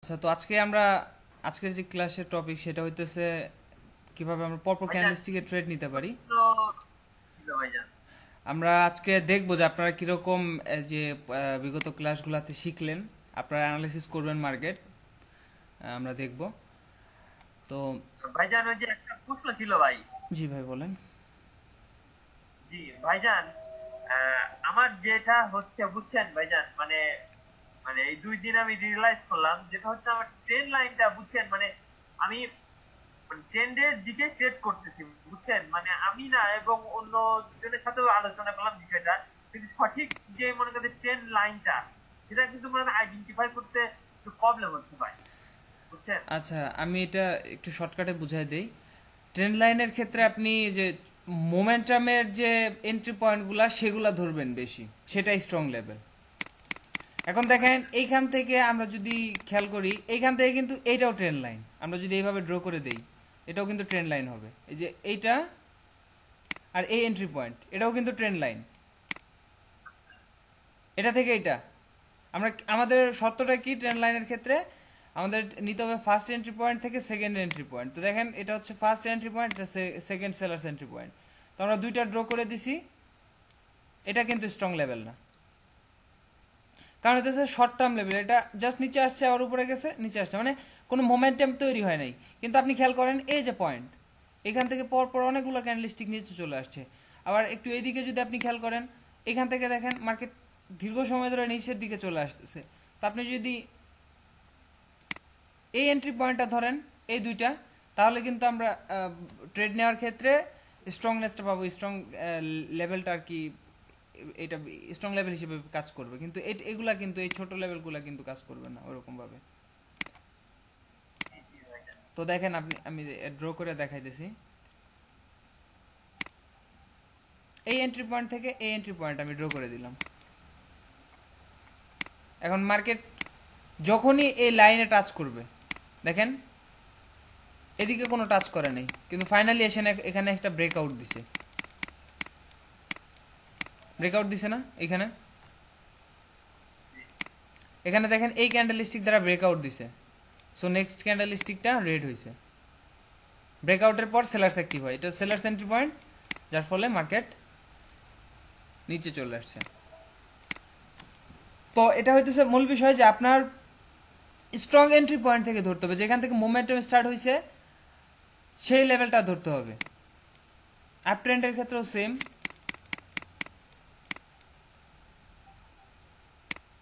আচ্ছা, তো আজকের যে ক্লাসের টপিক সেটা হইতেছে কিভাবে আমরা পরপর ভাইজান ক্যান্ডেলস্টিকের ট্রেড নিতে পারি। তো ছিল ভাইজান। আমরা আজকে দেখবো যে আপনারা কিরকম যে বিগত ক্লাসগুলোতে শিখলেন, আপনারা অ্যানালিসিস করবেন মার্কেট, আমরা দেখব। তো ভাইজান ওই যে একটা প্রশ্ন ছিল ভাই। জি ভাই বলেন। জি ভাইজান, আমার যেটা হচ্ছে বুঝছেন ভাইজান, মানে মানে এই 2 দিন আমি রিয়েলাইজ করলাম যেটা হচ্ছে আমার ট্রেন লাইনটা বুঝছেন, মানে আমি ট্রেন্ডের দিকে ট্রেড করতেছি বুঝছেন, মানে আমি না এবং অন্য জনের সাথেও আলোচনা করলাম বিষয়টা, কিন্তু সঠিক যে মনে করেন ট্রেন লাইনটা সেটা কিন্তু মানে আইডেন্টিফাই করতে একটু প্রবলেম হচ্ছে ভাই, বুঝছেন। আচ্ছা, আমি এটা একটু শর্টকাটে বুঝাই দেই। ট্রেন্ড লাইনের ক্ষেত্রে আপনি যে মোমেন্টামের যে এন্ট্রি পয়েন্টগুলা সেগুলা ধরবেন বেশি, সেটাই স্ট্রং লেভেল। এখন দেখেন এইখান থেকে আমরা যদি খেয়াল করি, এইখান থেকে কিন্তু এইটাও ট্রেন্ড লাইন, আমরা যদি এইভাবে ড্র করে দেই এটাও কিন্তু ট্রেন্ড লাইন হবে। এই যে এইটা আর এই এন্ট্রি পয়েন্ট এটাও কিন্তু ট্রেন্ড লাইন। এটা থেকে এইটা আমাদের শর্তটা কি ট্রেন্ড লাইনের ক্ষেত্রে? আমাদের নিতে হবে ফার্স্ট এন্ট্রি পয়েন্ট থেকে সেকেন্ড এন্ট্রি পয়েন্ট। তো দেখেন এটা হচ্ছে ফার্স্ট এন্ট্রি পয়েন্ট, এটা সেকেন্ড সেলার্স এন্ট্রি পয়েন্ট। তো আমরা দুইটা ড্র করে দিছি, এটা কিন্তু স্ট্রং লেভেল না, কারণ এটা হচ্ছে শর্ট টার্ম লেভেল। এটা জাস্ট নিচে আসছে আবার উপরে গেছে, নিচে আসছে, মানে কোনো মোমেন্টাম তৈরি হয় নাই। কিন্তু আপনি খেয়াল করেন এই যে পয়েন্ট, এখান থেকে পর পর অনেকগুলো ক্যান্ডেলস্টিক নিচে চলে আসছে। আবার একটু এইদিকে যদি আপনি খেয়াল করেন, এখান থেকে দেখেন মার্কেট দীর্ঘ সময় ধরে নিচের দিকে চলে আসতেছে। তো আপনি যদি এই এন্ট্রি পয়েন্টটা ধরেন, এই দুইটা, তাহলে কিন্তু আমরা ট্রেড নেওয়ার ক্ষেত্রে স্ট্রংনেসটা পাবো, স্ট্রং লেভেলটা আর কি। এটা স্ট্রং লেভেল হিসেবে কাজ করবে, কিন্তু এগুলা কিন্তু এই ছোট লেভেলগুলা কিন্তু কাজ করবে না ওরকম ভাবে। তো দেখেন আমি ড্র করে দেখাইতেছি। এই এন্ট্রি পয়েন্ট থেকে এই এন্ট্রি পয়েন্ট আমি ড্র করে দিলাম। এখন মার্কেট যখনই এই লাইনে টাচ করবে, দেখেন এদিকে কোনো টাচ করে নেই, কিন্তু ফাইনালি এসে এখানে একটা ব্রেকআউট দিছে। ব্রেকআউট দিছে না এখানে? এখানে দেখেন এই ক্যান্ডেলস্টিক দ্বারা ব্রেকআউট দিছে। সো নেক্সট ক্যান্ডেলস্টিকটা রেড হয়েছে। ব্রেকআউটের পর সেলার্স অ্যাক্টিভ হয়, এটা সেলার্স এন্ট্রি পয়েন্ট, যার ফলে মার্কেট নিচে চলে আসছে। তো এটা হইতেছে মূল বিষয় যে আপনার স্ট্রং এন্ট্রি পয়েন্ট থেকে ধরতে হবে, যেখান থেকে মোমেন্টাম স্টার্ট হয়েছে সেই লেভেলটা ধরতে হবে। আপ ট্রেন্ডের ক্ষেত্রেও সেম।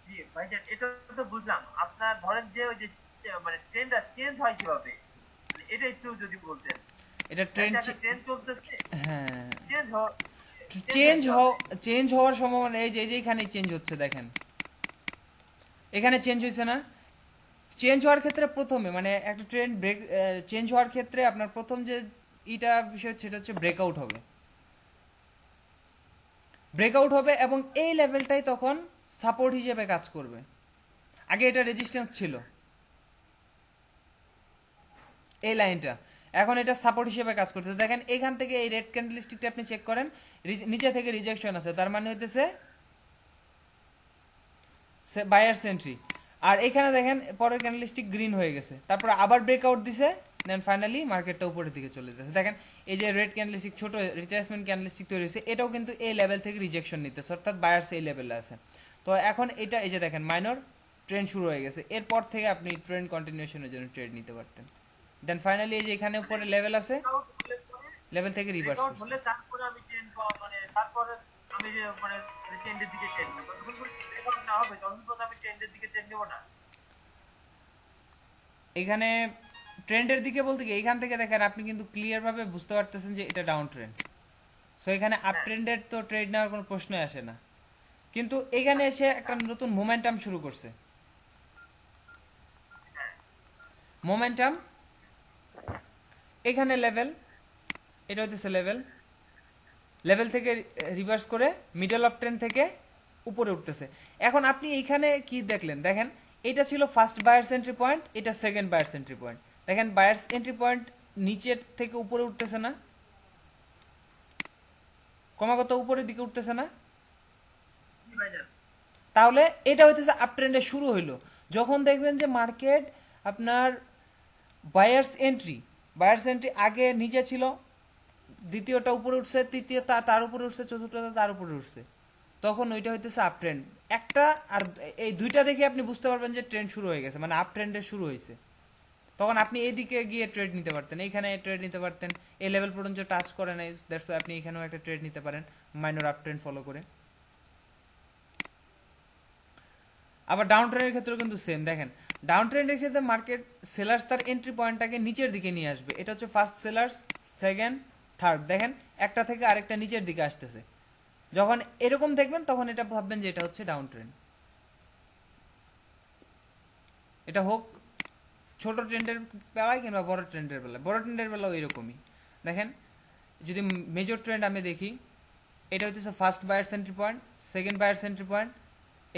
জি ভাইজান, এটা তো বুঝলাম। আপনার ধরেন যে ওই যে মানে ট্রেনটা চেঞ্জ হয় কিভাবে, মানে এটা একটু যদি বলতেন। এটা লাইনটা ট্রেন্ড, একটা ট্রেন চলতেছে, হ্যাঁ, চেঞ্জ হয়, চেঞ্জ হয় চেঞ্জ কিভাবে? চেঞ্জ হওয়ার সম্ভাবনা এই যে এখানে চেঞ্জ হচ্ছে, দেখেন এখানে চেঞ্জ হয়েছে না? চেঞ্জ হওয়ার ক্ষেত্রে প্রথমে মানে একটা ট্রেন্ড ব্রেক চেঞ্জ হওয়ার ক্ষেত্রে আপনার প্রথম যে ইটা বিষয় সেটা হচ্ছে ব্রেকআউট হবে। ব্রেকআউট হবে এবং এই লেভেলটাই তখন সাপোর্ট হিসেবে কাজ করবে। আগে এটা রেজিস্ট্যান্স ছিল, এই লাইনটা, এখন এটা সাপোর্ট হিসেবে কাজ করতেছে। দেখেন এখান থেকে এই রেড ক্যান্ডেলস্টিকটা আপনি চেক করেন, নিচে থেকে রিজেকশন আছে, তার মানে হইতেছে বায়ার্স এন্ট্রি। আর এখানে দেখেন পরের ক্যান্ডেলস্টিক গ্রিন হয়ে গেছে, তারপর আবার ব্রেকআউট দিছে, দেন ফাইনালি মার্কেটটা উপরের দিকে চলে যাচ্ছে। দেখেন এই যে রেড ক্যান্ডেলস্টিক, ছোট রিট্রেসমেন্ট ক্যান্ডেলস্টিক তৈরি হয়েছে, এটাও কিন্তু এই লেভেল থেকে রিজেকশন নিতেছে, অর্থাৎ বায়ার্স এই লেভেলে আছে। তো এখন এটা এই যে দেখেন মাইনর ট্রেন্ড শুরু হয়ে গেছে, এরপর থেকে আপনি ট্রেন্ড কন্টিনিউশনের জন্য ট্রেড নিতে পারতেন। দেন ফাইনালি এই যে এখানে মানে উপরে লেভেল আছে, ব্রেকআউট হলে পরে, লেভেল থেকে রিভার্স ব্রেকআউট করছে। হলে তারপরে আমি ট্রেন মানে তারপরে আমি যে মানে ট্রেন্ডের দিকে ট্রেন নেবো, যতক্ষণ পর্যন্ত ব্রেকআউট না হবে ততক্ষণ পর্যন্ত আমি ট্রেন্ডের দিকে ট্রেন নেবো না। এখানে ট্রেন্ডের দিকে বলতে কি, এখান থেকে দেখেন আপনি কিন্তু ক্লিয়ার ভাবে বুঝতে পারতেছেন যে এটা ডাউন ট্রেন্ড। সো এখানে আপ হ্যাঁ, ট্রেন্ডের তো ট্রেড নেওয়ার কোনো প্রশ্নই আসে না, কিন্তু এখানে এসে একটা নতুন মোমেন্টাম শুরু করছে। হ্যাঁ, মোমেন্টাম এখানে লেভেল, এটা হচ্ছে লেভেল, লেভেল থেকে রিভার্স করে মিডল অফ ট্রেন্ড থেকে উপরে উঠতেছে। এখন আপনি এইখানে কি দেখলেন? দেখেন এটা ছিল ফার্স্ট বায়ার্স এন্ট্রি পয়েন্ট, এটা সেকেন্ড বায়ার্স এন্ট্রি পয়েন্ট। দেখেন বায়ার্স এন্ট্রি পয়েন্ট নিচের থেকে উপরে উঠতেছে না, ক্রমাগত উপরের দিকে উঠতেছে না? জি ভাইজান। তাহলে এটা হইতেছে আপ ট্রেন্ডের শুরু হইলো। যখন দেখবেন যে মার্কেট আপনার বায়ার্স এন্ট্রি আগে নিচে ছিল, দ্বিতীয়টা উপরে উঠছে, তৃতীয় তার উপরে উঠছে, চতুর্থটা তার উপরে উঠছে, তখন ওইটা হইতেছে আপ ট্রেন্ড একটা। আর এই দুইটা দেখে আপনি বুঝতে পারবেন যে ট্রেন্ড শুরু হয়ে গেছে, মানে আপ ট্রেন্ডের শুরু হয়েছে। তখন আপনি এইদিকে গিয়ে ট্রেড নিতে পারতেন, এইখানে ট্রেড নিতে পারতেন, এই লেভেল পর্যন্ত টাচ করে নাই, দ্যাটস ওয়াই আপনি এখানেও একটা ট্রেড নিতে পারেন মাইনর আপ ট্রেন্ড ফলো করে। আবার ডাউন ট্রেন্ডের ক্ষেত্রেও কিন্তু সেম। দেখেন ডাউন ট্রেন্ডের ক্ষেত্রে মার্কেট সেলার্স তার এন্ট্রি পয়েন্টটাকে নিচের দিকে নিয়ে আসবে, এটা হচ্ছে ফার্স্ট সেলার্স, সেকেন্ড, থার্ড। দেখেন একটা থেকে আরেকটা নিচের দিকে আসতেছে, যখন এরকম দেখবেন তখন এটা ভাববেন যে এটা হচ্ছে ডাউন ট্রেন্ড। এটা হোক ছোট ট্রেন্ডের বেলায় কিংবা বড় ট্রেন্ডের বেলায়, বড় ট্রেন্ডের বেলাও এরকমই। দেখেন যদি মেজর ট্রেন্ড আমি দেখি, এটা হচ্ছে first buyers entry point, second buyers entry point,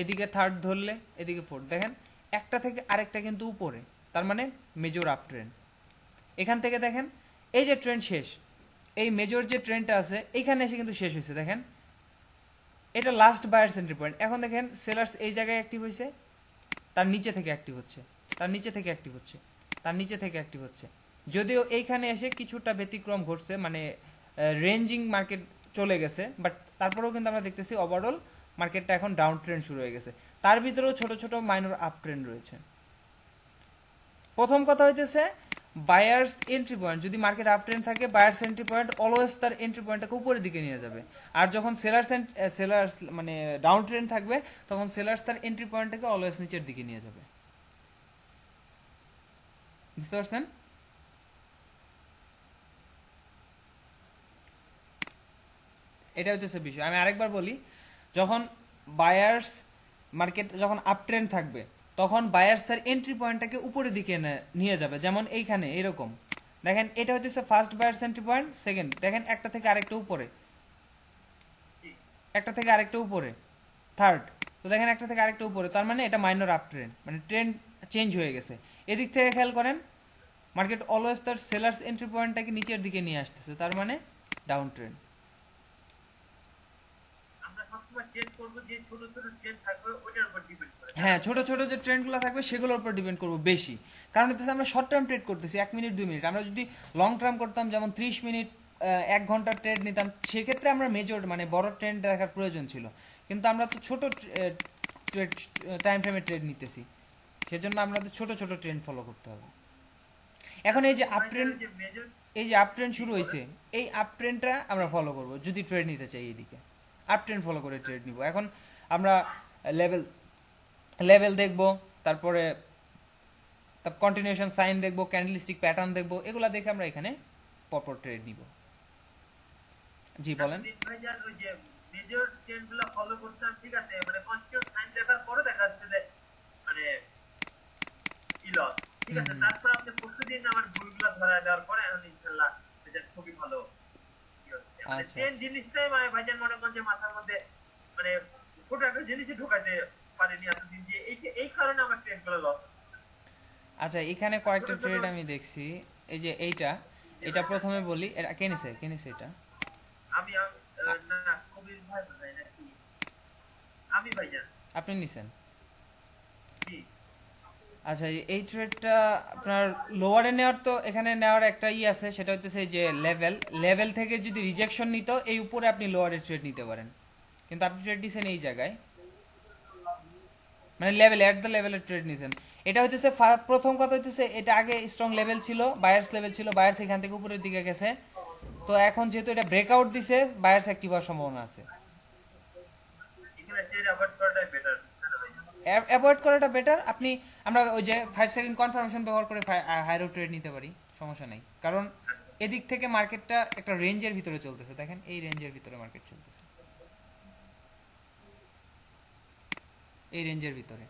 এদিকে থার্ড ধরলে এদিকে ফোর্থ। দেখেন একটা থেকে আরেকটা কিন্তু উপরে, তার মানে মেজর আপ ট্রেন্ড। এখান থেকে দেখেন এই যে ট্রেন্ড শেষ, এই মেজর যে ট্রেন্ডটা আছে এইখানে এসে কিন্তু শেষ হয়েছে। দেখেন এটা লাস্ট বায়ার্স এন্ট্রি পয়েন্ট। এখন দেখেন সেলার্স এই জায়গায় অ্যাক্টিভ হয়েছে, তার নিচে থেকে অ্যাক্টিভ হচ্ছে, তার নিচে থেকে অ্যাক্টিভ হচ্ছে, তার নিচে থেকে অ্যাক্টিভ হচ্ছে। যদিও এইখানে এসে কিছুটা ব্যতিক্রম ঘটছে, মানে রেঞ্জিং মার্কেট চলে গেছে, বাট তারপরেও কিন্তু আমরা দেখতেছি ওভারঅল মার্কেটটা এখন ডাউন ট্রেন্ড শুরু হয়ে গেছে। তার ভিতরেও ছোট ছোট মাইনর আপ ট্রেন্ড রয়েছে। প্রথম কথা হইতেছে বায়ার্স এন্ট্রি পয়েন্ট, যদি মার্কেট আপ ট্রেন্ড থাকে বায়ার্স এন্ট্রি পয়েন্ট অলওয়েজ তার এন্ট্রি পয়েন্টটাকে উপরের দিকে নিয়ে যাবে। আর যখন সেলার্স মানে ডাউন ট্রেন্ড থাকবে তখন সেলার্স তার এন্ট্রি পয়েন্টটাকে অলওয়েজ নিচের দিকে নিয়ে যাবে। বুঝতে পারছেন? এটা হচ্ছে বিষয়। আমি আরেকবার বলি, যখন বায়ার্স মার্কেট যখন আপ ট্রেন্ড থাকবে তখন বায়ার্স তার এন্ট্রি পয়েন্টটাকে উপরের দিকে নিয়ে যাবে। যেমন এইখানে এরকম দেখেন, এটা হচ্ছে first buyers entry point, second, দেখেন একটা থেকে আরেকটা উপরে, একটা থেকে আরেকটা উপরে, থার্ড, তো দেখেন একটা থেকে আরেকটা উপরে, তার মানে এটা মাইনর আপ ট্রেন্ড, মানে ট্রেন্ড চেঞ্জ হয়ে গেছে। এদিক থেকে খেয়াল করেন মার্কেট অলওয়েজ তার সেলার্স এন্ট্রি পয়েন্টটাকে নিচের দিকে নিয়ে আসতেছে, তার মানে ডাউন ট্রেন্ড। হ্যাঁ, ছোট ছোট যে ট্রেন্ডগুলো থাকবে সেগুলোর উপর ডিপেন্ড করবো বেশি, কারণ হচ্ছে আমরা শর্ট টার্ম ট্রেড করতেছি 1 মিনিট 2 মিনিট। আমরা যদি লং টার্ম করতাম, যেমন 30 মিনিট 1 ঘন্টার ট্রেড নিতাম, সেক্ষেত্রে আমরা মেজর মানে বড় ট্রেন্ড দেখার প্রয়োজন ছিল। কিন্তু আমরা তো ছোট টাইম ফ্রেমে ট্রেড নিতেছি, সেজন্য আমাদের ছোট ছোট ট্রেন্ড ফলো করতে হবে। এখন এই যে আপ ট্রেন্ড, এই যে আপ ট্রেন্ড শুরু হয়েছে, এই আপ ট্রেন্ডটা আমরা ফলো করব যদি ট্রেড নিতে চাই। এইদিকে আপ ট্রেন্ড ফলো করে ট্রেড নিব। এখন আমরা লেভেল লেভেল দেখব, তারপরে কন্টিনিউশন সাইন দেখব, ক্যান্ডেলস্টিক প্যাটার্ন দেখব, এগুলা দেখে আমরা এখানে পরপর ট্রেড নিব। জি বলেন। মেজর ট্রেন্ডগুলো ফলো করতাম, ঠিক আছে, মানে কন্টিনিউয়াস সাইন দেখার পরে দেখা যাচ্ছে যে মানে লস, ঠিক আছে। তারপর আপনি প্রতিদিন আমার ভুলগুলো ধরা দেওয়ার পরে এখন ইনশাআল্লাহ এটা খুবই ভালো কি হচ্ছে। মানে ট্রেন জিনিসটাই মানে ভাইজান মনে করেন যে মাথার মধ্যে মানে ছোট একটা জিনিসই ঢোকাতে পারেনি এতদিন, যে এই কারণে আমার ট্রেনগুলো লস। আচ্ছা, এখানে কয়েকটা ট্রেড আমি দেখছি। এই যে এটা প্রথমে বলি, এটা কে নিছে এটা? আমি না, কবির ভাই বোঝাই নাকি? আমি ভাইজান। আপনি নিছেন? জি। আচ্ছা, এই ট্রেডটা আপনার লোয়ারে নেওয়ার, তো এখানে নেওয়ার একটা আছে, সেটা হচ্ছে যে লেভেল থেকে যদি রিজেকশন নিত এই উপরে আপনি লোয়ারে ট্রেড নিতে পারেন, কিন্তু আপনি ট্রেড দিচ্ছেন এই জায়গায়, মানে লেভেল এট দ্য লেভেলের ট্রেড নিছেন। এটা হইতেছে প্রথম কথা হইতেছে, এটা আগে স্ট্রং লেভেল ছিল, বায়ার্স লেভেল ছিল, বায়ার্স এখান থেকে উপরের দিকে গেছে, তো এখন যেহেতু এটা ব্রেকআউট দিছে বায়ার্স অ্যাক্টিভ হওয়ার সম্ভাবনা আছে। অ্যাভয়েড করাটা বেটার। আমরা ওই যে 5 সেকেন্ড কনফার্মেশন ব্যবহার করে হাইরো ট্রেড নিতে পারি, সমস্যা নাই। কারণ এদিক থেকে মার্কেটটা একটা রেঞ্জের ভিতরে চলতেছে, দেখেন এই রেঞ্জের ভিতরে মার্কেট চলতেছে, এই রেঞ্জের ভিতরে।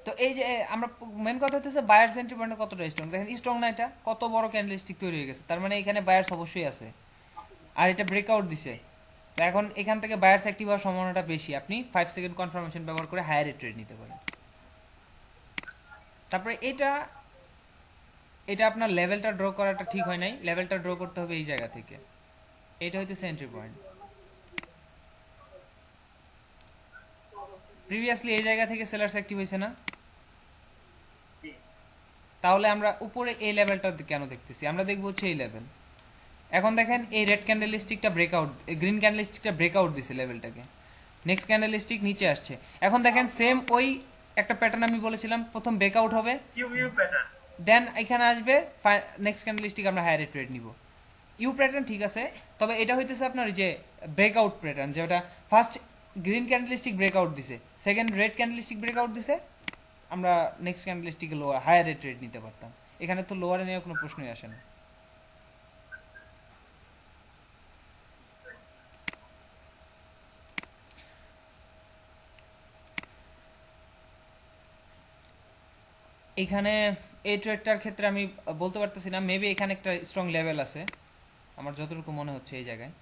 তো এই যে আমরা মেন কথা হচ্ছে বায়ার্স এন্ট্রি পয়েন্ট কতটা স্ট্রং, দেখেন স্ট্রং না, এটা কত বড় ক্যান্ডেলস্টিক তৈরি হয়ে গেছে, তার মানে এখানে বায়ার্স অবশ্যই আছে, আর এটা ব্রেকআউট দিছে। তো এখন এখান থেকে বায়ার্স অ্যাক্টিভ হওয়ার সম্ভাবনাটা বেশি, আপনি 5 সেকেন্ড কনফার্মেশন ব্যবহার করে হায়ার ট্রেড নিতে পারেন। তারপরে এটা আপনার লেভেলটা ড্র করাটা ঠিক হয় নাই, লেভেলটা ড্র করতে হবে এই জায়গা থেকে, এটা হচ্ছে এন্ট্রি পয়েন্ট। প্রিভিয়াসলি এই জায়গা থেকে সেলার্স অ্যাক্টিভ হয়েছে না? তাহলে আমরা উপরে এই লেভেলটা কেন দেখতেছি? আমরা দেখবো হচ্ছে এই লেভেল। এখন দেখেন এই রেড ক্যান্ডেলস্টিকটা ব্রেকআউট, গ্রিন ক্যান্ডেলস্টিকটা ব্রেকআউট দিছে লেভেলটাকে, নেক্সট ক্যান্ডেলস্টিক নিচে আসছে। এখন দেখেন সেম ওই একটা প্যাটার্ন আমি বলেছিলাম, প্রথম ব্রেকআউট হবে, ইউ প্যাটার্ন, দেন এখানে আসবে নেক্সট ক্যান্ডেলস্টিক আমরা হায়ার ট্রেড নিব। ইউ প্যাটার্ন ঠিক আছে, তবে এটা হইতেছে আপনার যে ব্রেকআউট প্যাটার্ন, যেটা ফার্স্ট গ্রিন ক্যান্ডেলস্টিক ব্রেকআউট দিছে, সেকেন্ড রেড ক্যান্ডেলস্টিক ব্রেকআউট দিছে, আমরা নেক্সট ক্যান্ডেলস্টিকে লোয়ার হায়ারে ট্রেড নিতে পারতাম। এখানে তো লোয়ারে নিয়ে কোনো প্রশ্নই আসে না। এখানে এই ট্রেডটার ক্ষেত্রে আমি বলতে পারতেছি না, মেবি এখানে একটা স্ট্রং লেভেল আছে আমার যতটুকু মনে হচ্ছে এই জায়গায়,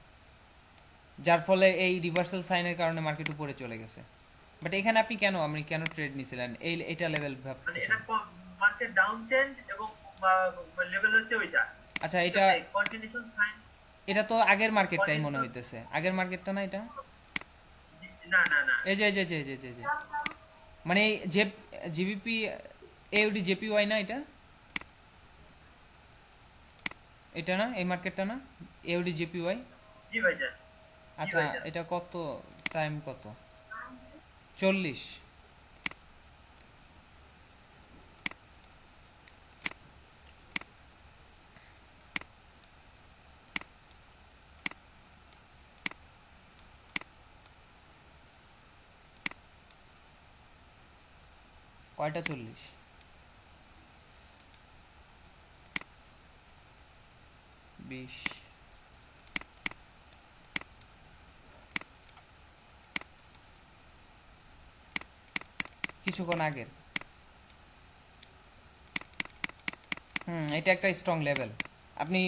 যার ফলে এই রিভার্সাল সাইনের কারণে মার্কেট উপরে চলে গেছে। বাট এখানে আপনি কেন ট্রেড নিছিলেন এটা লেভেল মানে এটা মার্কেট ডাউন ট্রেন্ড এবং লেভেল হচ্ছে ওইটা। আচ্ছা, এটা কন্টিনিউশন সাইন, এটা তো আগের মার্কেটটাই মনে হইতেছে, আগের মার্কেটটা না এটা? না না না, এই যে মানে যে জিবিপি এউডি জেপিওয়াই না, এটা না এই মার্কেটটা না, এউডি জেপিওয়াই? জি ভাইজান। আচ্ছা, এটা কত টাইম, কত 40? কয়টা 40? 20। কিছুক্ষণ আগের। এটা একটা স্ট্রং লেভেল। আপনি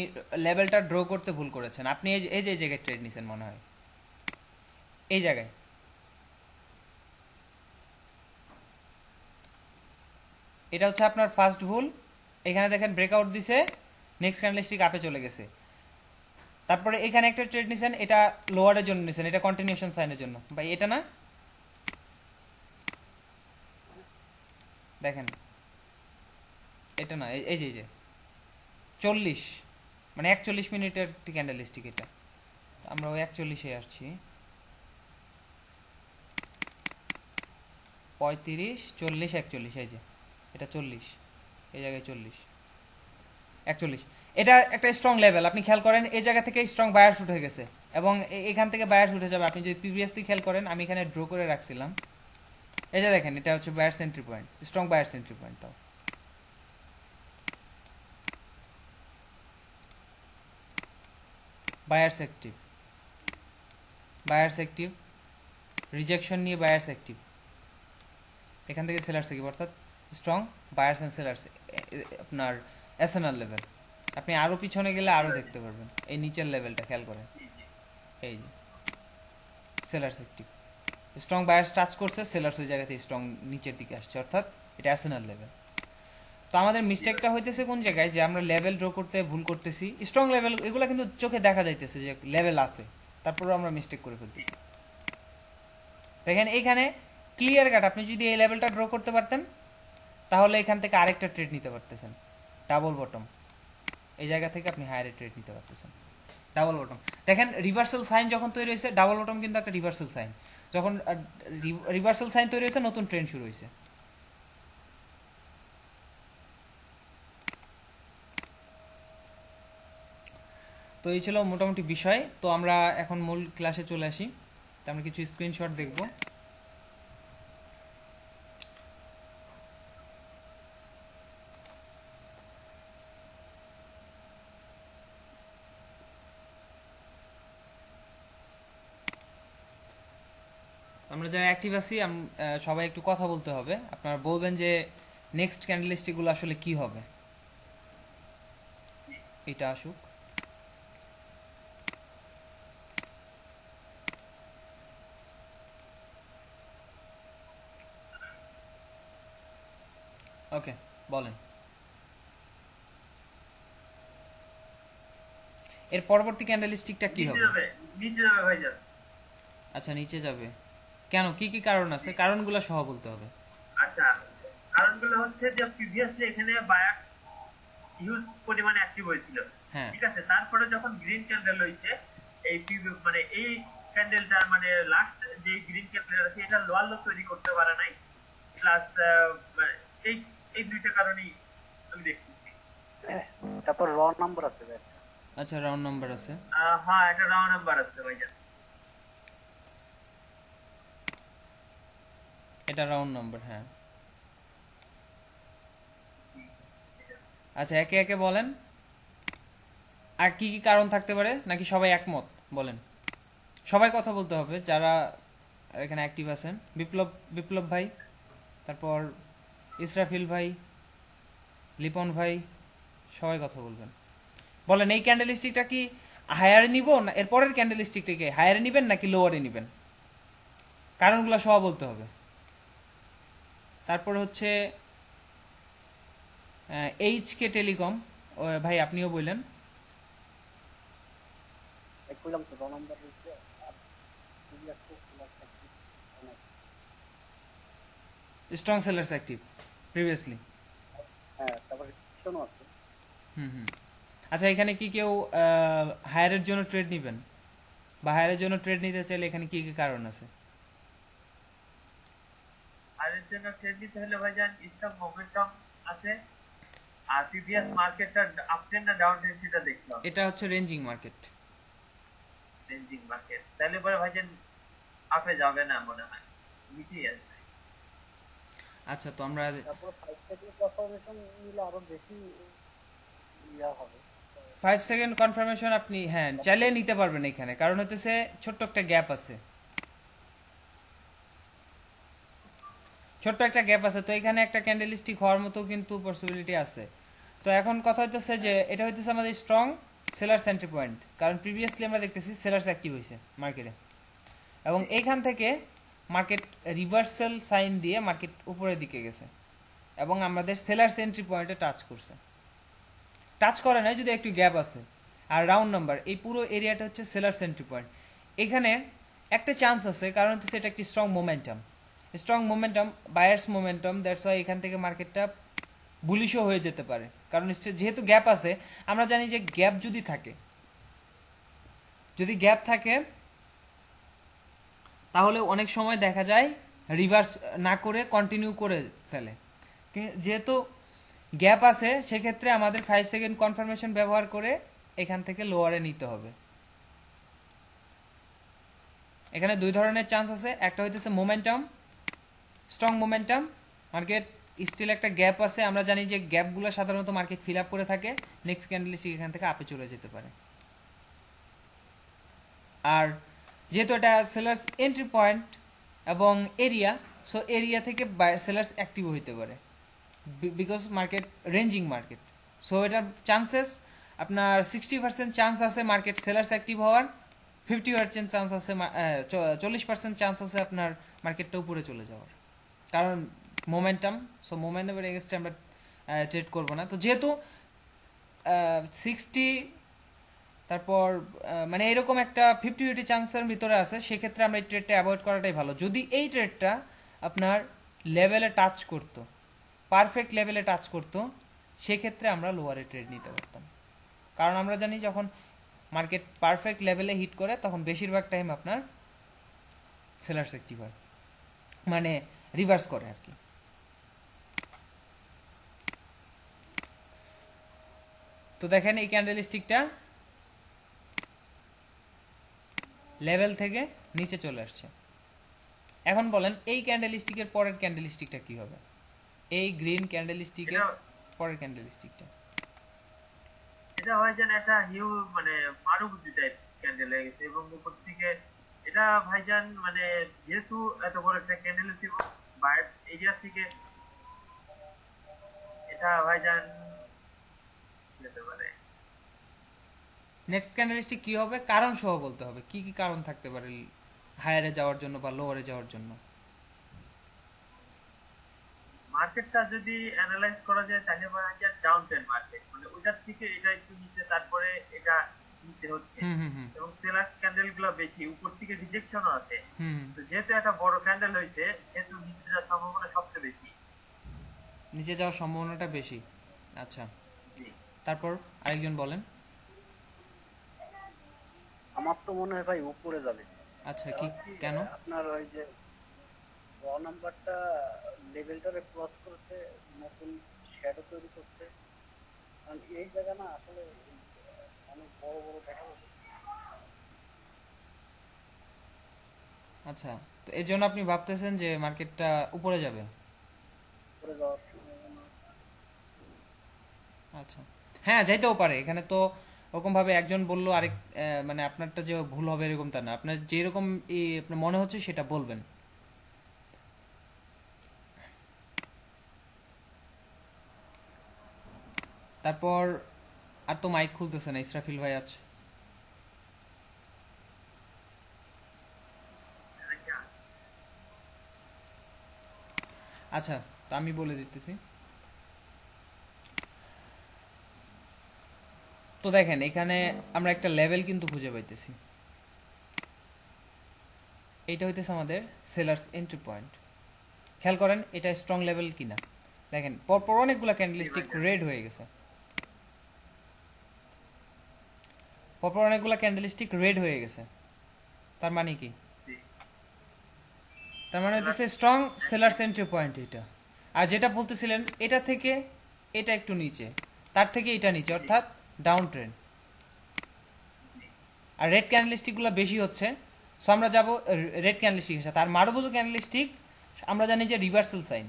লেভেলটা ড্র করতে ভুল করেছেন। আপনি এই যে জায়গায় ট্রেড নিছেন মনে হয়, এই জায়গায়। এটা হচ্ছে আপনার ফার্স্ট ভুল। এখানে দেখেন ব্রেকআউট দিছে, নেক্সট ক্যান্ডেলস্টিক আপে চলে গেছে, তারপরে এখানে একটা ট্রেড নিছেন, এটা লোয়ারের জন্য নিছেন, এটা কন্টিনিউশন সাইনের জন্য। ভাই এটা না, দেখেন এটা না, এই যে 40 মানে 41 মিনিটের ক্যান্ডেলস্টিক, এটা আমরা ওই 41-এ আসছি। 35, 40, 41, এই যে এটা 40, এই জায়গায় 40, 41। এটা একটা স্ট্রং লেভেল। আপনি খেয়াল করেন এই জায়গা থেকে স্ট্রং বায়ার্স উঠে গেছে এবং এখান থেকে বায়ার্স উঠে যাবে। আপনি যদি প্রিভিয়াসলি খেয়াল করেন, আমি এখানে ড্র করে রাখছিলাম, এই যে দেখেন এটা হচ্ছে buyers entry point, strong buyers entry point. তাও বায়ার্স অ্যাক্টিভ, রিজেকশন নিয়ে বায়ার্স অ্যাক্টিভ, এখান থেকে সেলার্স অ্যাক্টিভ, অর্থাৎ স্ট্রং বায়ার্স এন্ড সেলার্স আপনার এসএনআর লেভেল। আপনি আরো পিছনে গেলে আরো দেখতে পারবেন, এই নিচের লেভেলটা খেয়াল করেন, এই যে sellers active, strong buyers touch করছে, সেলার্স ওই জায়গাতে স্ট্রং নিচের দিকে আসছে, অর্থাৎ এটা এসএনআর লেভেল। তো আমাদের মিস্টেকটা হইতেছে কোন জায়গায়, যে আমরা লেভেল ড্র করতে ভুল করতেছি। স্ট্রং লেভেল এগুলো কিন্তু চোখে দেখা যাইতেছে যে লেভেল আছে, তারপরেও আমরা মিস্টেক করে ফেলতেছি। দেখেন এইখানে ক্লিয়ার কাট, আপনি যদি এই লেভেলটা ড্র করতে পারতেন তাহলে এখান থেকে আরেকটা ট্রেড নিতে পারতেছেন, ডাবল বটম। এই জায়গা থেকে আপনি হায়ারে ট্রেড নিতে পারতেছেন, ডাবল বটম। দেখেন রিভার্সাল সাইন যখন তৈরি হয়েছে, ডাবল বটম কিন্তু একটা রিভার্সাল সাইন, যখন রিভার্সাল সাইন তৈরি হয়েছে নতুন ট্রেন্ড শুরু হয়েছে। তো এই ছিল মোটামুটি বিষয়। তো আমরা এখন মূল ক্লাসে চলে আসি। তো আমরা কিছু স্ক্রিনশট দেখব। আমরা যারা অ্যাক্টিভ আছি সবাই একটু কথা বলতে হবে। আপনারা বলবেন যে নেক্সট ক্যান্ডেলস্টিকগুলো আসলে কি হবে। এটা আসুক। ওকে, বলেন এর পরবর্তী ক্যান্ডেলস্টিকটা কি হবে? নিচে যাবে ভাইজান। আচ্ছা, নিচে যাবে কেন? কি কি কারণ আছে? কারণগুলো সহ বলতে হবে। আচ্ছা, কারণগুলো হচ্ছে যে প্রিভিয়াসলি এখানে বায়ার হিউজ পরিমাণে অ্যাক্টিভ হয়েছিল, হ্যাঁ ঠিক আছে। তারপরে যখন গ্রিন ক্যান্ডেল হয়েছে, এই মানে এই ক্যান্ডেলটা মানে লাস্ট যে গ্রিন ক্যান্ডেল আছে এটা লোয়ার লো তৈরি করতে পারে নাই, প্লাস এই এই দুইটা কারণেই আমি দেখতেছি। তারপর র নাম্বার আছে ভাই। আচ্ছা রাউন্ড নাম্বার আছে, হ্যাঁ এটা রাউন্ড নাম্বার আছে ভাইজান। এটা রাউন্ড নাম্বার, হ্যাঁ। আচ্ছা একে একে বলেন আর কি কি কারণ থাকতে পারে, নাকি সবাই একমত বলেন? সবাই কথা বলতে হবে যারা এখানে অ্যাক্টিভ আছেন। বিপ্লব ভাই, তারপর ইসরাফিল ভাই, লিপন ভাই, সবাই কথা বলবেন। বলেন এই ক্যান্ডেল স্টিকটা কি হায়ারে নিব না এর পরের ক্যান্ডেল স্টিকটাকে হায়ারে নিবেন নাকি লোয়ারে নিবেন, কারণগুলো সব বলতে হবে। তারপর হচ্ছে এইচকে টেলিকম, ভাই আপনিও বললেন। কইলাম তো র নাম্বার হচ্ছে আর প্রিভিয়াস তো অনেক। Strong sellers active previously. হ্যাঁ তারপরে শোনো আছে। হুম। আচ্ছা এখানে কি কেউ হায়ারের জন্য ট্রেড নেবেন, বা হায়ারের জন্য ট্রেড নিতে চাইলে এখানে কি কি কারণ আছে? আর এর জন্য ট্রেড নিতে হলে ভাইজান স্টক মোমেন্টাম আছে, আর প্রিভিয়াস মার্কেটটা আপ ট্রেন্ড না ডাউন ট্রেন্ড সেটা দেখতে হবে। এটা হচ্ছে রেঞ্জিং মার্কেট। রেঞ্জিং মার্কেট তাহলে পরে ভাইজান আপে যাবে না মনে হয়, নিচেই আসবে। আচ্ছা তো আমরা তারপর 5 সেকেন্ড কনফার্মেশন নিলে আরো বেশি ইয়া হবে। 5 সেকেন্ড কনফার্মেশন আপনি হ্যাঁ চাইলে নিতে পারবেন এখানে, কারণ হতেছে ছোট্ট একটা গ্যাপ আছে, তো এখানে একটা ক্যান্ডেল স্টিক হওয়ার মতো কিন্তু পসিবিলিটি আছে। তো এখন কথা হইতেছে যে এটা হইতেছে আমাদের স্ট্রং সেলার্স এন্ট্রি পয়েন্ট, কারণ প্রিভিয়াসলি আমরা দেখতেছি সেলার্স অ্যাক্টিভ হয়েছে মার্কেটে, এবং এইখান থেকে মার্কেট রিভার্সাল সাইন দিয়ে মার্কেট উপরের দিকে গেছে এবং আমাদের সেলার্স এন্ট্রি পয়েন্টে টাচ করে নাই, যদি একটু গ্যাপ আছে। আর রাউন্ড নাম্বার এই পুরো এরিয়াটা হচ্ছে সেলার্স এন্ট্রি পয়েন্ট। এখানে একটা চান্স আছে, কারণ হচ্ছে এটা একটি strong momentum buyers momentum, that's why এখান থেকে মার্কেটটা বুলিশও হয়ে যেতে পারে, কারণ যেহেতু গ্যাপ আছে। আমরা জানি যে গ্যাপ যদি থাকে তাহলে অনেক সময় দেখা যায় রিভার্স না করে কন্টিনিউ করে ফেলে। যেহেতু গ্যাপ আছে সেক্ষেত্রে আমাদের 5 সেকেন্ড কনফার্মেশন ব্যবহার করে এখান থেকে লোয়ারে নিতে হবে। এখানে দুই ধরনের চান্স আছে, একটা হইতেছে momentum, strong momentum, market still একটা গ্যাপ আছে, আমরা জানি যে গ্যাপগুলো সাধারণত মার্কেট ফিল আপ করে থাকে, নেক্সট ক্যান্ডেলস্টিক এখান থেকে আপে চলে যেতে পারে। আর যেহেতু এটা সেলার্স এন্ট্রি পয়েন্ট এবং এরিয়া, সো এরিয়া থেকে সেলার্স অ্যাক্টিভ হইতে পারে, because market ranging market. So এটার চান্সেস আপনার 60% চান্স আছে মার্কেট সেলার্স অ্যাক্টিভ হওয়ার, 50% চান্স আছে 40% চান্স আছে আপনার মার্কেটটা উপরে চলে যাওয়ার, কারণ মোমেন্টামের এগেনস্টে আমরা ট্রেড করবো না। তো যেহেতু 60 তারপর মানে এরকম একটা 50-50 চান্সের ভিতরে আছে, সেক্ষেত্রে আমরা এই ট্রেডটা অ্যাভয়েড করাটাই ভালো। যদি এই ট্রেডটা আপনার লেভেলে টাচ করতো, পারফেক্ট লেভেলে টাচ করতো, সেক্ষেত্রে আমরা লোয়ারে ট্রেড নিতে পারতাম, কারণ আমরা জানি যখন মার্কেট পারফেক্ট লেভেলে হিট করে তখন বেশিরভাগ টাইম আপনার সেলার্স অ্যাক্টিভ হয়, মানে রিভার্স করে আর কি। তো দেখেন এই ক্যান্ডেল স্টিকটা লেভেল থেকে নিচে চলে আসছে। এখন বলেন এই ক্যান্ডেল স্টিকের পরের ক্যান্ডেল স্টিকটা কি হবে, এই গ্রিন ক্যান্ডেল স্টিকের পরের ক্যান্ডেল স্টিকটা? এটা হয় যেন একটা হিউ মানে মারুবুদ্ধি টাইপ ক্যান্ডেল হয়ে গেছে, এবং উপর থেকে এটা ভাইজান মানে যেহেতু এত বড় একটা ক্যান্ডেল ছিল বায়ার্স এরিয়া থেকে, এটা ভাইজান যেতে পারে। নেক্সট ক্যান্ডেল স্টিক কি হবে কারণ সহ বলতে হবে, কি কি কারণ থাকতে পারে হায়ারে যাওয়ার জন্য বা লোয়ারে যাওয়ার জন্য। মার্কেটটা যদি অ্যানালাইজ করা যায় তাহলে বলা যায় ডাউন ট্রেন্ড মার্কেট, মানে ওইটার থেকে এটা একটু নিচে, তারপরে এটা নিচে হচ্ছে, এবং সেলার্স ক্যান্ডেল গুলো বেশি, উপর থেকে রিজেকশনও আছে। তো যেহেতু একটা বড় ক্যান্ডেল হয়েছে সেহেতু নিচে যাওয়ার সম্ভাবনা সবচেয়ে বেশি। নিচে যাওয়ার সম্ভাবনাটা বেশি। আচ্ছা, জি তারপর আরেকজন বলেন। আমার তো মনে হয় ভাই উপরে যাবে। আচ্ছা, কি কারণ কি কেন? আপনার ওই যে র নাম্বারটা লেভেলটারে ক্রস করেছে, নতুন শ্যাডো তৈরি করছে। কারণ এই জায়গা না আসলে অনেক বড় বড় দেখা যাচ্ছে আচ্ছা, তো এর জন্য আপনি ভাবতেছেন যে মার্কেটটা উপরে যাবে? উপরে যাওয়ার সম্ভাবনা। আচ্ছা, হ্যাঁ যাইতেও পারে। এখানে তো ওরকম ভাবে একজন বললো আরেক মানে আপনারটা যে ভুল হবে এরকম তা না, আপনার যেরকম আপনার মনে হচ্ছে সেটা বলবেন। তারপর আর তো মাইক খুলতেছে না, ইসরাফিল ভাই আছে। আচ্ছা, তো আমি বলে দিতেছি। তো দেখেন এখানে আমরা একটা লেভেল কিন্তু খুঁজে পাইতেছি। এইটা হইতেছে আমাদের সেলার্স এন্ট্রি পয়েন্ট। খেয়াল করেন এটা স্ট্রং লেভেল কিনা। দেখেন পরপর অনেকগুলো জি ক্যান্ডেলস্টিক ভাইজান রেড হয়ে গেছে, পরপর অনেকগুলো ক্যান্ডেলস্টিক রেড হয়ে গেছে। তার মানে কি? জি তার মানে সেলার হইতেছে strong entry sellers entry point এটা। আর যেটা বলতেছিলেন এটা থেকে এটা একটু নিচে, তার থেকে এটা নিচে, জি অর্থাৎ ডাউন ট্রেন্ড। জি আর রেড ক্যান্ডেলস্টিকগুলো বেশি হচ্ছে, সো আমরা যাব রেড ক্যান্ডেলস্টিকের সাথে। আর মারুবুজু ক্যান্ডেলস্টিক আমরা জানি যে রিভার্সাল সাইন।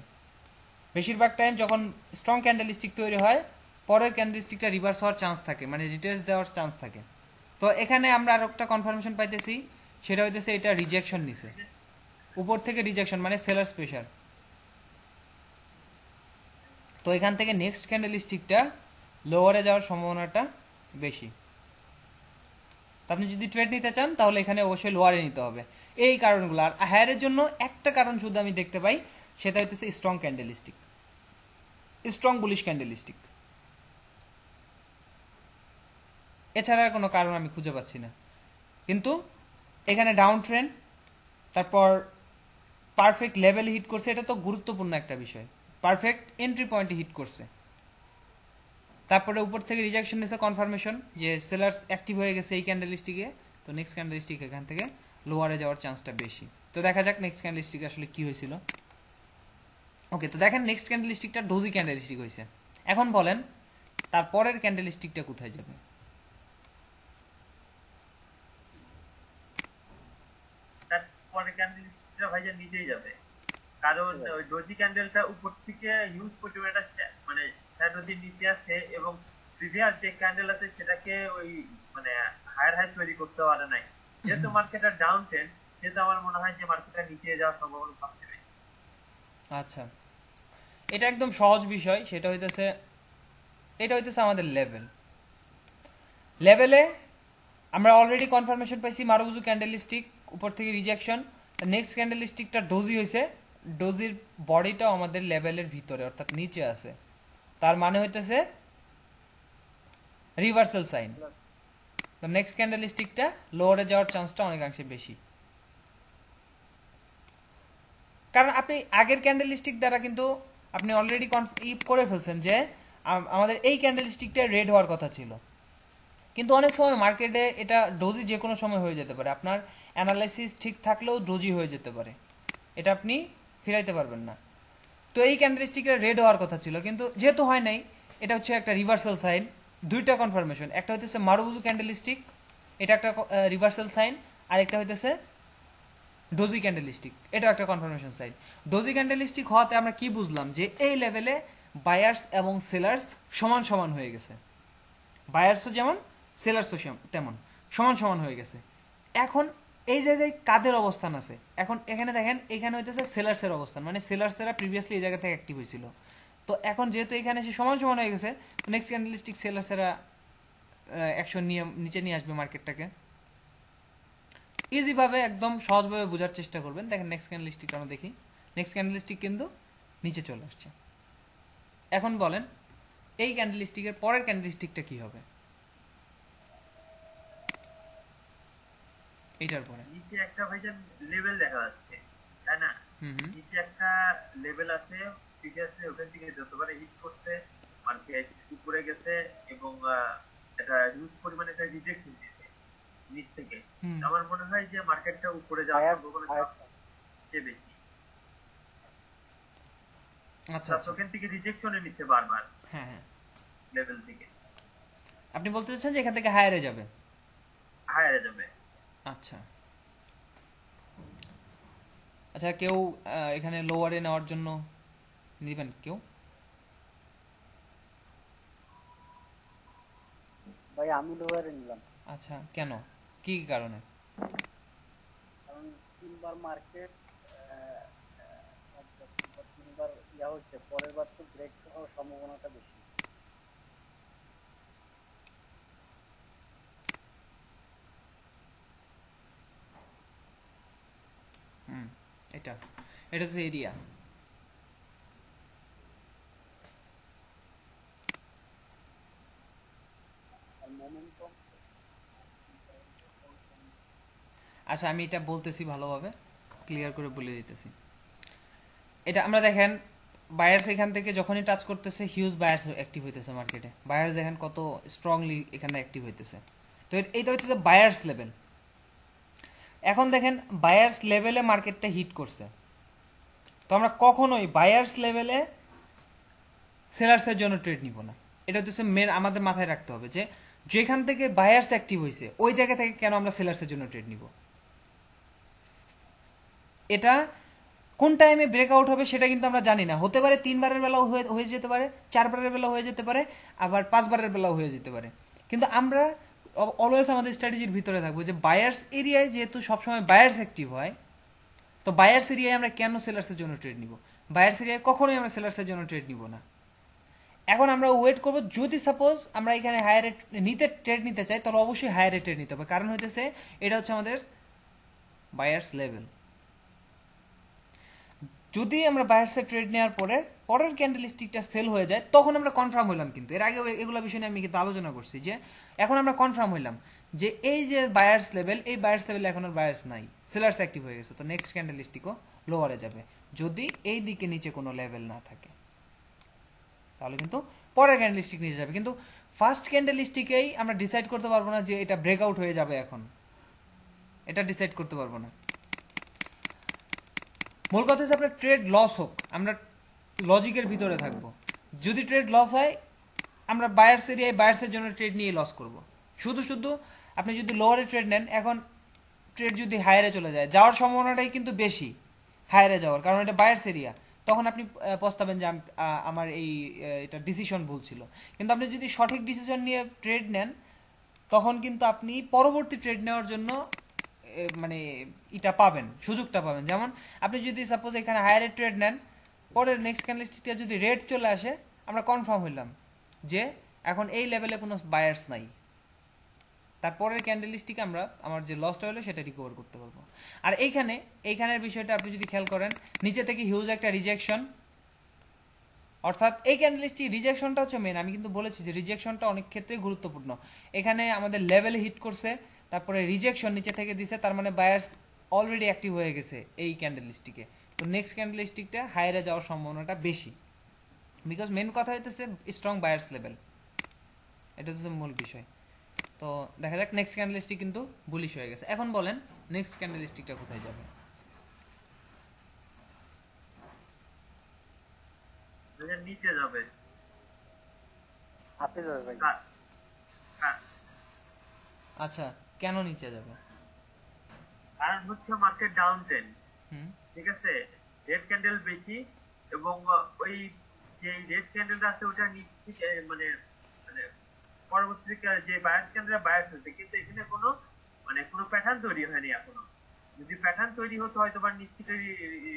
বেশিরভাগ টাইম যখন স্ট্রং ক্যান্ডেলস্টিক তৈরি হয়, পরের ক্যান্ডেলস্টিকটা রিভার্স হওয়ার চান্স থাকে, মানে রিটেস্ট দেওয়ার চান্স থাকে। তো এখানে আমরা আর একটা কনফার্মেশন পাইতেছি, সেটা হইতেছে এটা রিজেকশন নিছে, উপর থেকে রিজেকশন মানে সেলার্স প্রেশার। তো এখান থেকে নেক্সট ক্যান্ডেলস্টিকটা লোয়ারে যাওয়ার সম্ভাবনাটা বেশি। তো আপনি যদি ট্রেড নিতে চান তাহলে এখানে অবশ্যই লোয়ারে নিতে হবে, এই কারণগুলো। আর হায়ারের জন্য একটা কারণ শুধু আমি দেখতে পাই, সেটা হইতেছে strong candlestick, strong bullish candlestick. এছাড়া আর কোনো কারণ আমি খুঁজে পাচ্ছি না। কিন্তু এখানে ডাউন ট্রেন্ড, তারপর পারফেক্ট লেভেল হিট করছে, এটা তো গুরুত্বপূর্ণ একটা বিষয়। পারফেক্ট এন্ট্রি পয়েন্টে হিট করছে, তারপরে উপর থেকে রিজেকশন নিছে, কনফার্মেশন যে সেলার্স অ্যাক্টিভ হয়ে গেছে এই ক্যান্ডেলস্টিকে। তো নেক্সট ক্যান্ডেলস্টিক এখান থেকে লোয়ারে যাওয়ার চান্সটা বেশি। তো দেখা যাক নেক্সট ক্যান্ডেলস্টিক আসলে কি হয়েছিল। ওকে, তো দেখেন নেক্সট ক্যান্ডেলস্টিকটা ডোজি ক্যান্ডেলস্টিক হয়েছে। এখন বলেন তারপরের ক্যান্ডেলস্টিকটা কোথায় যাবে? তারপরে ক্যান্ডেলটা ভাইজান নিচেই যাবে, কারণ ওই ডোজি ক্যান্ডেলটা উপর থেকে হিউজ পরিমাণে একটা মানে শ্যাডো দিয়ে নিচে আসছে, এবং প্রিভিয়াস যে ক্যান্ডেল আছে সেটাকে ওই মানে হায়ার হাই তৈরি করতে পারে নাই। যেহেতু মার্কেটের ডাউন ট্রেন্ড, সেহেতু আমার মনে হয় যে মার্কেটটা নিচে যাওয়ার সম্ভাবনা সবচেয়ে বেশি। আচ্ছা, এটা একদম সহজ বিষয়। সেটা হইতেছে, এটা হইতেছে আমাদের লেভেল। লেভেলে আমরা অলরেডি কনফার্মেশন পাইছি মারুবুজু ক্যান্ডেলস্টিক, উপর থেকে রিজেকশন। নেক্সট ক্যান্ডেলস্টিকটা ডোজি হয়েছে, ডোজির বডিটাও আমাদের লেভেলের ভিতরে অর্থাৎ নিচে আছে। তার মানে হইতেছে রিভার্সাল সাইন। তো নেক্সট ক্যান্ডেলস্টিকটা লোয়ারে যাওয়ার চান্সটা অনেকাংশে বেশি, কারণ আপনি আগের ক্যান্ডেলস্টিক দ্বারা কিন্তু আপনি অলরেডি করে ফেলছেন যে আমাদের এই ক্যান্ডেলস্টিকটা রেড হওয়ার কথা ছিল। কিন্তু অনেক সময় মার্কেটে এটা ডোজি যে কোনো সময় হয়ে যেতে পারে, আপনার অ্যানালাইসিস ঠিক থাকলেও ডোজি হয়ে যেতে পারে, এটা আপনি ফিরাইতে পারবেন না। তো এই ক্যান্ডেলস্টিকের রেড হওয়ার কথা ছিল, কিন্তু যেহেতু হয় নাই, এটা হচ্ছে একটা রিভার্সাল সাইন। দুইটা কনফার্মেশন, একটা হইতেছে মারুবুজু ক্যান্ডেলস্টিক, এটা একটা রিভার্সাল সাইন। আর একটা হইতেছে ডোজি ক্যান্ডেলস্টিক, এটা একটা কনফার্মেশন সাইন। ডোজি ক্যান্ডেলস্টিক হওয়াতে আমরা কি বুঝলাম, যে এই লেভেলে বায়ার্স এবং সেলার্স সমান সমান হয়ে গেছে। বায়ার্সও যেমন, সেলার্সও তেমন সমান সমান হয়ে গেছে। এখন এই জায়গায় কাদের অবস্থান আছে? এখন এখানে দেখেন, এখানে হইতেছে সেলার্সের অবস্থান, মানে সেলার্সেরা প্রিভিয়াসলি এই জায়গা থেকে অ্যাক্টিভ হয়েছিল। তো এখন যেহেতু এখানে সে সমান সমান হয়ে গেছে, তো নেক্সট ক্যান্ডেলস্টিক সেলার্সেরা অ্যাকশন নিয়ে নিচে নিয়ে আসবে মার্কেটটাকে। ইজিভাবে একদম সহজভাবে বোঝার চেষ্টা করবেন। দেখেন নেক্সট ক্যান্ডেলস্টিক আমরা দেখি, নেক্সট ক্যান্ডেলস্টিক কিন্তু নিচে চলে আসছে। এখন বলেন এই ক্যান্ডেলস্টিকের পরের ক্যান্ডেলস্টিকটা কি হবে এইটার পরে? নিচে একটা ভাইজান লেভেল দেখা যাচ্ছে, তাই না? হুম হুম নিচে একটা লেভেল আছে পিকে আছে ওখান থেকে যতবারে হিট করছে মার্কেট উপরে গেছে এবং এটা হিউজ পরিমাণে একটা রিজেকশন দিয়েছে নিচ থেকে। হুম আমার মনে হয় যে মার্কেটটা উপরে যাওয়ার বায়ার সম্ভাবনা বায়ার সবচেয়ে বেশি। আচ্ছা তারপর আচ্ছা ওখান থেকে রিজেকশনে নিচ্ছে বারবার হ্যাঁ হ্যাঁ লেভেল থেকে আপনি বলতে চাচ্ছেন যে এখান থেকে হায়ারে যাবে হায়ারে যাবে। আচ্ছা আচ্ছা কেউ এখানে লোয়ারে নেওয়ার জন্য নেবেন কেউ ভাই আমি লোয়ারে নিলাম, আচ্ছা কেন কি কারণে কারণ তিনবার মার্কেট তিনবার ইয়া হয়েছে, পরের বার তো ব্রেক হওয়ার সম্ভাবনাটা বেশি। হুম এটা এটা হচ্ছে এরিয়া আর মোমেন্টাম আচ্ছা আমি এটা বলতেছি ভালোভাবে ক্লিয়ার করে বলে দিতেছি এটা আমরা দেখেন বায়ার্স এখান থেকে যখনই টাচ করতেছে হিউজ বায়ার্স অ্যাক্টিভ হইতেছে মার্কেটে বায়ার্স দেখেন কত স্ট্রংলি এখানে অ্যাক্টিভ হইতেছে তো এইটা হচ্ছে বায়ার্স লেভেল এখন দেখেন বায়ার্স লেভেলে মার্কেটটা হিট করছে তো আমরা কখনোই বায়ার্স লেভেলে সেলার্সের জন্য ট্রেড নিব না এটা হচ্ছে মেন আমাদের মাথায় রাখতে হবে যে যেখান থেকে বায়ার্স অ্যাক্টিভ হয়েছে ওই জায়গা থেকে কেন আমরা সেলার্সের জন্য ট্রেড নিব এটা কোন টাইমে ব্রেকআউট হবে সেটা কিন্তু আমরা জানি না হতে পারে 3 বারের বেলাও হয়ে যেতে পারে 4 বারের বেলাও হয়ে যেতে পারে আবার 5 বারের বেলাও হয়ে যেতে পারে কিন্তু আমরা অলওয়েজ আমাদের স্ট্র্যাটেজির ভিতরে থাকবো যে বায়ার্স এরিয়ায় যেহেতু সবসময় বায়ার্স অ্যাক্টিভ হয় তো বায়ার্স এরিয়ায় আমরা কেন সেলার্সের জন্য ট্রেড নিব বায়ার্স এরিয়ায় কখনোই আমরা সেলার্সের জন্য ট্রেড নিব না এখন আমরা ওয়েট করব যদি সাপোজ আমরা এখানে হায়ার নিতে ট্রেড নিতে চাই তাহলে অবশ্যই হায়ার ট্রেড নিতে হবে কারণ হইতেছে এটা হচ্ছে আমাদের বায়ার্স লেভেল যদি আমরা বায়ার্সের ট্রেড নেওয়ার পরে পরের ক্যান্ডেল স্টিকটা সেল হয়ে যায় তখন আমরা কনফার্ম হইলাম কিন্তু এর আগে এগুলো বিষয় নিয়ে আমি কিন্তু আলোচনা করছি যে এখন আমরা কনফার্ম হইলাম যে এই যে বায়ার্স লেভেল এই বায়ার্স লেভেলে এখন আর বায়ার্স নাই সেলার্স অ্যাক্টিভ হয়ে গেছে তো নেক্সট ক্যান্ডেল স্টিকও লোয়ারে যাবে যদি এই দিকে নিচে কোনো লেভেল না থাকে তাহলে কিন্তু পরের ক্যান্ডেল স্টিক নিচে যাবে কিন্তু ফার্স্ট ক্যান্ডেল স্টিকেই আমরা ডিসাইড করতে পারবো না যে এটা ব্রেকআউট হয়ে যাবে এখন এটা ডিসাইড করতে পারবো না মূল কথা হচ্ছে আপনার ট্রেড লস হোক আমরা লজিকের ভিতরে থাকবো যদি ট্রেড লস হয় আমরা বায়ার্স এরিয়ায় বায়ার্সের জন্য ট্রেড নিয়ে লস করব শুধু শুধু আপনি যদি লোয়ারে ট্রেড নেন এখন ট্রেড যদি হায়ারে চলে যায় যাওয়ার সম্ভাবনাটাই কিন্তু বেশি হায়ারে যাওয়ার কারণ এটা বায়ার্স এরিয়া তখন আপনি পস্তাবেন যে আমার এই এটা ডিসিশন ভুল ছিল কিন্তু আপনি যদি সঠিক ডিসিশন নিয়ে ট্রেড নেন তখন কিন্তু আপনি পরবর্তী ট্রেড নেওয়ার জন্য মানে এটা পাবেন সুযোগটা পাবেন যেমন আপনি যদি সাপোজ এখানে হায়ারে ট্রেড নেন পরের নেক্সট ক্যান্ডেলস্টিকটা যদি রেড চলে আসে আমরা কনফার্ম হইলাম যে এখন এই লেভেলে কোনো বায়ার্স নাই তারপরের ক্যান্ডেলস্টিক আমরা আমার যে লসটা হলো সেটা রিকভার করতে পারবো আর এইখানের বিষয়টা আপনি যদি খেয়াল করেন নিচে থেকে হিউজ একটা রিজেকশন অর্থাৎ এই ক্যান্ডেলস্টিক রিজেকশনটা হচ্ছে মেন আমি কিন্তু বলেছি যে রিজেকশনটা অনেক ক্ষেত্রে গুরুত্বপূর্ণ এখানে আমাদের লেভেলে হিট করছে তারপরে রিজেকশন নিচে থেকে দিছে তার মানে বায়ার্স অলরেডি অ্যাক্টিভ হয়ে গেছে এই ক্যান্ডেলস্টিকে তো নেক্সট ক্যান্ডেলস্টিকটা হায়ারে যাওয়ার সম্ভাবনাটা বেশি বিকজ মেন কথা হইতেছে স্ট্রং বায়ার্স লেভেল এটা হচ্ছে মূল বিষয় তো দেখা যাক নেক্সট ক্যান্ডেলস্টিক কিন্তু বুলিশ হয়ে গেছে এখন বলেন নেক্সট ক্যান্ডেলস্টিকটা কোথায় যাবে নিচে যাবে হাতে যাবে ভাই। আচ্ছা কেন নিচে যাবে কারণ হচ্ছে মার্কেট ডাউন ট্রেন্ড হুম ঠিক আছে রেড ক্যান্ডেল বেশি এবং ওই যে রেড ক্যান্ডেলটা আছে ওটা নিচ থেকে মানে মানে পরবর্তীতে যে বায়ার্স ক্যান্ডেল বায়ার্স হচ্ছে কিন্তু এখানে কোনো মানে কোনো প্যাটার্ন তৈরি হয়নি এখনো যদি প্যাটার্ন তৈরি হতো হয়তো বা নিচ থেকে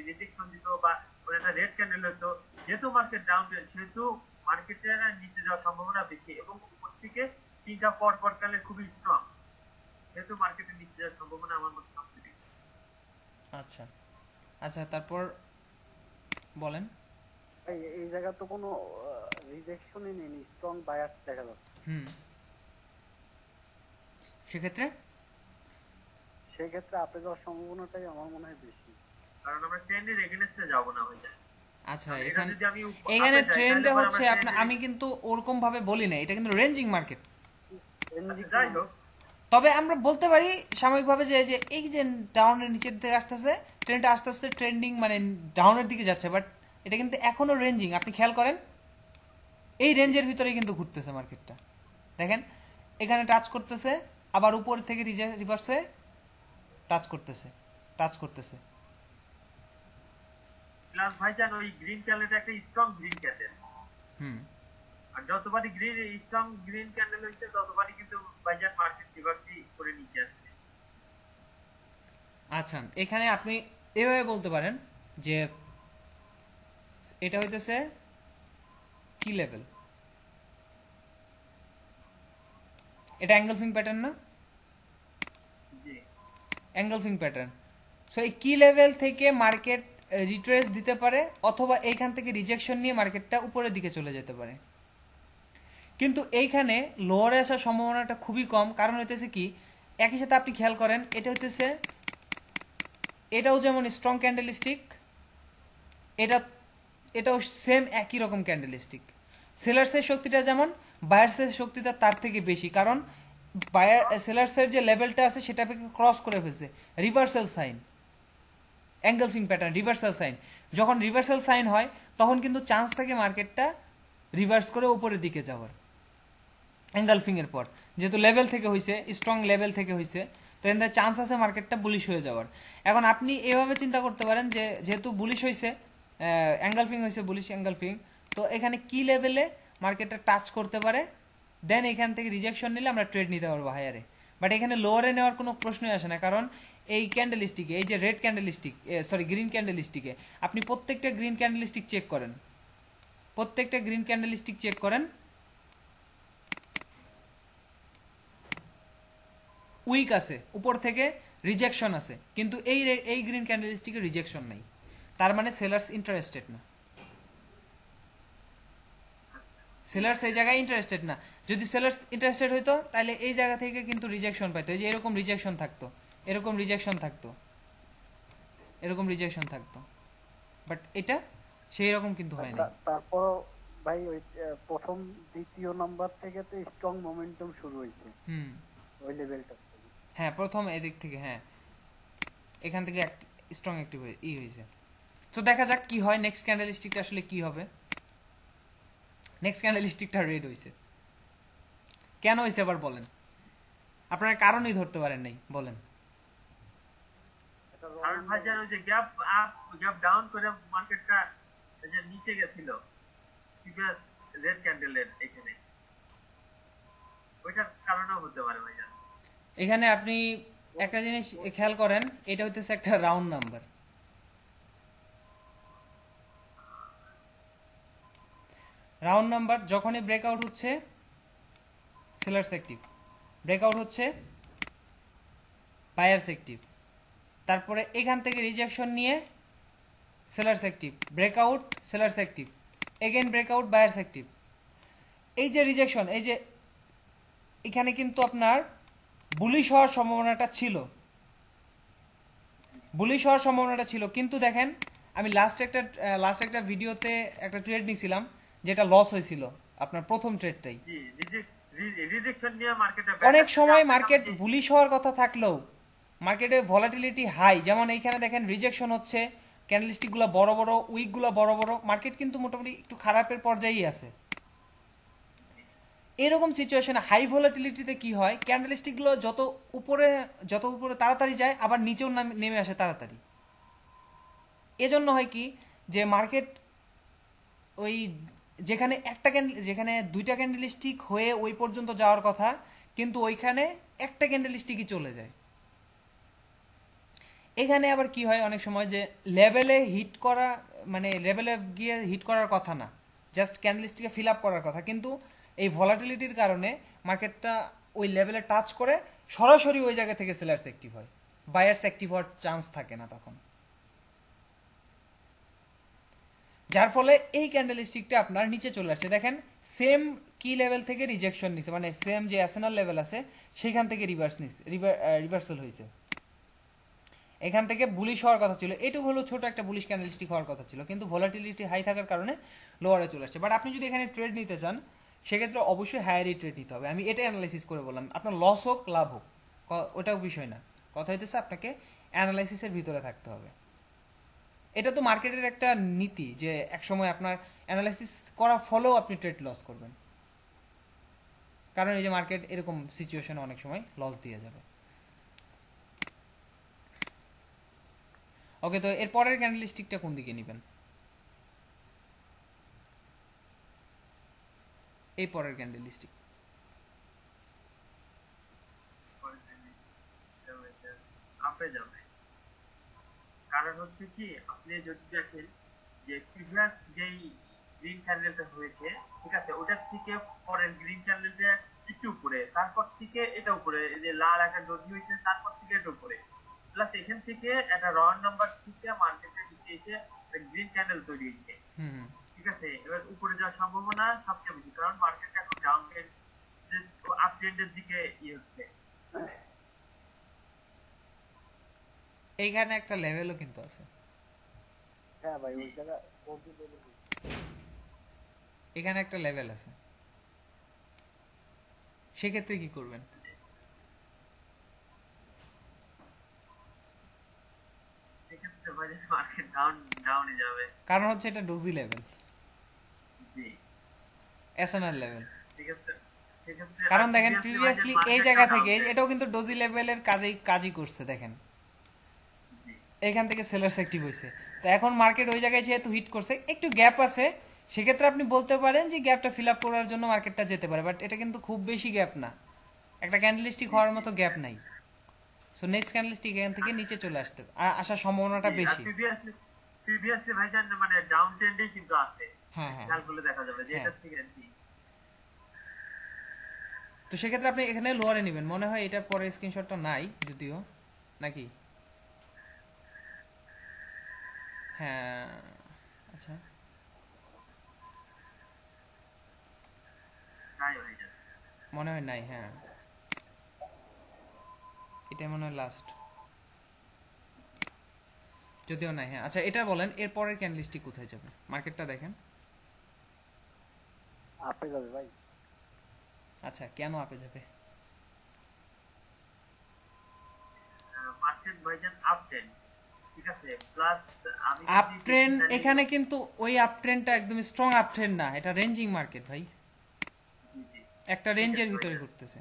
রিজেকশন দিত বা কোনো একটা রেড ক্যান্ডেল হতো যেহেতু মার্কেট ডাউন ট্রেন্ড সেহেতু মার্কেটের নিচে যাওয়ার সম্ভাবনা বেশি এবং উপর থেকে তিনটা পর ক্যান্ডেল খুবই স্ট্রং যেহেতু মার্কেটের নিচে যাওয়ার সম্ভাবনা আমার মতে সবচেয়ে বেশি। আচ্ছা আচ্ছা তারপর বলেন ভাই এই জায়গা তো কোনো রিজেকশনই নেই, স্ট্রং বায়ার্স দেখা যাচ্ছে। হুম সেক্ষেত্রে সেই ক্ষেত্রে আপে যাওয়ার সম্ভাবনাটাই আমার মনে হয় বেশি। কারণ আমরা ট্রেন্ডের এগেইনস্টে যাব না ভাইয়া আচ্ছা, এটা এখানে যদি আমি এখানে আপে যাই, ট্রেন্ডে তাহলে পরে হচ্ছে আমরা আপনার, আমি কিন্তু ওরকম ভাবে বলি না, এটা কিন্তু রেঞ্জিং মার্কেট। যাই হোক, তবে আমরা বলতে পারি সাময়িকভাবে যে যে এই যে ডাউনের নিচের দিকে আসতেছে, ট্রেন্ডটা আস্তে আস্তে ট্রেন্ডিং মানে ডাউনের দিকে যাচ্ছে, বাট এটা কিন্তু এখনো রেঞ্জিং। আপনি খেয়াল করেন এই রেঞ্জের ভিতরে কিন্তু ঘুরতেছে মার্কেটটা। দেখেন এখানে টাচ করতেছে, আবার উপর থেকে রিভার্স হয়ে টাচ করতেছে, টাচ করতেছে। প্লাস ভাইজান ওই গ্রিন ক্যান্ডেলটা একটা স্ট্রং গ্রিন ক্যান্ডেল, হুম, আর যতবারই স্ট্রং গ্রিন ক্যান্ডেল হচ্ছে ততবারই কিন্তু ভাইজান মার্কেট রিভার্সই করে নিচে আসছে। আচ্ছা, এখানে আপনি এভাবে বলতে পারেন যে এটা হইতেছে কি লেভেল, এটা অ্যাঙ্গেলফিং প্যাটার্ন না? জি অ্যাঙ্গেলফিং প্যাটার্ন। সো এই কি লেভেল থেকে মার্কেট রিট্রেস দিতে পারে, অথবা এইখান থেকে রিজেকশন নিয়ে মার্কেটটা উপরের দিকে চলে যেতে পারে। কিন্তু এইখানে লোয়ারে আসার সম্ভাবনাটা খুবই কম, কারণ হইতেছে কি, একই সাথে আপনি খেয়াল করেন এটা হইতেছে, এটাও যেমন স্ট্রং ক্যান্ডেলস্টিক, এটা এটাও সেম একই রকম ক্যান্ডেলস্টিক। সেলার্সের শক্তিটা যেমন, বায়ার্সের শক্তিটা তার থেকে বেশি, কারণ সেলার্সের যে লেভেলটা আছে সেটাকে ক্রস করে ফেলছে। Reversal sign, engulfing pattern, reversal sign. যখন রিভার্সাল সাইন হয় তখন কিন্তু চান্স থাকে মার্কেটটা রিভার্স করে উপরের দিকে যাওয়ার, অ্যাঙ্গেলফিং এর পর। যেহেতু লেভেল থেকে হয়েছে, স্ট্রং লেভেল থেকে হয়েছে, তো এখানে চান্স আছে মার্কেটটা বুলিশ হয়ে যাওয়ার। এখন আপনি এভাবে চিন্তা করতে পারেন যে যেহেতু বুলিশ হয়েছে, অ্যাঙ্গেলফিং হয়েছে, বুলিশ অ্যাঙ্গেলফিং, তো এখানে কি লেভেলে মার্কেটটা টাচ করতে পারে, দেন এখান থেকে রিজেকশন নিলে আমরা ট্রেড নিতে পারবো হায়ারে। বাট এখানে লোয়ারে নেওয়ার কোনো প্রশ্নই আসে না, কারণ এই ক্যান্ডেলস্টিকে, এই যে রেড ক্যান্ডেলস্টিক, সরি গ্রিন ক্যান্ডেলস্টিকে, আপনি প্রত্যেকটা গ্রিন ক্যান্ডেলস্টিক চেক করেন, প্রত্যেকটা গ্রিন ক্যান্ডেলস্টিক চেক করেন, উইক আছে, উপর থেকে রিজেকশন আছে, কিন্তু এই গ্রিন ক্যান্ডেলস্টিকে রিজেকশন নাই, তার মানে সেলার্স ইন্টারেস্টেড না। সেলার্স এই জায়গায় ইন্টারেস্টেড না। যদি সেলার্স ইন্টারেস্টেড হইতো তাহলে এই জায়গা থেকে কিন্তু রিজেকশন পাইতো, এই যে এরকম রিজেকশন থাকতো, এরকম রিজেকশন থাকতো, এরকম রিজেকশন থাকতো, বাট এটা সেই রকম কিন্তু হয় না। তারপর ভাই ওই প্রথম দ্বিতীয় নাম্বার থেকে তো স্ট্রং মোমেন্টাম শুরু হয়েছে হুম, ওই লেভেলটা। হ্যাঁ, প্রথম এদিক থেকে, হ্যাঁ এখান থেকে স্ট্রং অ্যাক্টিভ হয়েছে। তো দেখা যাক কি হয়, নেক্সট ক্যান্ডেলস্টিকটা আসলে কি হবে। নেক্সট ক্যান্ডেলস্টিকটা রেড হয়েছে, কেন হয়েছে আবার বলেন, আপনারা কারণই ধরতে পারেন নাই, বলেন। কারণ ভাইজান ওই যে গ্যাপ আপ গ্যাপ ডাউন করে মার্কেটটা যে নিচে গেছিল প্রিভিয়াস রেড ক্যান্ডেলের এখানে, ওইটার কারণেও হতে পারে ভাইজান। এখানে আপনি একটা জিনিস খেয়াল করেন, এটা হইতেছে একটা রাউন্ড নাম্বার। রাউন্ড নাম্বার যখনই ব্রেকআউট হচ্ছে সেলার্স অ্যাক্টিভ, ব্রেকআউট হচ্ছে বায়ার্স অ্যাক্টিভ, তারপরে এখান থেকে রিজেকশন নিয়ে sellers active, breakout sellers active, again breakout buyers active. এই যে রিজেকশন, এই যে এখানে কিন্তু আপনার বুলিশ হওয়ার সম্ভাবনাটা ছিল, বুলিশ হওয়ার সম্ভাবনাটা ছিল, কিন্তু দেখেন আমি লাস্ট একটা ভিডিওতে একটা ট্রেড নিয়েছিলাম যেটা লস হয়েছিল, আপনার প্রথম ট্রেডটাই। জি রিজেকশন নিয়ে মার্কেটে অনেক সময় মার্কেট বুলিশ হওয়ার কথা থাকলেও মার্কেটে ভলাটিলিটি হাই, যেমন এইখানে দেখেন রিজেকশন হচ্ছে, ক্যান্ডেলস্টিকগুলো বড় বড়, উইকগুলো বড় বড়, মার্কেট কিন্তু মোটামুটি একটু খারাপের পর্যায়েই আছে। এরকম সিচুয়েশনে হাই ভলাটিলিটিতে কি হয়, ক্যান্ডেলস্টিকগুলো যত উপরে তাড়াতাড়ি যায়, আবার নিচেও নেমে আসে তাড়াতাড়ি। এজন্য হয় কি যে মার্কেট ওই যেখানে দুইটা ক্যান্ডেলস্টিক হয়ে ওই পর্যন্ত যাওয়ার কথা, কিন্তু ওইখানে একটা ক্যান্ডেলস্টিকই চলে যায়। এখানে আবার কি হয় অনেক সময় যে লেভেলে হিট করা, মানে লেভেলে গিয়ে হিট করার কথা না, জাস্ট ক্যান্ডেলস্টিকে ফিল আপ করার কথা, কিন্তু এই ভলাটিলিটির কারণে মার্কেটটা ওই লেভেলে টাচ করে সরাসরি ওই জায়গা থেকে সেলার্স অ্যাক্টিভ হয়, বায়ার্স অ্যাক্টিভ হওয়ার চান্স থাকে না তখন। যার ফলে এই ক্যান্ডেলস্টিকটা আপনার নিচে চলে আসছে। দেখেন সেম কি লেভেল থেকে রিজেকশন নিছে, মানে সেম যে অ্যাসেনাল লেভেল আছে সেখান থেকে রিভার্সাল হয়েছে। এখান থেকে বুলিশ হওয়ার কথা ছিল, এটুকু হলো ছোট একটা বুলিশ ক্যান্ডেলস্টিক হওয়ার কথা ছিল, কিন্তু ভলাটিলিটি হাই থাকার কারণে লোয়ারে চলে আসছে। বাট আপনি যদি এখানে ট্রেড নিতে চান সেক্ষেত্রে অবশ্যই হায়ারই ট্রেড নিতে হবে। আমি এটা অ্যানালাইসিস করে বললাম, আপনার লস হোক লাভ হোক ওটাও বিষয় না, কথা হইতেছে আপনাকে অ্যানালাইসিসের ভিতরে থাকতে হবে। এটা তো মার্কেটের একটা নীতি যে একসময় আপনার অ্যানালাইসিস করা ফলেও আপনি ট্রেড লস করবেন, কারণ এই যে মার্কেট এরকম সিচুয়েশনে অনেক সময় লস দিয়ে যাবে। ওকে, তো এর পরের ক্যান্ডেলস্টিকটা কোন দিকে নেবেন? এই পরের ক্যান্ডেলস্টিক আপে যাবে। কারণ হচ্ছে কি, আপনি যদি দেখেন যে প্রিভিয়াস যেই গ্রিন ক্যান্ডেলটা হয়েছে, ঠিক আছে, ওটার থেকে পরের গ্রিন ক্যান্ডেলটা একটু উপরে, তারপর থেকে এটা উপরে, এই যে লাল একটা ডজি হয়েছে তারপর থেকে এটা উপরে, প্লাস এখান থেকে একটা রড নাম্বার থেকে মার্কেটের নিচে এসে গ্রিন ক্যান্ডেল তৈরি হয়েছে, ঠিক আছে। এবার উপরে যাওয়ার সম্ভাবনা সবচেয়ে বেশি, কারণ মার্কেট এখন ডাউন ট্রেন্ড আপ ট্রেন্ডের দিকে হচ্ছে। এইখানে একটা লেভেলও কিন্তু আছে। হ্যাঁ ভাই, ওই জায়গা কোটি লেভেল। এখানে একটা লেভেল আছে, সেক্ষেত্রে কি করবেন? সেক্ষেত্রে ভাই মার্কেট ডাউনে যাবে, কারণ হচ্ছে এটা ডোজি লেভেল, জি এসএনআর লেভেল। সেক্ষেত্রে কারণ দেখেন প্রিভিয়াসলি এই জায়গা থেকে এটাও কিন্তু ডোজি লেভেলের কাজই করছে, দেখেন এখান থেকে সেলার্স অ্যাক্টিভ হয়েছে। তো এখন মার্কেট ওই জায়গায় যেহেতু হিট করছে, একটু গ্যাপ আছে, সেক্ষেত্রে আপনি বলতে পারেন যে গ্যাপটা ফিল আপ করার জন্য মার্কেটটা যেতে পারে, বাট এটা কিন্তু খুব বেশি গ্যাপ না, একটা ক্যান্ডেলস্টিক হওয়ার মতো গ্যাপ নাই। সো নেক্সট ক্যান্ডেলস্টিক এখান থেকে নিচে চলে আসার সম্ভাবনাটা বেশি। প্রিভিয়াসলি ভাই জানেন মানে ডাউন ট্রেন্ডেই কিন্তু আছে, হ্যাঁ হ্যাঁ, খেয়াল করলে দেখা যাবে যে এটা ঠিক আছে। তো সেক্ষেত্রে আপনি এখানে লোয়ারে নেবেন, মনে হয় এটার পরে স্ক্রিনশটটা নাই যদিও, নাকি? হ্যাঁ, আচ্ছা মনে হয় নাই, হ্যাঁ এটা মনে হয় লাস্ট, যদিও নাই। হ্যাঁ আচ্ছা, এটা বলেন এর পরের ক্যান্ডেলস্টিক কোথায় যাবে? মার্কেটটা দেখেন। আপে যাবে ভাই। আচ্ছা, কেন আপে যাবে? মার্কেট ভাইজান আপ ট্রেন্ড, ঠিক আছে, প্লাস আমি আপ ট্রেন্ড, এখানে কিন্তু ওই আপ ট্রেন্ডটা একদম স্ট্রং আপ ট্রেন্ড না, এটা রেঞ্জিং মার্কেট ভাই, একটা রেঞ্জের ভিতরে ঘুরতেছে।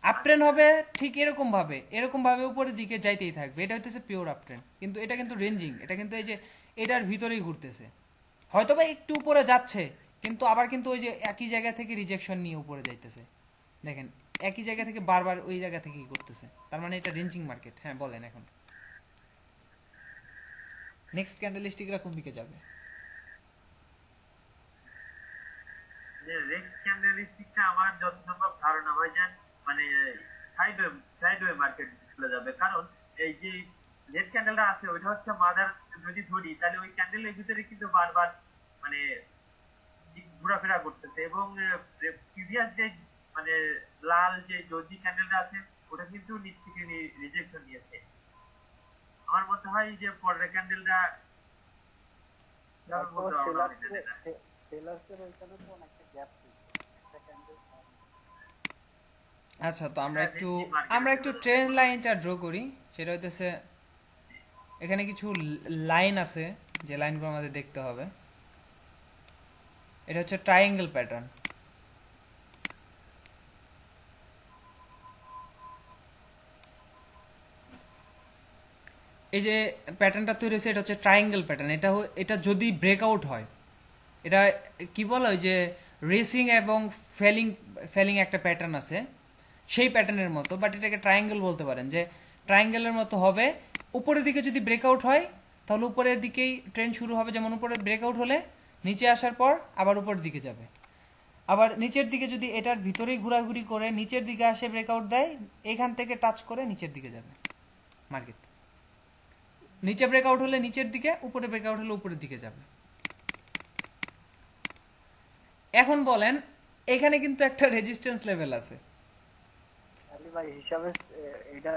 আপ ট্রেন্ড হবে ঠিক এরকম ভাবে উপরের দিকে যাইতেই থাকবে, এটা হচ্ছে পিওর আপ ট্রেন্ড, কিন্তু এটা কিন্তু রেঞ্জিং, এটা কিন্তু এই যে এটার ভিতরেই ঘুরতেছে, হয়তো বা একটু উপরে যাচ্ছে, কিন্তু আবার কিন্তু ওই যে একই জায়গা থেকে রিজেকশন নিয়ে উপরে যাইতেছে, দেখেন একই জায়গা থেকে বারবার ওই জায়গা থেকেই করতেছে, তার মানে এটা রেঞ্জিং মার্কেট। হ্যাঁ বলেন, এখন নেক্সট ক্যান্ডেলস্টিকরা কোন দিকে যাবে? নেক্সট ক্যান্ডেলস্টিকটা আমার যত সম্ভব ধারণা ভাইজান মানে সাইডওয়ে মার্কেট চলে যাবে, কারণ এই যে রেড ক্যান্ডেলটা আছে ওইটা হচ্ছে মাদার, যদি ধরি তাহলে ওই ক্যান্ডেলের ভিতরে কিন্তু বারবার মানে ঘোরাফেরা করতেছে, এবং প্রিভিয়াস যে মানে লাল যে ডজি ক্যান্ডেলটা আছে ওটা কিন্তু নিচ থেকে রিজেকশন নিয়েছে। আমার মতে হয় যে পরের ক্যান্ডেলটা সেলার্সের ওইখানে তো অনেকটা গ্যাপ একটা ক্যান্ডেল। আচ্ছা, তো আমরা একটু ট্রেন লাইনটা ড্র করি, সেটা হইতেছে এখানে কিছু লাইন আছে যে লাইনগুলো আমাদের দেখতে হবে। এটা হচ্ছে ট্রায়াঙ্গেল প্যাটার্ন, এই যে প্যাটার্নটা তৈরি হয়েছে এটা হচ্ছে ট্রায়াঙ্গেল প্যাটার্ন। এটা যদি ব্রেকআউট হয়, এটা কি বলা হয় যে রেসিং এবং ফেলিং একটা প্যাটার্ন আছে সেই প্যাটার্নের মতো, বাট এটাকে ট্রায়াঙ্গেল বলতে পারেন, যে ট্রায়াঙ্গেলের মতো হবে। উপরের দিকে যদি ব্রেকআউট হয় তাহলে উপরের দিকেই ট্রেন্ড শুরু হবে, যেমন উপরে ব্রেকআউট হলে নিচে আসার পর আবার উপরের দিকে যাবে, আবার নিচের দিকে যদি এটার ভিতরেই ঘোরাঘুরি করে নিচের দিকে আসে ব্রেকআউট দেয়, এখান থেকে টাচ করে নিচের দিকে যাবে মার্কেট। নিচে ব্রেকআউট হলে নিচের দিকে, উপরে ব্রেকআউট হলে উপরের দিকে যাবে। এখন বলেন এখানে কিন্তু একটা রেজিস্ট্যান্স লেভেল আছে, ভাই হিসাবে এটা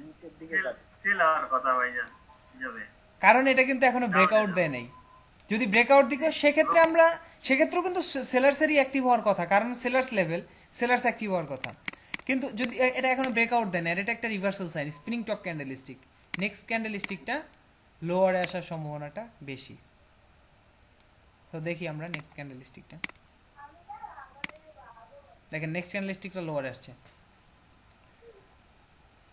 নিচের দিকে যাবে। সেল হওয়ার কথা ভাইজান যাবে। কারণ এটা কিন্তু এখনো ব্রেকআউট দেয় নাই। যদি ব্রেকআউট দিকে সেক্ষেত্রে আমরা সেক্ষেত্রেও কিন্তু সেলার্সেরই অ্যাক্টিভ হওয়ার কথা, কারণ সেলার্স লেভেল সেলার্স অ্যাক্টিভ হওয়ার কথা। কিন্তু যদি এটা এখনো ব্রেকআউট দেয় না, এটা একটা reversal sign, spinning top candlestick. Next ক্যান্ডেলস্টিকটা লোয়ারে আসার সম্ভাবনাটা বেশি। তো দেখি আমরা নেক্সট ক্যান্ডেলস্টিকটা, দেখেন নেক্সট ক্যান্ডেলস্টিকটা লোয়ারে আসছে।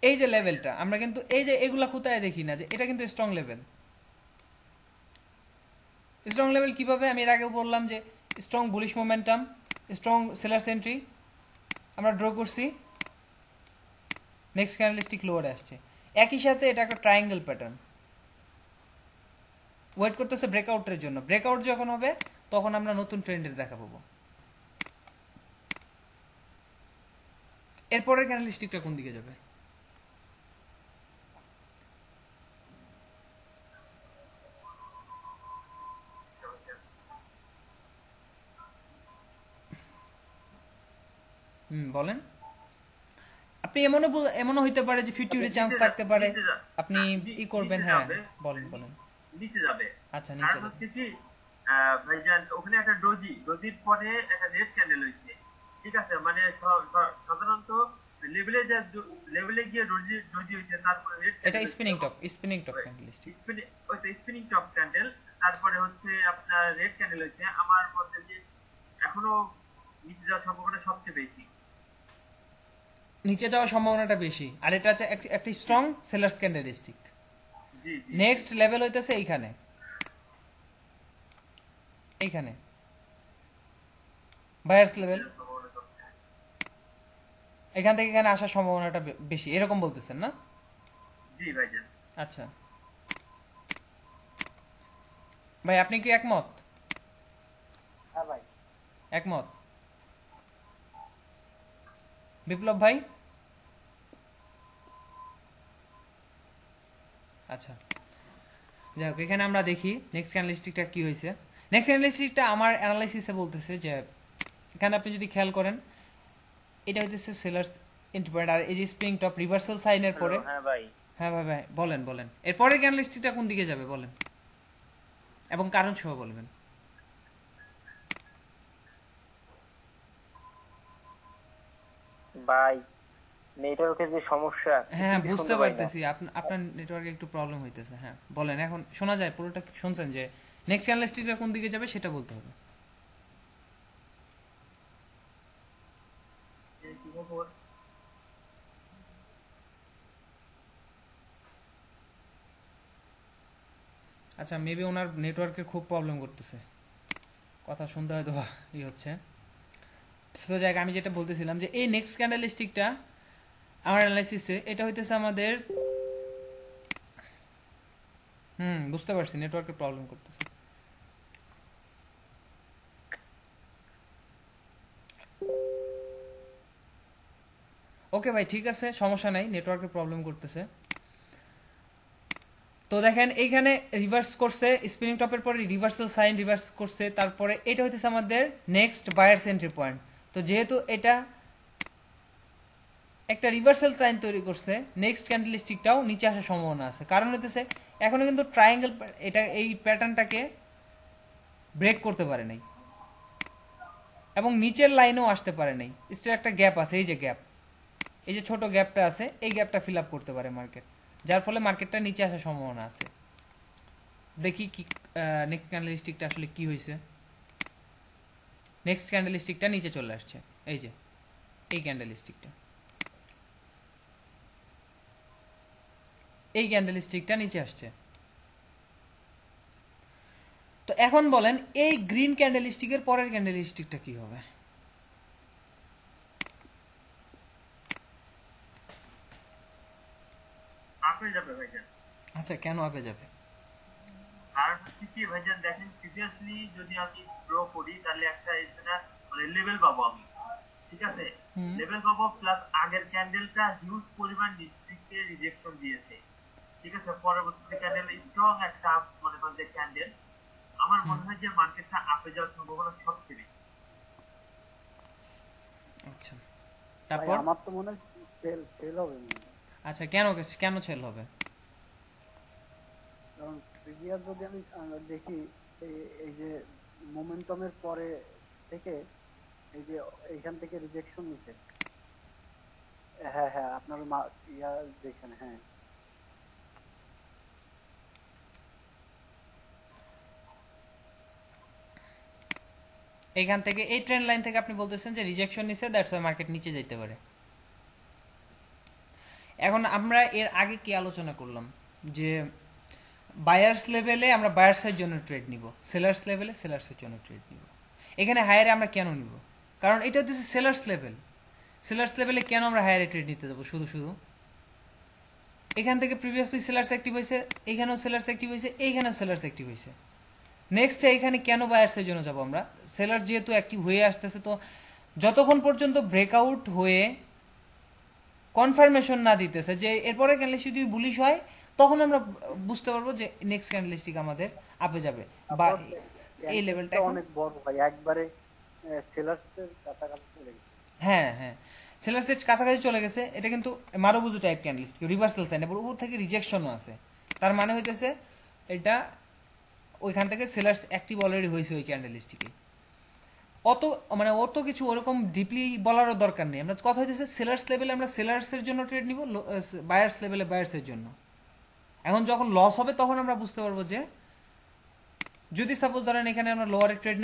এই যে লেভেলটা আমরা কিন্তু এই যে এগুলা কোথায় দেখি না যে এটা কিন্তু স্ট্রং লেভেল। স্ট্রং লেভেল কিভাবে, আমি এর আগেও বললাম যে strong bullish momentum, strong seller sentry আমরা ড্র করছি, নেক্সট ক্যান্ডেলস্টিক লোয়ারে আসছে। একই সাথে এটা একটা ট্রায়াঙ্গেল প্যাটার্ন, ওয়েট করতেছে ব্রেকআউটের জন্য। ব্রেকআউট যখন হবে তখন আমরা নতুন ট্রেন্ডের দেখা পাবো। এরপরের ক্যান্ডেলস্টিকটা কোন দিকে যাবে? বলেন। আপনি এমনও হইতে পারে যে 50 চান্স থাকতে পারে, আপনি ই করবেন। হ্যাঁ বলেন বলেন। নিচে যাবে। আচ্ছা নিচে কারণ হচ্ছে কি ভাইজান ওখানে একটা ডোজির পরে একটা রেড ক্যান্ডেল হয়েছে, ঠিক আছে? মানে সাধারণত লেভেলে গিয়ে ডোজি হয়েছে, তারপরে রেড, এটা spinning top candlestick, spinning top candle, তারপরে হচ্ছে আপনার রেড ক্যান্ডেল হয়েছে। আমার মতে যে এখনো নিচে যাওয়ার সম্ভাবনা সবচেয়ে বেশি, নিচে যাওয়ার সম্ভাবনাটা বেশি। আর এটা হচ্ছে একটা স্ট্রং সেলার্স ক্যান্ডেলস্টিক। জি জি। নেক্সট লেভেল হইতেছে এইখানে, এইখানে বায়ার্স লেভেল, এখান থেকে এখানে আসার সম্ভাবনাটা বেশি, এরকম বলতেছেন না? জি ভাইজান। আচ্ছা ভাই, আপনি কি একমত? হ্যাঁ ভাই। একমত। বিপ্লব ভাই? আচ্ছা যাই হোক, এখানে আমরা দেখি নেক্সট ক্যান্ডেলস্টিকটা কি হয়েছে। নেক্সট ক্যান্ডেলস্টিকটা আমার অ্যানালাইসিসে বলতেছে যে এখানে আপনি যদি খেয়াল করেন এটা হইতেছে সেলার্স এন্ট্রি পয়েন্ট, আর এই যে স্প্রিং টপ রিভার্সাল সাইনের পরে। হ্যাঁ ভাই। হ্যাঁ ভাই ভাই বলেন এরপরের ক্যান্ডেলস্টিকটা কোন দিকে যাবে বলেন, এবং কারণ সহ বলবেন। ভাই নেটওয়ার্কের যে সমস্যা, হ্যাঁ বুঝতে পারতেছি আপনার নেটওয়ার্কে একটু প্রবলেম হইতেছে। হ্যাঁ বলেন, এখন শোনা যায় পুরোটা? শুনছেন যে নেক্সট ক্যান্ডেলস্টিকটা কোন দিকে যাবে সেটা বলতে হবে। আচ্ছা মেবি ওনার নেটওয়ার্কে খুব প্রবলেম করতেছে, কথা শুনতে হয়তো ই হচ্ছে। তো জায়গা আমি যেটা বলতেছিলাম যে এই নেক্সট ক্যান্ডেলস্টিকটা আমার অ্যানালাইসিসে এটা হইতেছে আমাদের বুঝতে পারছি নেটওয়ার্কের প্রবলেম করতেছে। ওকে ভাই ঠিক আছে, সমস্যা নাই, নেটওয়ার্কের প্রবলেম করতেছে। তো দেখেন এইখানে রিভার্স করছে, স্পিনিং টপের পরে রিভার্সাল সাইন রিভার্স করছে, তারপরে এটা হইতেছে আমাদের নেক্সট বায়ার্স এন্ট্রি পয়েন্ট। তো যেহেতু এটা একটা রিভার্সাল লাইন তৈরি করছে, নেক্সট ক্যান্ডেলস্টিকটাও নিচে আসার সম্ভাবনা আছে। কারণ হইতেছে এখনো কিন্তু ট্রায়াঙ্গেল এটা এই প্যাটার্নটাকে ব্রেক করতে পারে নাই, এবং নিচের লাইনেও আসতে পারে নাই। স্টিল একটা গ্যাপ আছে, এই যে গ্যাপ, এই যে ছোট গ্যাপটা আছে, এই গ্যাপটা ফিল আপ করতে পারে মার্কেট, যার ফলে মার্কেটটা নিচে আসার সম্ভাবনা আছে। দেখি কি নেক্সট ক্যান্ডেলস্টিকটা আসলে কি হয়েছে। নেক্সট ক্যান্ডেলস্টিকটা নিচে চলে আসছে, এই যে এই ক্যান্ডেলস্টিকটা, এই ক্যান্ডেলস্টিকটা নিচে আসছে। তো এখন বলেন এই গ্রিন ক্যান্ডেলস্টিকের পরের ক্যান্ডেলস্টিকটা কি হবে? আপে যাবে ভাইজান। আচ্ছা কেন আপে যাবে? আর হচ্ছে কি ভাইজান দেখেন, প্রিভিয়াসলি যদি আমি ড্র করি তাহলে একটা এখানে মানে লেভেল পাবো আমি, ঠিক আছে? লেভেল পাবো, প্লাস আগের ক্যান্ডেলটা হিউজ পরিমাণ নিচ থেকে রিজেকশন দিয়েছে, ঠিক আছে? পরবর্তীতে ক্যান্ডেল স্ট্রং একটা মনে করেন যে ক্যান্ডেল, আমার মনে হয় যে মার্কেটটা আপে যাওয়ার সম্ভাবনা সবচেয়ে বেশি। আচ্ছা তারপর আমার তো মনে হয় সেল হবে। আচ্ছা কেন কেন সেল হবে? কারণ প্রিভিয়াস যদি আমি দেখি এই যে মোমেন্টামের পরে থেকে এই যে এইখান থেকে রিজেকশন নিছে। হ্যাঁ হ্যাঁ, আপনার ইয়া দেখেন। হ্যাঁ, এইখান থেকে এই ট্রেন্ড লাইন থেকে আপনি বলতেছেন যে রিজেকশন নিছে, দ্যাটস ওয়াই মার্কেট নিচে যেতে পারে। এখন আমরা এর আগে কি আলোচনা করলাম যে বায়ার্স লেভেলে আমরা বায়ার্সের জন্য ট্রেড নিব, সেলার্স লেভেলে সেলার্সের জন্য ট্রেড নিব। এখানে হায়ারে আমরা কেন নিব? কারণ এটা হচ্ছে সেলার্স লেভেল। সেলার্স লেভেলে কেন আমরা হায়ারে ট্রেড নিতে যাবো শুধু শুধু? এখান থেকে প্রিভিয়াসলি সেলার্স অ্যাক্টিভ হয়েছে, এইখানেও সেলার্স অ্যাক্টিভ হয়েছে, এইখানেও সেলার্স অ্যাক্টিভ হয়েছে। নেক্সট এখানে কেন বায়ার্সের জন্য যাব আমরা? সেলার যেহেতু অ্যাক্টিভ হয়ে আসতেছে, তো যতক্ষণ পর্যন্ত ব্রেকআউট হয়ে কনফার্মেশন না দিতেছে যে এরপরে ক্যান্ডেলস্টিক যদি বুলিশ হয়, তখন আমরা বুঝতে পারবো যে নেক্সট ক্যান্ডেলস্টিক আমাদের আপে যাবে বা এই লেভেলটা অনেক বড় ভাই, একবারে সেলার্সের কাছাকাছি চলে গেছে। হ্যাঁ হ্যাঁ, সেলার্সের কাছাকাছি চলে গেছে। এটা কিন্তু marubozu type candlestick, reversal sign, এবার উপর থেকে রিজেকশনও আছে। তার মানে হইতেছে এটা ওইখান থেকে সেলার্স অ্যাক্টিভ অলরেডি হয়েছে ওই ক্যান্ডেলস্টিকে। অত কিছু ওরকম ডিপলি বলারও দরকার নেই। আমরা কথা হইতেছে সেলার্স লেভেলে আমরা সেলার্সের জন্য ট্রেড নিব, বায়ার্স লেভেলে বায়ার্সের জন্য। এখন যখন লস হবে তখন আমরা বুঝতে পারবো যে যদি সাপোজ ধরেন এখানে আমরা লোয়ারে ট্রেড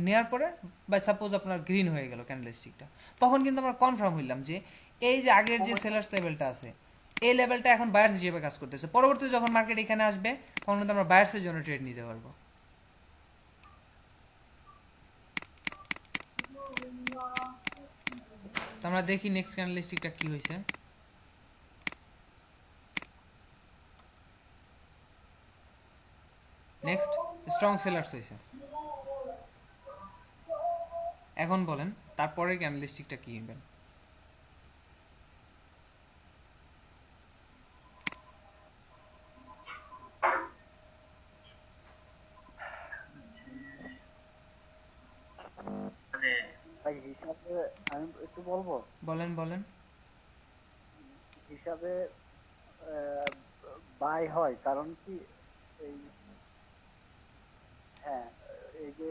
নেওয়ার পরে বা সাপোজ আপনার গ্রিন হয়ে গেল ক্যান্ডেলস্টিকটা, তখন কিন্তু আমরা কনফার্ম হইলাম যে এই যে আগের যে সেলার্স লেভেলটা আছে, এই লেভেলটা এখন বায়ার্স হিসেবে কাজ করতেছে। পরবর্তীতে যখন মার্কেট এখানে আসবে তখন কিন্তু আমরা বায়ার্সের জন্য ট্রেড নিতে পারবো। তো আমরা দেখি নেক্সট ক্যান্ডেলস্টিকটা কি হয়েছে। নেক্সট স্ট্রং সেলার্স হয়েছে। এখন বলেন তারপরে ক্যান্ডেলস্টিকটা কি নেবেন? মানে ভাই হিসাবে আমি একটু বলবো। বলেন বলেন। হিসাবে বাই হয় কারণ কি, এই হ্যাঁ, এই যে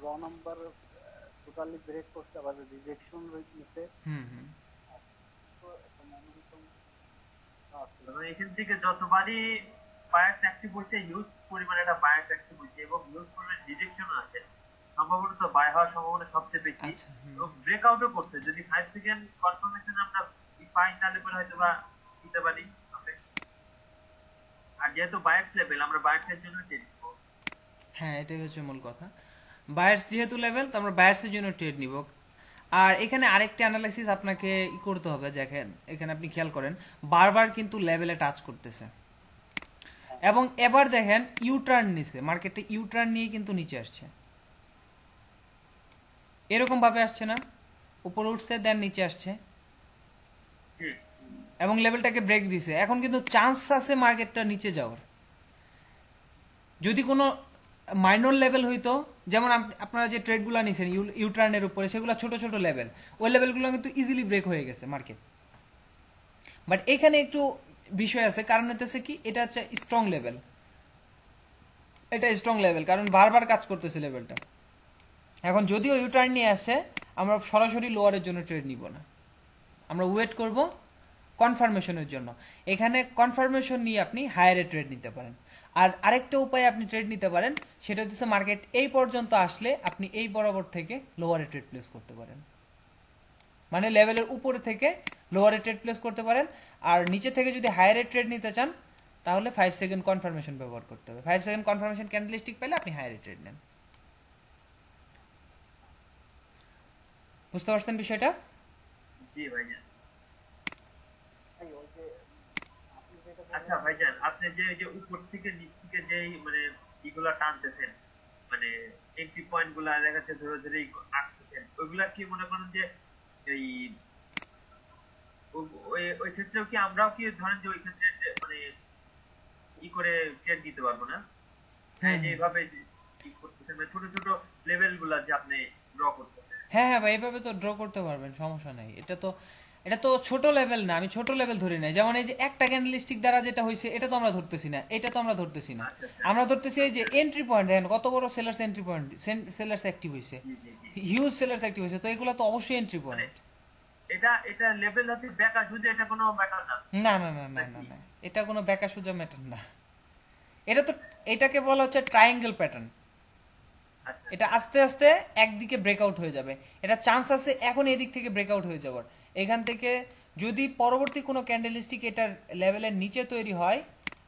র নাম্বার টোটালি ব্রেক করতে আবার রিজেকশন রয়েছে। হুম হুম। তো একটা momentum আছে। মানে এখান থেকে যতবারই বায়ার্স অ্যাক্টিভ হচ্ছে, হিউজ পরিমাণে একটা বায়ার্স অ্যাক্টিভ হচ্ছে এবং হিউজ পরিমাণে রিজেকশন আছে, সম্ভবত বাই হওয়ার সম্ভাবনা সবচেয়ে বেশি। আচ্ছা, এবং ব্রেকআউটও করছে। যদি 5 সেকেন্ড কনফার্মেশন আমরা পাই তাহলে পরে হয়তো বা দিতে পারি। আর যেহেতু বায়ার্স লেভেল, আমরা বায়ার্সের জন্য ট্রেড নিব। হ্যাঁ, এটাই হচ্ছে মূল কথা। বায়ার্স যেহেতু লেভেল, তো আমরা বায়ার্সের জন্য ট্রেড নিব। আর এখানে আরেকটা অ্যানালাইসিস আপনাকে করতে হবে। দেখেন এখানে আপনি খেয়াল করেন বারবার কিন্তু লেভেলে টাচ করতেছে এবং এবার দেখেন ইউটার্ন নিছে, মার্কেটে ইউটার্ন নিয়ে কিন্তু নিচে আসছে। এরকম ভাবে আসছে না, উপরে উঠছে দেন নিচে আসছে এবং লেভেলটাকে ব্রেক দিছে। এখন কিন্তু চান্স আছে মার্কেটটা নিচে যাওয়ার। যদি কোনো মাইনর লেভেল হইতো, যেমন আপনারা যে ট্রেডগুলো নিছেন ইউটার্নের উপরে, সেগুলো ছোট ছোট লেভেল, ওই লেভেলগুলো কিন্তু ইজিলি ব্রেক হয়ে গেছে মার্কেট। বাট এখানে একটু বিষয় আছে, কারণ হইতেছে কি, এটা হচ্ছে স্ট্রং লেভেল। এটা স্ট্রং লেভেল কারণ বারবার কাজ করতেছে লেভেলটা। এখন যদিও ইউটার্ন নিয়ে আসে, আমরা সরাসরি লোয়ারের জন্য ট্রেড নিব না, আমরা ওয়েট করব কনফার্মেশনের জন্য। এখানে কনফার্মেশন নিয়ে আপনি হায়ারে ট্রেড নিতে পারেন। আর আরেকটা উপায় আপনি ট্রেড নিতে পারেন, সেটা হচ্ছে মার্কেট এই পর্যন্ত আসলে আপনি এই বরাবর থেকে লোয়ারে ট্রেড প্লেস করতে পারেন। মানে লেভেলের উপরে থেকে লোয়ারে ট্রেড প্লেস করতে পারেন। আর নিচে থেকে যদি হায়ারে ট্রেড নিতে চান তাহলে 5 সেকেন্ড কনফার্মেশন ব্যবহার করতে হবে। 5 সেকেন্ড কনফার্মেশন ক্যান্ডেলস্টিক পেলে আপনি হায়ারে ট্রেড নেন। বুঝতে পারছেন বিষয়টা? জি ভাইজান। এই ওই যে আপনি যেটা আচ্ছা ভাইজান, আপনি যে উপর থেকে নিচ থেকে যে মানে এগুলা টানতেছেন, মানে এন্ট্রি পয়েন্ট গুলা দেখা যাচ্ছে ধরে ধরে আঁকতেছেন, ওইগুলা কি মনে করেন যে এই ওই ক্ষেত্রেও কি আমরাও কি ধরেন যে ওই ক্ষেত্রে মানে ই করে ট্রেড দিতে পারবো না? হ্যাঁ, যে এইভাবে কি করতেছেন, মানে ছোট ছোট লেভেল গুলা যে আপনি ড্র করতেছেন। হ্যাঁ হ্যাঁ ভাই, এভাবে তো ড্র করতে পারবেন, সমস্যা নাই। এটা তো এটা তো ছোট লেভেল না, আমি ছোট লেভেল ধরি না। যেমন এই যে একটা ক্যান্ডেলস্টিক দ্বারা যেটা হয়েছে এটা তো আমরা ধরতেছি না, এটা তো আমরা ধরতেছি না, আমরা ধরতেছি এই যে এন্ট্রি পয়েন্ট। দেখেন কত বড় sellers entry point, sellers active হয়েছে, জি জি জি হিউজ সেলার্স অ্যাক্টিভ হয়েছে, তো এগুলো তো অবশ্যই এন্ট্রি পয়েন্ট। এটা লেভেল হচ্ছে ব্যাকা, শুধু এটা কোনো ম্যাটার না। না না না না না না, এটা কোনো ব্যাকা সোজা ম্যাটার না। এটা তো, এটাকে বলা হচ্ছে ট্রায়াঙ্গেল প্যাটার্ন। আচ্ছা এটা আস্তে আস্তে একদিকে ব্রেকআউট হয়ে যাবে, এটা চান্স আছে এখন এদিক থেকে ব্রেকআউট হয়ে যাওয়ার। এখান থেকে যদি পরবর্তী কোনো ক্যান্ডেলস্টিক এটার লেভেলের নিচে তৈরি হয়,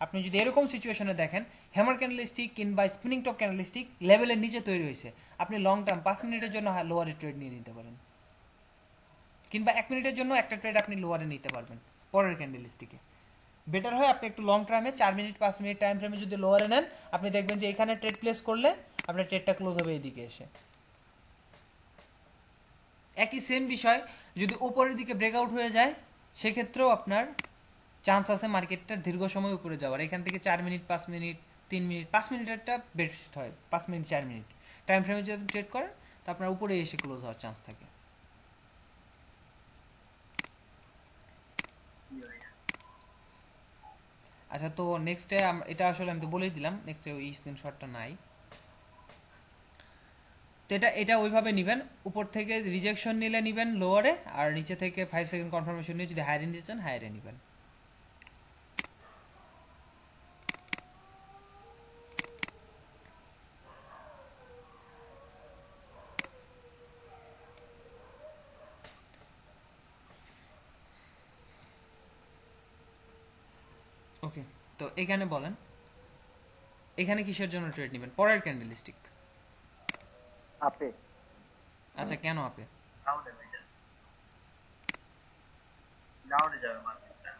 আপনি যদি এরকম সিচুয়েশনে দেখেন হ্যামার ক্যান্ডেলস্টিক কিংবা স্পিনিং টপ ক্যান্ডেলস্টিক লেভেলের নিচে তৈরি হয়েছে, আপনি লং টার্ম 5 মিনিটের জন্য লোয়ারে ট্রেড নিয়ে নিতে পারেন, কিংবা 1 মিনিটের জন্য একটা ট্রেড আপনি লোয়ারে নিতে পারবেন পরের ক্যান্ডেলস্টিকে। বেটার হয় আপনি একটু লং টার্মে 4 মিনিট 5 মিনিট টাইম ফ্রেমে যদি লোয়ারে নেন, আপনি দেখবেন যে এখানে ট্রেড প্লেস করলে আপনার ট্রেডটা ক্লোজ হবে এদিকে এসে। একই সেম বিষয় যদি উপরের দিকে ব্রেকআউট হয়ে যায়, সেক্ষেত্রেও আপনার চান্স আছে মার্কেটটা দীর্ঘ সময় উপরে যাওয়ার। এখান থেকে 4 মিনিট 5 মিনিট 3 মিনিট 5 মিনিটেরটা বেস্ট হয়, 5 মিনিট 4 মিনিট টাইম ফ্রেমে যদি ট্রেড করেন তো আপনার উপরে এসে ক্লোজ হওয়ার চান্স থাকে। আচ্ছা, তো নেক্সটে এটা আসলে আমি তো বলেই দিলাম, নেক্সটে ওই স্ক্রিনশটটা নাই, তো এটা ওইভাবে নেবেন। উপর থেকে রিজেকশন নিলে নেবেন লোয়ারে, আর নিচে থেকে 5 সেকেন্ড কনফার্মেশন নিয়ে যদি হায়ারে নিতে চান হায়ারে নেবেন। ওকে, তো এখানে বলেন এখানে কিসের জন্য ট্রেড নেবেন? পরের ক্যান্ডেলস্টিক। আপে আচ্ছা, কেন আপে? ডাউনে ভাইজান, ডাউনে যাবে মার্কেটটা,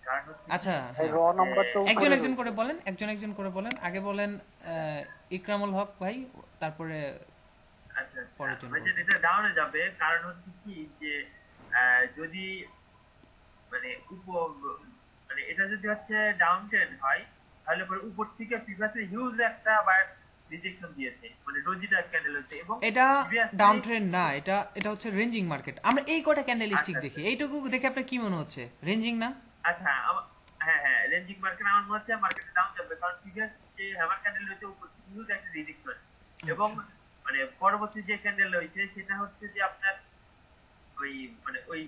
কারণ হচ্ছে আচ্ছা, এই র নাম্বারটা একজন একজন করে বলেন, একজন একজন করে বলেন। আগে বলেন ইকরামুল হক ভাই, তারপরে আচ্ছা পরের আচ্ছা জন্য ভাইজান, এটা ডাউনে যাবে কারণ হচ্ছে কি যে যদি মানে মানে এটা যদি হচ্ছে ডাউন ট্রেন্ড হয়, তাহলে পরে উপর থেকে প্রিভিয়াসলি হিউজ একটা বায়ার রিজেকশন দিয়েছে, মানে ডোজি টাইপ ক্যান্ডেল হচ্ছে, এবং এটা previously- ডাউন ট্রেন্ড না, এটা হচ্ছে রেঞ্জিং মার্কেট। আমরা এই কটা ক্যান্ডেলস্টিক আচ্ছা, দেখি, এইটুকু দেখে আপনার কি মনে হচ্ছে রেঞ্জিং না? আচ্ছা হ্যাঁ হ্যাঁ, রেঞ্জিং মার্কেট আমার মনে হচ্ছে মার্কেটে ডাউন যাবে, কারণ প্রিভিয়াস যে হ্যামার ক্যান্ডেল হচ্ছে উপর থেকে হিউজ একটা রিজেকশন, এবং মানে পরবর্তী যে ক্যান্ডেল হয়েছে সেটা হচ্ছে যে আপনার ওই মানে ওই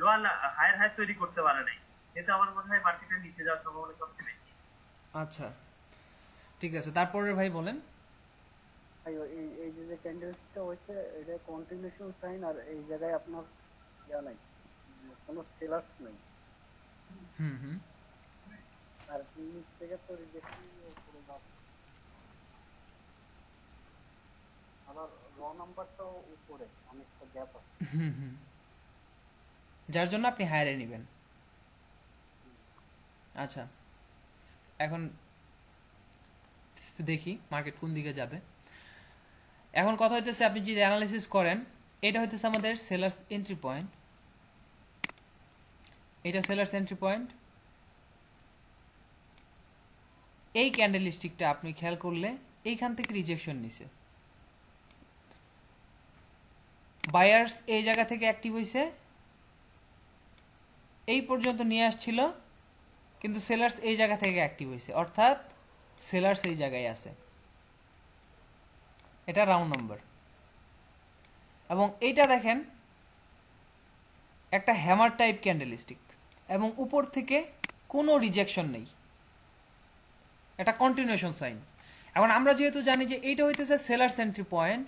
লোয়ার হায়ার হাই তৈরি করতে পারে নাই, কিন্তু আমার মনে হয় মার্কেটের নিচে যাওয়ার সম্ভাবনা সবচেয়ে বেশি। আচ্ছা, ঠিক আছে, তারপরে ভাই বলেন। এই এই যে ক্যান্ডেলটা হয়েছে এটা কন্টিনিউশন সাইন, আর এই জায়গায় আপনার ইয়া নাই, কোনো সেলার্স নেই, হুম হুম আর নিচ থেকে তো রিজেকশন করে দাও। আবার র নাম্বারটাও উপরে অনেকটা গ্যাপ আছে। হুম হুম, যার জন্য আপনি হায়ারে নেবেন। আচ্ছা, এখন দেখি মার্কেট কোন দিকে যাবে। এখন কথা হইতেছে আপনি যদি অ্যানালাইসিস করেন, এটা হইতেছে আমাদের সেলার্স এন্ট্রি পয়েন্ট, এটা সেলার্স এন্ট্রি পয়েন্ট। এই ক্যান্ডেলস্টিকটা আপনি খেয়াল করলে এইখান থেকে রিজেকশন নিছে, বায়ার্স এই জায়গা থেকে অ্যাক্টিভ হইছে, এই পর্যন্ত নিয়ে আসছিল, কিন্তু সেলার্স এই জায়গা থেকে অ্যাক্টিভ হয়েছে, অর্থাৎ সেলার্স এই জায়গায় আছে। এটা রাউন্ড নাম্বার। এবং এইটা দেখেন একটা হ্যামার টাইপ ক্যান্ডেলস্টিক, এবং উপর থেকে কোনো রিজেকশন নেই, এটা কন্টিনিউশন সাইন। এখন আমরা যেহেতু জানি যে এইটা হইতেছে সেলার্স এন্ট্রি পয়েন্ট,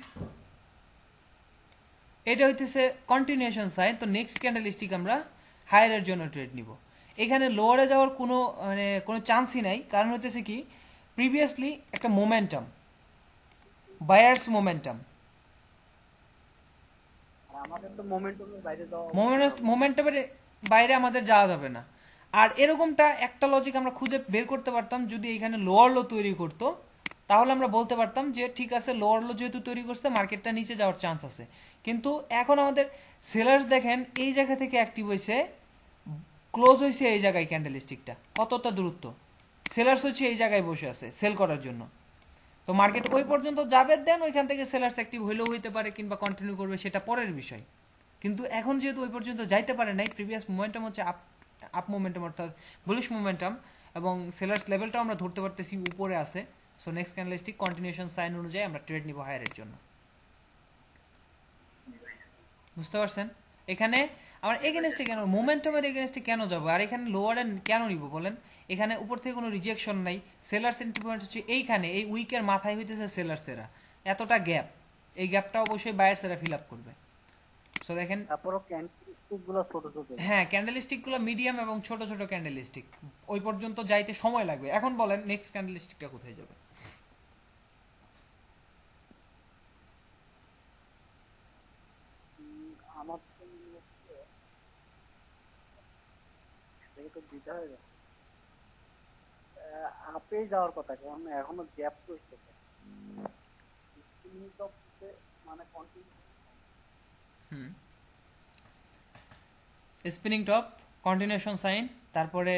এটা হইতেছে কন্টিনিউশন সাইন, তো নেক্সট ক্যান্ডেলস্টিক আমরা হায়ারের জন্য ট্রেড নিব। এখানে লোয়ারে যাওয়ার কোনো চান্সই নাই, কারণ হইতেছে কি প্রিভিয়াসলি একটা মোমেন্টাম, বায়ার্স মোমেন্টাম, আর আমাদের তো মোমেন্টামের বাইরে যাওয়া মোমেন্টামের বাইরে আমাদের যাওয়া যাবে না। আর এরকমটা একটা লজিক আমরা খুঁজে বের করতে পারতাম, যদি এখানে লোয়ার লো তৈরি করতো তাহলে আমরা বলতে পারতাম যে ঠিক আছে লোয়ার লো যেহেতু তৈরি করছে মার্কেটটা নিচে যাওয়ার চান্স আছে। কিন্তু এখন আমাদের সেলার্স দেখেন এই জায়গা থেকে অ্যাক্টিভ হয়েছে, ক্লোজ হয়েছে এই জায়গায় ক্যান্ডেলস্টিকটা, কতটা দূরত্ব, সেলার্স হচ্ছে এই জায়গায় বসে আছে সেল করার জন্য। তো মার্কেট ওই পর্যন্ত যাবে, দেন ওইখান থেকে সেলার্স অ্যাক্টিভ হইলেও হইতে পারে কিংবা কন্টিনিউ করবে, সেটা পরের বিষয়। কিন্তু এখন যেহেতু ওই পর্যন্ত যাইতে পারে নাই, প্রিভিয়াস মোমেন্টাম হচ্ছে আপ মোমেন্টাম অর্থাৎ বুলিশ মোমেন্টাম, এবং সেলার্স লেভেলটাও আমরা ধরতে পারতেছি উপরে আছে। So next candlestick continuation sign অনুযায়ী আমরা ট্রেড নিব হায়ারের জন্য। বুঝতে পারছেন? এখানে আমার এগেনস্টে কেন, মোমেন্টামের এগেনস্টে কেন যাবো, আর এখানে লোয়ারে কেন নিব বলেন? এখানে উপর থেকে কোনো রিজেকশন নাই, সেলার সেন্টিমেন্ট হচ্ছে এইখানে, এই উইকের মাথায় হইতেছে সেলার্সেরা, এতটা গ্যাপ, এই গ্যাপটা অবশ্যই বায়ার্সেরা ফিল আপ করবে। সো দেখেন তারপরও ক্যান্ডেলগুলো ছোট ছোট। হ্যাঁ, ক্যান্ডেলস্টিকগুলো মিডিয়াম এবং ছোট ছোট ক্যান্ডেলস্টিক, ওই পর্যন্ত যাইতে সময় লাগবে। এখন বলেন নেক্সট ক্যান্ডেলস্টিকটা কোথায় যাবে? আমার তো মনে হচ্ছে এটাকে তো দিতে হয়ে যাবে, আপে যাওয়ার কথা, কারণ এখনো গ্যাপ রয়েছে। মানে continue spinning top, continuation sign, তারপরে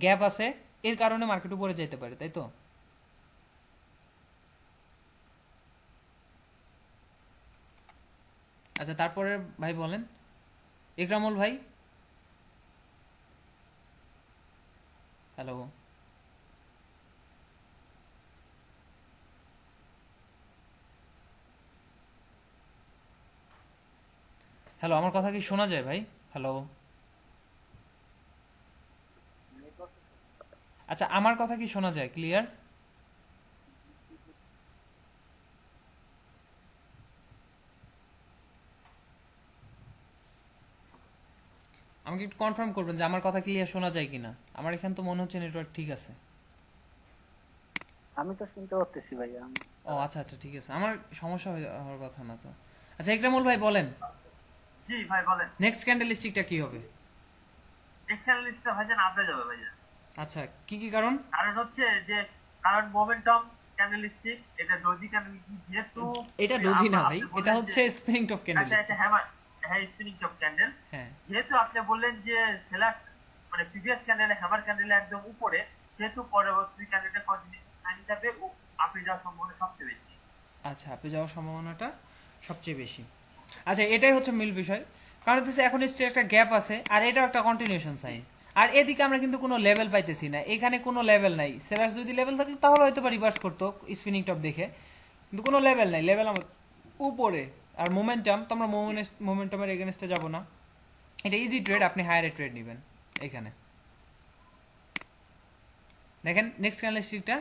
গ্যাপ আছে, এর কারণে মার্কেট উপরে যেতে পারে, তাই তো? আচ্ছা, তারপরে ভাই বলেন, ইকরামুল ভাই। হ্যালো, হ্যালো, আমার কথা কি শোনা যায় ভাই? হ্যালো, আচ্ছা, আমার কথা কি শোনা যায় ক্লিয়ার? আমাকে একটু কনফার্ম করবেন যে আমার কথা ক্লিয়ার শোনা যায় কিনা। আমার এখানে তো মনে হচ্ছে নেটওয়ার্ক ঠিক আছে। আমি তো শুনতে পারতেছি ভাই। ও আচ্ছা আচ্ছা, ঠিক আছে, আমার সমস্যা হওয়ার কথা না তো। আচ্ছা, ইকরামুল ভাই বলেন, জি ভাই বলেন। নেক্সট ক্যান্ডেলস্টিকটা কি হবে? এক্সেল লিস্টে ভাইজান আপডে যাবে ভাইজান। আচ্ছা, কি কি কারণ? কারণ হচ্ছে যে কারণ মোমেন্টাম ক্যান্ডেলস্টিক, এটা ডোজি ক্যান্ডেলস্টিক, যেহেতু এটা ডোজি না ভাই, এটা হচ্ছে স্পিনিং টপ আচ্ছা ক্যান্ডেলস্টিক। আচ্ছা, হ্যাঁ স্পিনিং টপ ক্যান্ডেল। হ্যাঁ, যেহেতু আপনি বললেন যে সেলার মানে প্রিভিয়াস ক্যান্ডেলে হ্যামার ক্যান্ডেলে একদম উপরে, সেহেতু পরবর্তী ক্যান্ডেলটা কন্টিনিউশন সাইন হিসাবে আপনি যাওয়ার সম্ভাবনা সবচেয়ে বেশি। আচ্ছা, আপনি যাওয়ার সম্ভাবনাটা সবচেয়ে বেশি। আচ্ছা, এটাই হচ্ছে মূল বিষয়, কারণ হচ্ছে এখন একটা গ্যাপ আছে, আর এটাও একটা কন্টিনিউশন সাইন, আর এদিকে আমরা কিন্তু কোনো লেভেল পাইতেছি না, এখানে কোনো লেভেল নাই। সেলার্স যদি লেভেল থাকলে তাহলে হয়তো বা রিভার্স করতো স্পিনিং টপ দেখে, কিন্তু কোনো লেভেল নাই, লেভেল আমার উপরে। আর মোমেন্টাম তো আমরা মোমেন্টামের এগেনস্টে যাব না, এটা ইজি ট্রেড, আপনি হায়ারে ট্রেড নেবেন। এইখানে দেখেন নেক্সট ক্যান্ডেলস্টিকটা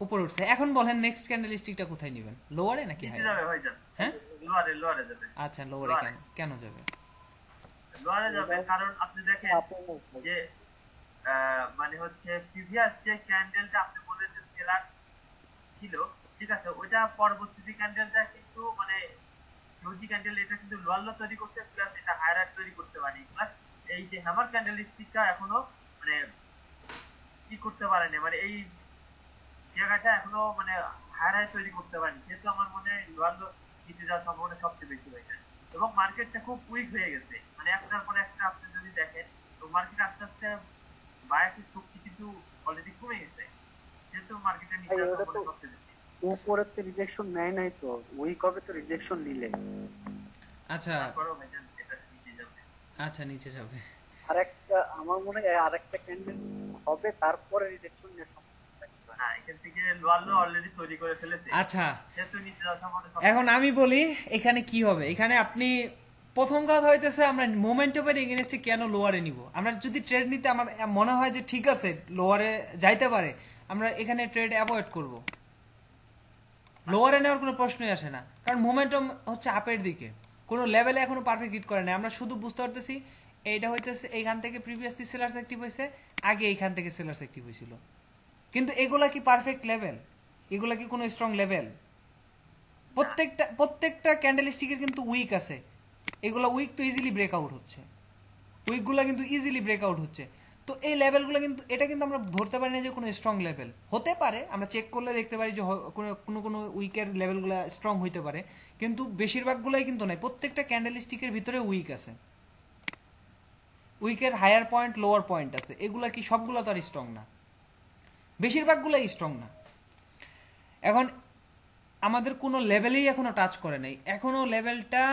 উপরে উঠছে। এখন বলেন নেক্সট ক্যান্ডেলস্টিকটা কোথায় নেবেন, লোয়ারে নাকি নিচে হায়ারে? যাবে ভাইজান। হ্যাঁ, লোয়ারে যাবে। আচ্ছা, লোয়ারে কেন যাবে? লোয়ারে যাবে কারণ আপনি দেখেন যে মানে হচ্ছে প্রিভিয়াস যে ক্যান্ডেলটা আপনি বললেন যে সেলার ছিল, ঠিক আছে, ওইটা পরবর্তী ক্যান্ডেলটা কিন্তু মানে ডোজি ক্যান্ডেল, এটা কিন্তু লোয়ার লো তৈরি করতে, প্লাস এটা হায়ার তৈরি করতে পারি, প্লাস এই যে হ্যামার ক্যান্ডেল স্টিকটা এখনো মানে কি করতে পারেনি, মানে এই জায়গাটা এখনো মানে হায়ার তৈরি করতে পারেনি, সেহেতু আমার মনে হয় লোয়ার লো নিচে যাওয়ার সম্ভাবনা সবচেয়ে বেশি হয়ে যায়। এবং মার্কেটটা খুব উইক হয়ে গেছে, মানে একটার পর একটা আপনি যদি দেখেন তো মার্কেট আস্তে আস্তে বায়াসের শক্তি কিন্তু অলরেডি কমে গেছে, যেহেতু মার্কেটের নিচে যাওয়ার সম্ভাবনা সবচেয়ে বেশি। উপরে তো রিজেকশন নেয় নাই, তো উইক হবে তো রিজেকশন নিলে। আচ্ছা তারপরেও ভাইজান এটা নিচে যাবে। আচ্ছা, নিচে যাবে। আরেকটা আমার মনে হয় আরেকটা ক্যান্ডেল হবে, তারপরে রিজেকশন নিয়ে না, এখান থেকে লোয়ার লো অলরেডি তৈরি করে ফেলেছে, আচ্ছা, যেহেতু নিচে যাওয়ার সম্ভাবনা এখন আমি বলি এখানে কি হবে। এখানে আপনি প্রথম কথা হইতেছে আমরা মোমেন্টামের এগেইনস্টে কেন লোয়ারে নিব। আমরা যদি ট্রেড নিতে আমার মনে হয় যে ঠিক আছে লোয়ারে যাইতে পারে, আমরা এখানে ট্রেড অ্যাভয়েড করব। লোয়ারে নেওয়ার কোনো প্রশ্নই আসে না, কারণ মোমেন্টাম হচ্ছে আপের দিকে, কোনো লেভেলে এখনো পারফেক্ট হিট করে না। আমরা শুধু বুঝতে পারতেছি এইটা হইতেছে এইখান থেকে প্রিভিয়াসলি সেলার্স অ্যাক্টিভ হয়েছে, আগে এইখান থেকে সেলার্স অ্যাক্টিভ হয়েছিল, কিন্তু এগুলা কি পারফেক্ট লেভেল? এগুলা কি কোনো স্ট্রং লেভেল? প্রত্যেকটা ক্যান্ডেলস্টিকের কিন্তু উইক আছে, এগুলা উইক তো ইজিলি ব্রেকআউট হচ্ছে, উইকগুলা কিন্তু ইজিলি ব্রেকআউট হচ্ছে। তো এই লেভেলগুলো কিন্তু এটা কিন্তু আমরা ধরতে পারি না যে কোনো স্ট্রং লেভেল হতে পারে, আমরা চেক করলে দেখতে পারি যে কোনো উইকের লেভেলগুলো স্ট্রং হইতে পারে, কিন্তু বেশিরভাগগুলোই কিন্তু নাই। প্রত্যেকটা ক্যান্ডেলস্টিকের ভিতরে উইক আছে, উইকের হায়ার পয়েন্ট লোয়ার পয়েন্ট আছে, এগুলা কি সবগুলো তো আর স্ট্রং না, বেশিরভাগগুলোই স্ট্রং না। এখন আমাদের কোনো লেভেলেই এখনো টাচ করে নাই, এখনো লেভেলটা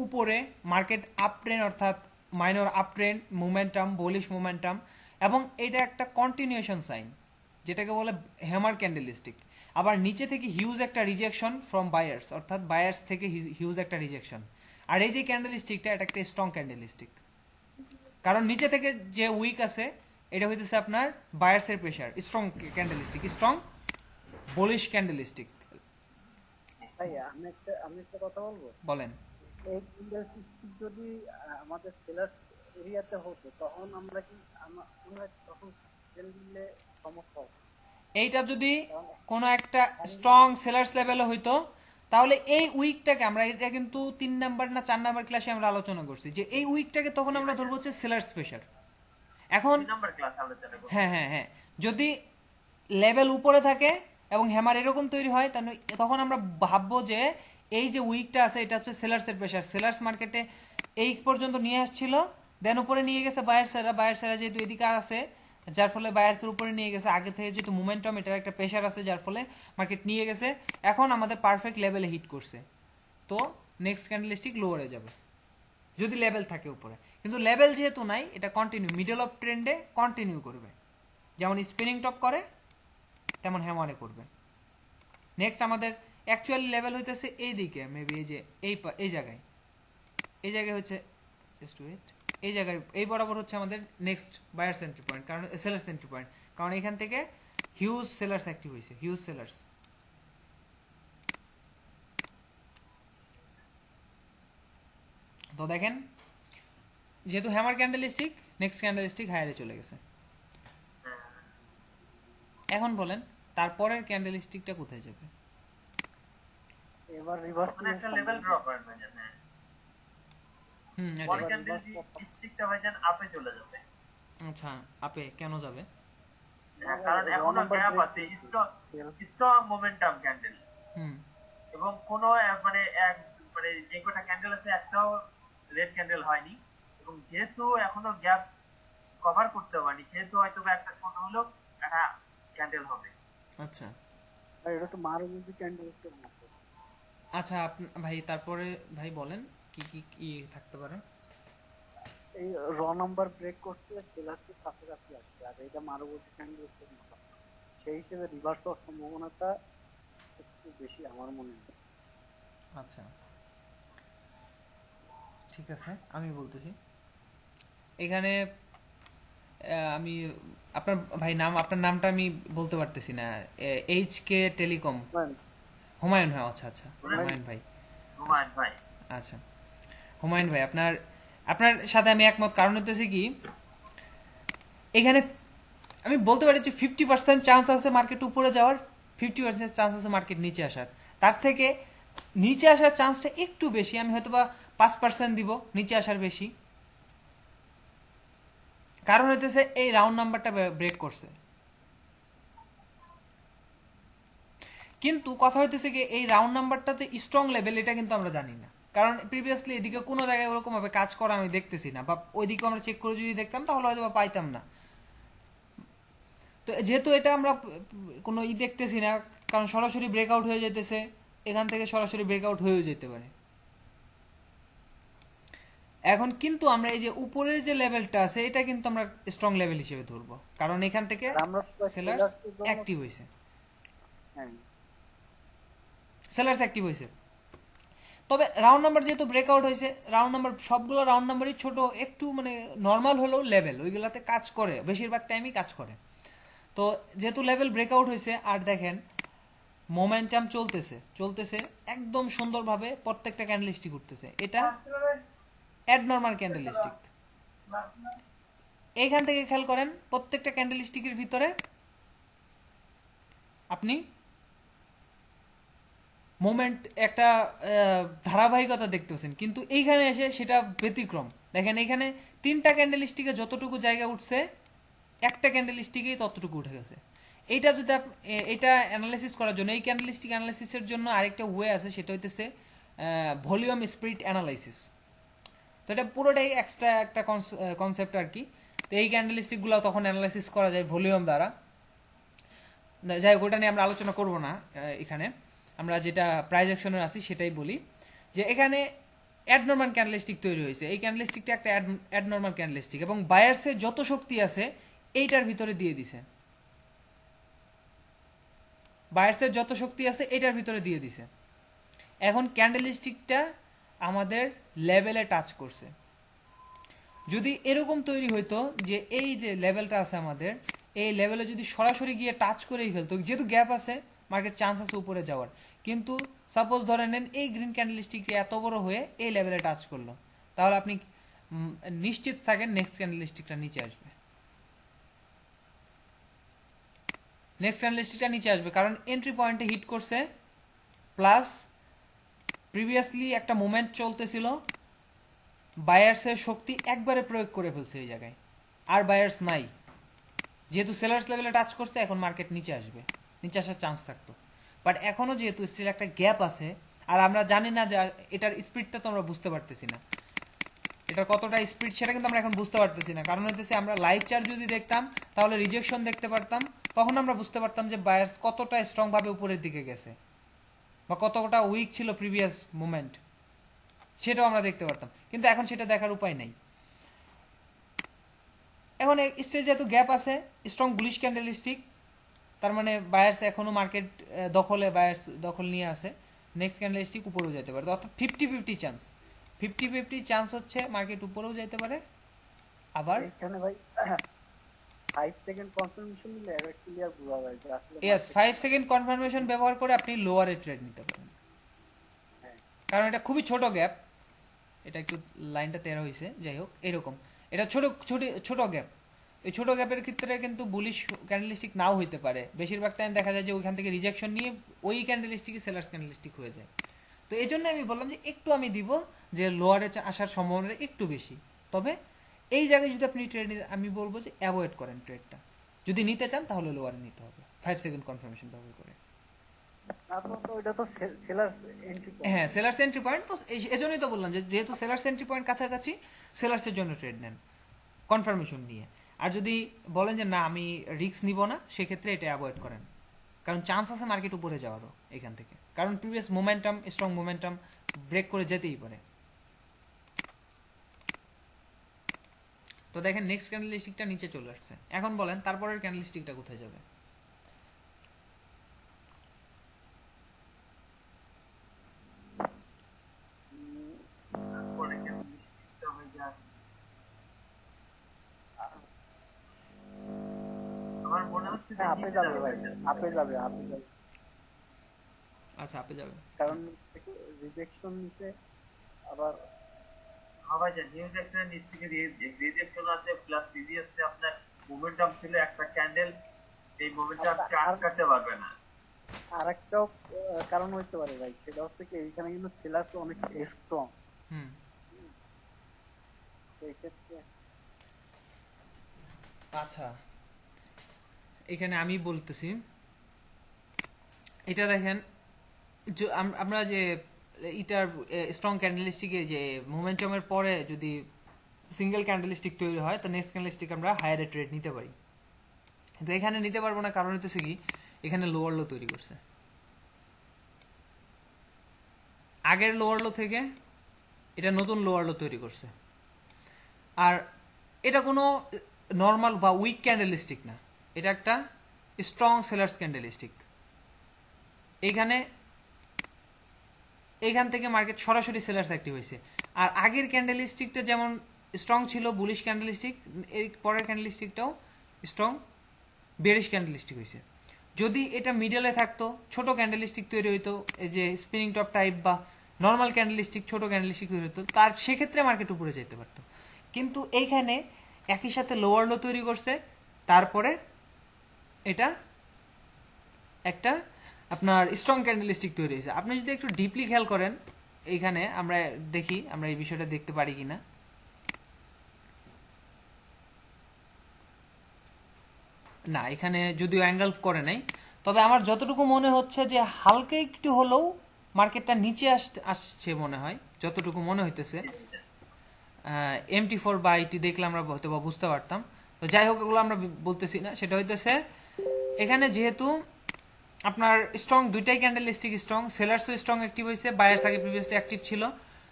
উপরে মার্কেট আপ ট্রেন্ড অর্থাৎ minor up trend momentum bullish momentum এবং এটা একটা কন্টিনিউশন সাইন যেটাকে বলে হ্যামার ক্যান্ডেলস্টিক। আবার নিচে থেকে হিউজ একটা রিজেকশন ফ্রম বায়ার্স অর্থাৎ বায়ার্স থেকে হিউজ একটা রিজেকশন। আর এই যে ক্যান্ডেলস্টিকটা এটা একটা স্ট্রং ক্যান্ডেলস্টিক, কারণ নিচে থেকে যে উইক আছে এটা হইতেছে আপনার বায়ার্সের pressure. Strong candlestick, strong bullish candlestick. ভাই আমি একটা কথা বলবো। বলেন। এই ক্যান্ডেল সিস্টেম যদি আমাদের সেলার এরিয়াতে হতো তখন আমরা কি আমরা তখন সেল দিলে সমস্যা হবে। এইটা যদি কোনো একটা স্ট্রং সেলার্স লেভেলে হইতো তাহলে এই উইকটাকে আমরা, এটা কিন্তু 3 নাম্বার না 4 নাম্বার ক্লাসে আমরা আলোচনা করছি যে এই উইকটাকে তখন আমরা ধরবো হচ্ছে সেলার্স প্রেশার। এখন নাম্বার ক্লাস আলোচনা করব। হ্যাঁ যদি লেভেল উপরে থাকে এবং হ্যামার এরকম তৈরি হয় তখন আমরা ভাববো যে এই যে উইকটা আছে এটা হচ্ছে সেলার্সের প্রেশার। সেলার্স মার্কেটে এই পর্যন্ত নিয়ে আসছিল, দেন উপরে নিয়ে গেছে বায়ার্সেরা যেহেতু এদিকে আছে যার ফলে বায়ার্সের উপরে নিয়ে গেছে। আগে থেকে যেহেতু মোমেন্টাম এটার একটা প্রেশার আছে যার ফলে মার্কেট নিয়ে গেছে, এখন আমাদের পারফেক্ট লেভেলে হিট করছে। তো নেক্সট ক্যান্ডেলস্টিক লোয়ারে যাবে যদি লেভেল থাকে উপরে, কিন্তু লেভেল যেহেতু নাই এটা কন্টিনিউ মিডল অফ ট্রেন্ডে কন্টিনিউ করবে, যেমন স্পিনিং টপ করে তেমন হ্যামারে করবে। নেক্সট আমাদের অ্যাকচুয়ালি লেভেল হইতেছে এই দিকে, মেবি এই যে এই জায়গায় হচ্ছে জাস্ট ওয়েট, এই জায়গায় এই বরাবর হচ্ছে আমাদের নেক্সট বায়ার্স এন্ট্রি পয়েন্ট, কারণ সেলার্স এন্ট্রি পয়েন্ট, কারণ এখান থেকে হিউজ সেলার্স অ্যাক্টিভ হয়েছে, হিউজ সেলার্স। তো দেখেন যেহেতু হ্যামার ক্যান্ডেলস্টিক, নেক্সট ক্যান্ডেলস্টিক হায়ারে চলে গেছে। এখন বলেন তারপরের ক্যান্ডেলস্টিকটা কোথায় যাবে? এবার রিভার্স মানে একটা লেভেল ড্র করেন ভাইজান। হ্যাঁ, পরে ক্যান্ডেল স্টিকটা ভাইজান আপে চলে যাবে। আচ্ছা, আপে কেন যাবে? কারণ এখনো গ্যাপ আছে, স্ট্রং মোমেন্টাম ক্যান্ডেল। এবং কোন মানে মানে যে কটা ক্যান্ডেল আছে একটাও রেড ক্যান্ডেল হয়নি, এবং যেহেতু এখনো গ্যাপ কভার করতে পারেনি সেহেতু হয়তো একটা ছোট হলেও একটা ক্যান্ডেল হবে। আচ্ছা এটা তো মারুতি ক্যান্ডেল এর মতো। আচ্ছা ভাই তারপরে ভাই বলেন কি কি কি থাকতে পারে? এই র নাম্বার ব্রেক করতে সেলারকে কাছাকাছি আসছে, আর এটা মারুতি ক্যান্ডেল এর মতো, সেই হিসেবে রিভার্স হওয়ার সম্ভাবনাটা একটু বেশি আমার মনে হয়। আচ্ছা ঠিক আছে, আমি বলতেছি এখানে আমি আপনার ভাই আপনার নামটা আমি বলতে পারতেছি না। HK telecom, Humayun. হ্যাঁ আচ্ছা আচ্ছা হুমায়ুন ভাই। আচ্ছা হুমায়ুন ভাই আপনার সাথে আমি একমত। কারণ হতেছে কি, এখানে আমি বলতে পারি যে 50% চান্স আছে মার্কেট উপরে যাওয়ার, 50% চান্স আছে মার্কেট নিচে আসার। তার থেকে নিচে আসার চান্সটা একটু বেশি, আমি হয়তো বা 5% দিব নিচে আসার বেশি। কারণ হইতেছে এই রাউন্ড নাম্বারটা ব্রেক করছে, কিন্তু কথা হইতেছে কি এই রাউন্ড নাম্বারটা যে স্ট্রং লেভেল এটা কিন্তু আমরা জানি না, কারণ প্রিভিয়াসলি এদিকে কোনো জায়গায় ওরকম ভাবে কাজ করা আমি দেখতেছি না, বা ওইদিকে আমরা চেক করে যদি দেখতাম তাহলে হয়তো বা পাইতাম না। তো যেহেতু এটা আমরা কোনো দেখতেছি না, কারণ সরাসরি ব্রেকআউট হয়ে যেতেছে, এখান থেকে সরাসরি ব্রেকআউট হয়েও যেতে পারে। এখন কিন্তু আমরা এই যে উপরের যে লেভেলটা আছে এটা কিন্তু আমরা স্ট্রং লেভেল হিসেবে ধরবো, কারণ এখান থেকে সেলার্স অ্যাক্টিভ হয়েছে, সেলার্স অ্যাক্টিভ হয়েছে। তবে রাউন্ড নাম্বার যেহেতু ব্রেকআউট হয়েছে, রাউন্ড নাম্বার সবগুলো রাউন্ড নাম্বারই ছোট, একটু মানে নর্মাল হলেও লেভেল ওইগুলাতে কাজ করে, বেশিরভাগ টাইমই কাজ করে। তো যেহেতু লেভেল ব্রেকআউট হয়েছে, আর দেখেন মোমেন্টাম চলতেছে একদম সুন্দরভাবে, প্রত্যেকটা ক্যান্ডেলস্টিক উঠতেছে। এটা অ্যাবনরমাল ক্যান্ডেলস্টিক। এইখান থেকে খেয়াল করেন প্রত্যেকটা ক্যান্ডেলস্টিকের ভিতরে আপনি মোমেন্ট একটা ধারাবাহিকতা দেখতে পাচ্ছেন, কিন্তু এইখানে এসে সেটা ব্যতিক্রম। দেখেন এখানে 3টা ক্যান্ডেলস্টিকে যতটুকু জায়গা উঠছে, একটা ক্যান্ডেলস্টিকেই ততটুকু উঠে গেছে। এইটা যদি এটা অ্যানালাইসিস করার জন্য, এই ক্যান্ডেলস্টিক অ্যানালাইসিসের জন্য আরেকটা ওয়ে আছে, সেটা হইতেছে ভলিউম স্প্লিট অ্যানালাইসিস। তো এটা পুরোটাই এক্সট্রা একটা কনসেপ্ট আর কি। তো এই ক্যান্ডেলস্টিকগুলো তখন অ্যানালাইসিস করা যায় ভলিউম দ্বারা। যাই হোক, ওটা নিয়ে আমরা আলোচনা করব না এখানে, আমরা যেটা প্রাইস অ্যাকশনের আছি সেটাই বলি, যে এখানে অ্যাডনর্মাল ক্যান্ডেলস্টিক তৈরি হয়েছে। এই ক্যান্ডেলস্টিকটা একটা অ্যাডনর্মাল ক্যান্ডেলস্টিক এবং বায়ার্সের যত শক্তি আছে এইটার ভিতরে দিয়ে দিছে, বায়ার্সের যত শক্তি আছে এটার ভিতরে দিয়ে দিছে। এখন ক্যান্ডেলস্টিকটা আমাদের লেভেলে টাচ করছে। যদি এরকম তৈরি হইতো যে এই যে লেভেলটা আছে আমাদের, এই লেভেলে যদি সরাসরি গিয়ে টাচ করেই ফেলতো, যেহেতু গ্যাপ আছে মার্কেট চান্স আছে উপরে যাওয়ার, কিন্তু সাপোজ ধরে নেন এই গ্রিন ক্যান্ডেলস্টিকটি এত বড় হয়ে এই লেভেলে টাচ করলো, তাহলে আপনি নিশ্চিত থাকেন নেক্সট ক্যান্ডেলস্টিকটা নিচে আসবে, নেক্সট ক্যান্ডেলস্টিকটা নিচে আসবে, কারণ এন্ট্রি পয়েন্টে হিট করছে, প্লাস প্রিভিয়াসলি একটা মুভমেন্ট চলতেছিল, বায়ার্সের শক্তি একবারে প্রয়োগ করে ফেলছে এই জায়গায়, আর বায়ার্স নাই, যেহেতু সেলার্স লেভেলে টাচ করছে এখন মার্কেট নিচে আসবে, নিচে আসার চান্স থাকতো। বাট এখনও যেহেতু স্টিল একটা গ্যাপ আছে, আর আমরা জানি না যে এটার স্পিডটা তো আমরা বুঝতে পারতেছি না, এটার কতটা স্পিড সেটা কিন্তু আমরা এখন বুঝতে পারতেছি না, কারণ হচ্ছে আমরা লাইভ চার্ট যদি দেখতাম তাহলে রিজেকশন দেখতে পারতাম, তখন আমরা বুঝতে পারতাম যে বায়ার্স কতটা স্ট্রং ভাবে উপরের দিকে গেছে বা কতটা উইক ছিল প্রিভিয়াস মুভমেন্ট, সেটাও আমরা দেখতে পারতাম, কিন্তু এখন সেটা দেখার উপায় নাই। এখন স্টেজ যেহেতু গ্যাপ আছে, স্ট্রং বুলিশ ক্যান্ডেলস্টিক, তার মানে বায়ার্স এখনো মার্কেট দখলে, বায়ার্স দখল নিয়ে আছে, নেক্সট ক্যান্ডেলস্টিক উপরেও যেতে পারে, অর্থাৎ 50-50 চান্স, 50-50 চান্স হচ্ছে মার্কেট উপরেও যেতে পারে। আবার এখানে ভাই 5 সেকেন্ড কনফার্মেশন দিলে এবার ক্লিয়ার বোঝা যায় যে আসলে ইয়েস 5 সেকেন্ড কনফার্মেশন ব্যবহার করে আপনি লোয়ারে ট্রেড নিতে পারেন, কারণ এটা খুবই ছোট গ্যাপ, এটা একটু লাইনটা তেরা হয়েছে, যাই হোক এরকম, এটা ছোট গ্যাপ, এই ছোট গ্যাপের ক্ষেত্রে কিন্তু বুলিশ ক্যান্ডেলস্টিক নাও হইতে পারে, বেশিরভাগ টাইম দেখা যায় যে ওইখান থেকে রিজেকশন নিয়ে ওই ক্যান্ডেলস্টিকই সেলার্স ক্যান্ডেলস্টিক হয়ে যায়। তো এই জন্য আমি বললাম যে একটু আমি দিব যে লোয়ারে আসার সম্ভাবনা একটু বেশি, তবে এই জায়গায় যদি আপনি ট্রেড নিতে, আমি বলবো যে অ্যাভয়েড করেন ট্রেডটা, যদি নিতে চান তাহলে লোয়ারে নিতে হবে 5 সেকেন্ড কনফার্মেশন ব্যবহার করে। আপনার তো এটা তো সেলার্স এন্ট্রি পয়েন্ট। হ্যাঁ সেলার্স এন্ট্রি পয়েন্ট, তো এই জন্যই তো বললাম যে যেহেতু সেলার্স এন্ট্রি পয়েন্ট কাছাকাছি, সেলার্সের জন্য ট্রেড নেন কনফার্মেশন নিয়ে। আর যদি বলেন যে না আমি রিস্ক নিব না, সেক্ষেত্রে এটা অ্যাভয়েড করেন, কারণ চান্স আছে মার্কেট উপরে যাওয়ারও এখান থেকে, কারণ previous momentum, strong momentum break করে যেতেই পারে। তো দেখেন নেক্সট ক্যান্ডেলস্টিকটা নিচে চলে আসছে, এখন বলেন তারপরের ক্যান্ডেলস্টিকটা কোথায় যাবে? পরে ক্যান্ডেলস্টিকটা হয়ে যায়, আমার মনে হচ্ছে যে আপে নিচে যাবে যাবে ভাই, ভাইজান। আপে যাবে, আপে যাবে, আচ্ছা আপে যাবে, কারণ রিজেকশন নিতে আবার হ্যাঁ ভাইজান, নিউজ একটা নিচ থেকে রিজেকশন আছে, প্লাস প্রিভিয়াসলি আপনার মোমেন্টাম ছিল একটা ক্যান্ডেল, এই মোমেন্টাম আটকাতে পারবে না। আরেকটাও কারণ হইতে পারে ভাই, সেটা হচ্ছে কি এখানে কিন্তু সেলার্স অনেক স্ট্রং, এই ক্ষেত্রে আচ্ছা এখানে আমি বলতেছি, এটা দেখেন আমরা যে এটার স্ট্রং ক্যান্ডেলস্টিকে যে মোমেন্টামের পরে যদি সিঙ্গেল ক্যান্ডেলস্টিক তৈরি হয়, তো নেক্সট ক্যান্ডেলস্টিক আমরা হায়ারে ট্রেড নিতে পারি, কিন্তু এখানে নিতে পারবো না, কারণ হচ্ছে কি এখানে লোয়ার লো তৈরি করছে, আগের লোয়ার লো থেকে এটা নতুন লোয়ার লো তৈরি করছে, আর এটা কোনো নর্মাল বা উইক ক্যান্ডেলস্টিক না, এটা একটা স্ট্রং সেলার্স ক্যান্ডেলস্টিক। এইখান থেকে মার্কেট সরাসরি সেলার্স অ্যাক্টিভ হয়েছে, আর আগের ক্যান্ডেলস্টিকটা যেমন স্ট্রং ছিল বুলিশ ক্যান্ডেলস্টিক, এর পরের ক্যান্ডেলস্টিকটাও স্ট্রং বেরিশ ক্যান্ডেলস্টিক হয়েছে। যদি এটা মিডলে থাকতো, ছোট ক্যান্ডেলস্টিক তৈরি হইতো, এই যে স্পিনিং টপ টাইপ বা নর্মাল ক্যান্ডেলস্টিক, ছোট ক্যান্ডেলস্টিক তৈরি হতো, তার সেক্ষেত্রে মার্কেট উপরে যেতে পারতো, কিন্তু এইখানে একই সাথে লোয়ার লো তৈরি করছে, তারপরে এটা একটা আপনার স্ট্রং ক্যান্ডেলস্টিক তৈরি হয়েছে। আপনি যদি একটু ডিপলি খেয়াল করেন, এইখানে আমরা দেখি আমরা এই বিষয়টা দেখতে পারি কিনা। না, এখানে যদিও অ্যাঙ্গেল করে নাই, তবে আমার যতটুকু মনে হচ্ছে যে হালকা একটু হলেও মার্কেটটা নিচে আসছে মনে হয়, যতটুকু মনে হইতেছে। MT4 বা IT দেখলে আমরা হয়তো বা বুঝতে পারতাম। তো যাই হোক, এগুলো আমরা বলতেছি না, সেটা হইতেছে এখানে যেহেতু আপনার স্ট্রং দুইটাই ক্যান্ডেলস্টিক স্ট্রং, সেলার্সও স্ট্রং অ্যাক্টিভ হয়েছে, বায়ার্স আগে প্রিভিয়াসলি অ্যাক্টিভ ছিল,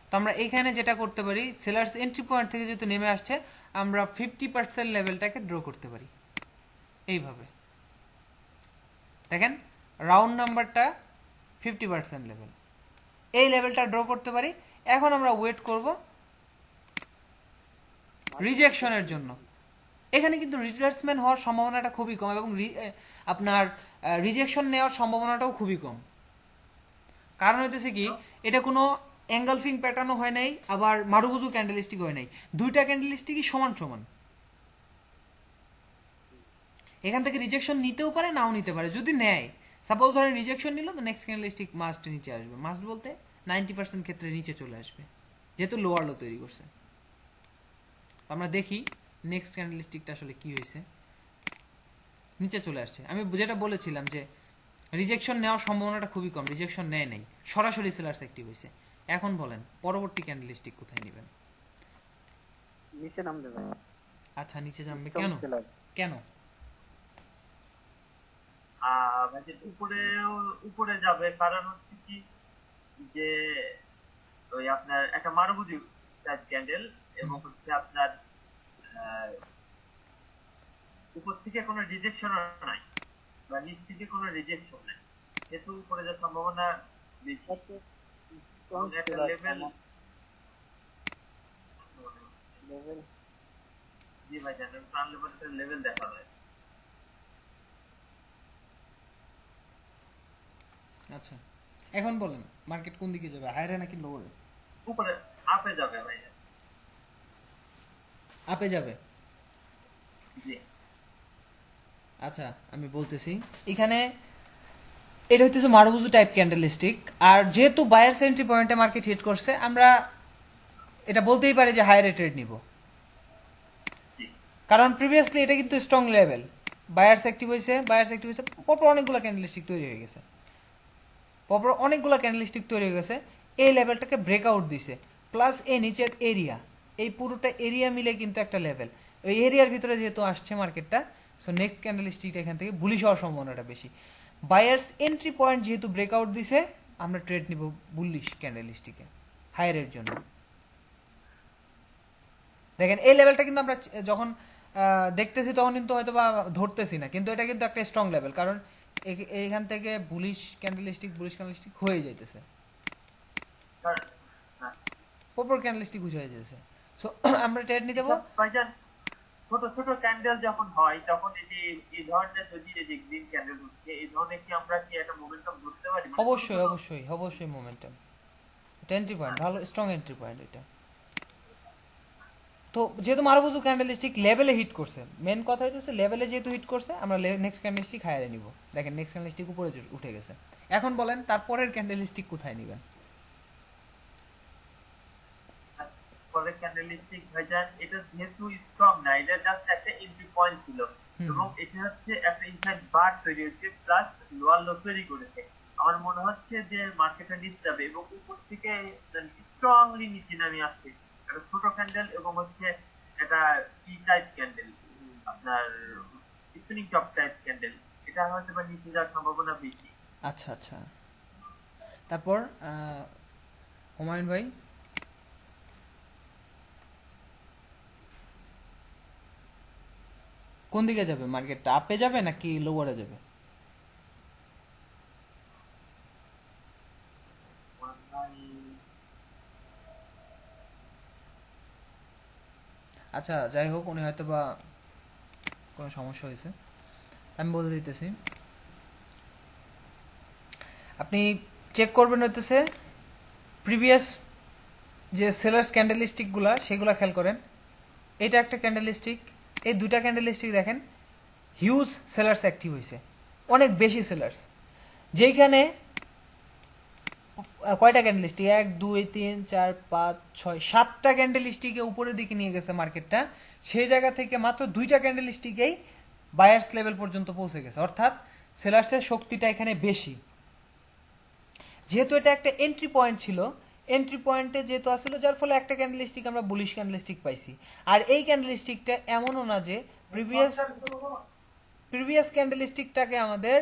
তো আমরা এখানে যেটা করতে পারি, সেলার্স এন্ট্রি পয়েন্ট থেকে যেহেতু নেমে আসছে, আমরা 50% লেভেলটাকে ড্র করতে পারি এইভাবে। দেখেন রাউন্ড নাম্বারটা 50% লেভেল, এই লেভেলটা ড্র করতে পারি। এখন আমরা ওয়েট করব রিজেকশনের জন্য। এখানে কিন্তু রিট্রেসমেন্ট হওয়ার সম্ভাবনাটা খুবই কম এবং আপনার রিজেকশন নেওয়ার সম্ভাবনাটাও খুবই কম। কারণ হইতেছে কি, এটা কোনো এঙ্গলফিং প্যাটার্নও হয় নাই, আবার মারুগুজু ক্যান্ডেলস্টিক হয় নাই, দুইটা ক্যান্ডেলস্টিকই সমান সমান। এখান থেকে রিজেকশন নিতেও পারে, নাও নিতে পারে। যদি নেয়, সাপোজ ধরেন রিজেকশন নিল, তো নেক্সট ক্যান্ডেলস্টিক মাস্ট নিচে আসবে। মাস্ট বলতে 90% ক্ষেত্রে নিচে চলে আসবে, যেহেতু লোয়ার লো তৈরি করছে। আমরা দেখি নেক্সট ক্যান্ডেলস্টিকটা আসলে কি হয়েছে। নিচে চলে আসছে। আমি যেটা বলেছিলাম যে রিজেকশন নেওয়ার সম্ভাবনাটা খুবই কম, রিজেকশন নেয় নাই, সরাসরি সেলার্স অ্যাক্টিভ হয়েছে। এখন বলেন পরবর্তী ক্যান্ডেলস্টিক কোথায় নেবেন? নিচে নামবে ভাই। আচ্ছা নিচে নামবে কেন? কেন? উপরে যাবে, কারণ হচ্ছে কি যে ওই আপনার একটা মারুগুজু টাইপ ক্যান্ডেল এবং হচ্ছে আপনার উপর থেকে কোনো রিজেকশন নাই বা নিচ থেকে কোনো রিজেকশন নাই, যেহেতু উপরে যাওয়ার সম্ভাবনা বেশি। একটা লেভেল জি ভাই জানেন, প্রাণ লেভেলের লেভেল দেখা যায়। আচ্ছা এখন বলেন মার্কেট কোন দিকে যাবে, হায়ারে নাকি লোয়ারে? উপরে আপে যাবে ভাই। আপে যাবে। জি আচ্ছা আমি বলতেছি, এখানে এটা হচ্ছে মারুগুজু টাইপ ক্যান্ডেলস্টিক, আর যেহেতু বায়ার্স এন্ট্রি পয়েন্টে মার্কেট হিট করছে, আমরা এটা বলতেই পারি যে হায়ারে ট্রেড নিব। কারণ প্রিভিয়াসলি এটা কিন্তু স্ট্রং লেভেল, বায়ার্স অ্যাক্টিভ হয়েছে, পরপর অনেকগুলো ক্যান্ডেলস্টিক তৈরি হয়ে গেছে, এই লেভেলটাকে ব্রেকআউট দিছে, প্লাস এই নিচের এরিয়া, এই পুরোটা এরিয়া মিলে কিন্তু একটা লেভেল। ওই এরিয়ার ভিতরে যেহেতু আসছে মার্কেটটা, সো নেক্সট ক্যান্ডেলস্টিকটা এখান থেকে বুলিশ হওয়ার সম্ভাবনাটা বেশি। বায়ার্স এন্ট্রি পয়েন্ট যেহেতু ব্রেকআউট দিছে, আমরা ট্রেড নিব বুলিশ ক্যান্ডেলস্টিকে হায়ারের জন্য। দেখেন এই লেভেলটা কিন্তু আমরা যখন দেখতেছি তখন কিন্তু হয়তো বা ধরতেছি না, কিন্তু এটা কিন্তু একটা স্ট্রং লেভেল, কারণ এইখান থেকে বুলিশ ক্যান্ডেলস্টিক হয়ে যাইতেছে, পরপর ক্যান্ডেলস্টিক হয়ে যাইতেছে। সো আমরা ট্রেড নিতে দেব। ভাইজান ছোট ছোট ক্যান্ডেল যখন হয়, তখন এই যে এই ধরনের যদি এই যে গ্রিন ক্যান্ডেল হচ্ছে, এই ধরনের কি আমরা কি একটা মোমেন্টাম ধরতে পারি? অবশ্যই মোমেন্টাম। এটা এন্ট্রি পয়েন্ট, ভালো স্ট্রং এন্ট্রি পয়েন্ট এটা। তো যেহেতু মারুগুজু ক্যান্ডেলস্টিক লেভেলে হিট করছে, মেন কথা হইতেছে লেভেলে যেহেতু হিট করছে, আমরা নেক্সট ক্যান্ডেলস্টিক হায়ারে নিব। দেখেন নেক্সট ক্যান্ডেলস্টিক উপরে উঠে গেছে। এখন বলেন তারপরের ক্যান্ডেলস্টিক কোথায় নেবেন? পরের ক্যান্ডেলস্টিক ভাইজান, এটা যেহেতু স্ট্রং না, এটা জাস্ট একটা এন্ট্রি পয়েন্ট ছিল এবং এটা হচ্ছে একটা ইনসাইড বার তৈরি হচ্ছে, প্লাস লোয়ার লো তৈরি করেছে। আমার মনে হচ্ছে যে মার্কেটটা নিচে যাবে এবং উপর থেকে স্ট্রংলি নিচে নামে আসছে। একটা ছোট ক্যান্ডেল এবং হচ্ছে এটা টি টাইপ ক্যান্ডেল, আপনার স্পিনিং টপ টাইপ ক্যান্ডেল, এটা হয়তো বা নিচে যাওয়ার সম্ভাবনা বেশি। আচ্ছা তারপর হুমায়ুন ভাই, কোন দিকে যাবে মার্কেটটা, আপে যাবে নাকি লোয়ারে যাবে? আচ্ছা যাই হোক, উনি হয়তো বা কোনো সমস্যা হয়েছে, আমি বলে দিতেছি। আপনি চেক করবেন হইতেছে প্রিভিয়াস যে সেলার্স ক্যান্ডেলস্টিকগুলা, সেগুলা খেয়াল করেন। এটা একটা ক্যান্ডেলস্টিক, এই দুইটা ক্যান্ডেলস্টিক দেখেন হিউজ সেলার্স অ্যাক্টিভ হয়েছে, অনেক বেশি সেলার্স। যেইখানে কয়টা ক্যান্ডেলস্টিক, 1 2 3 4 5 6 7টা ক্যান্ডেলস্টিকে উপরের দিকে নিয়ে গেছে মার্কেটটা, সেই জায়গা থেকে মাত্র 2টা ক্যান্ডেলস্টিকেই বায়ার্স লেভেল পর্যন্ত পৌঁছে গেছে, অর্থাৎ সেলার্সের শক্তিটা এখানে বেশি। যেহেতু এটা একটা এন্ট্রি পয়েন্ট ছিল, এন্ট্রি পয়েন্টে যেহেতু আসছিল, যার ফলে একটা ক্যান্ডেলস্টিক আমরা বুলিশ ক্যান্ডেলস্টিক পাইছি। আর এই ক্যান্ডেলস্টিকটা এমনও না যে প্রিভিয়াস ক্যান্ডেলস্টিকটাকে আমাদের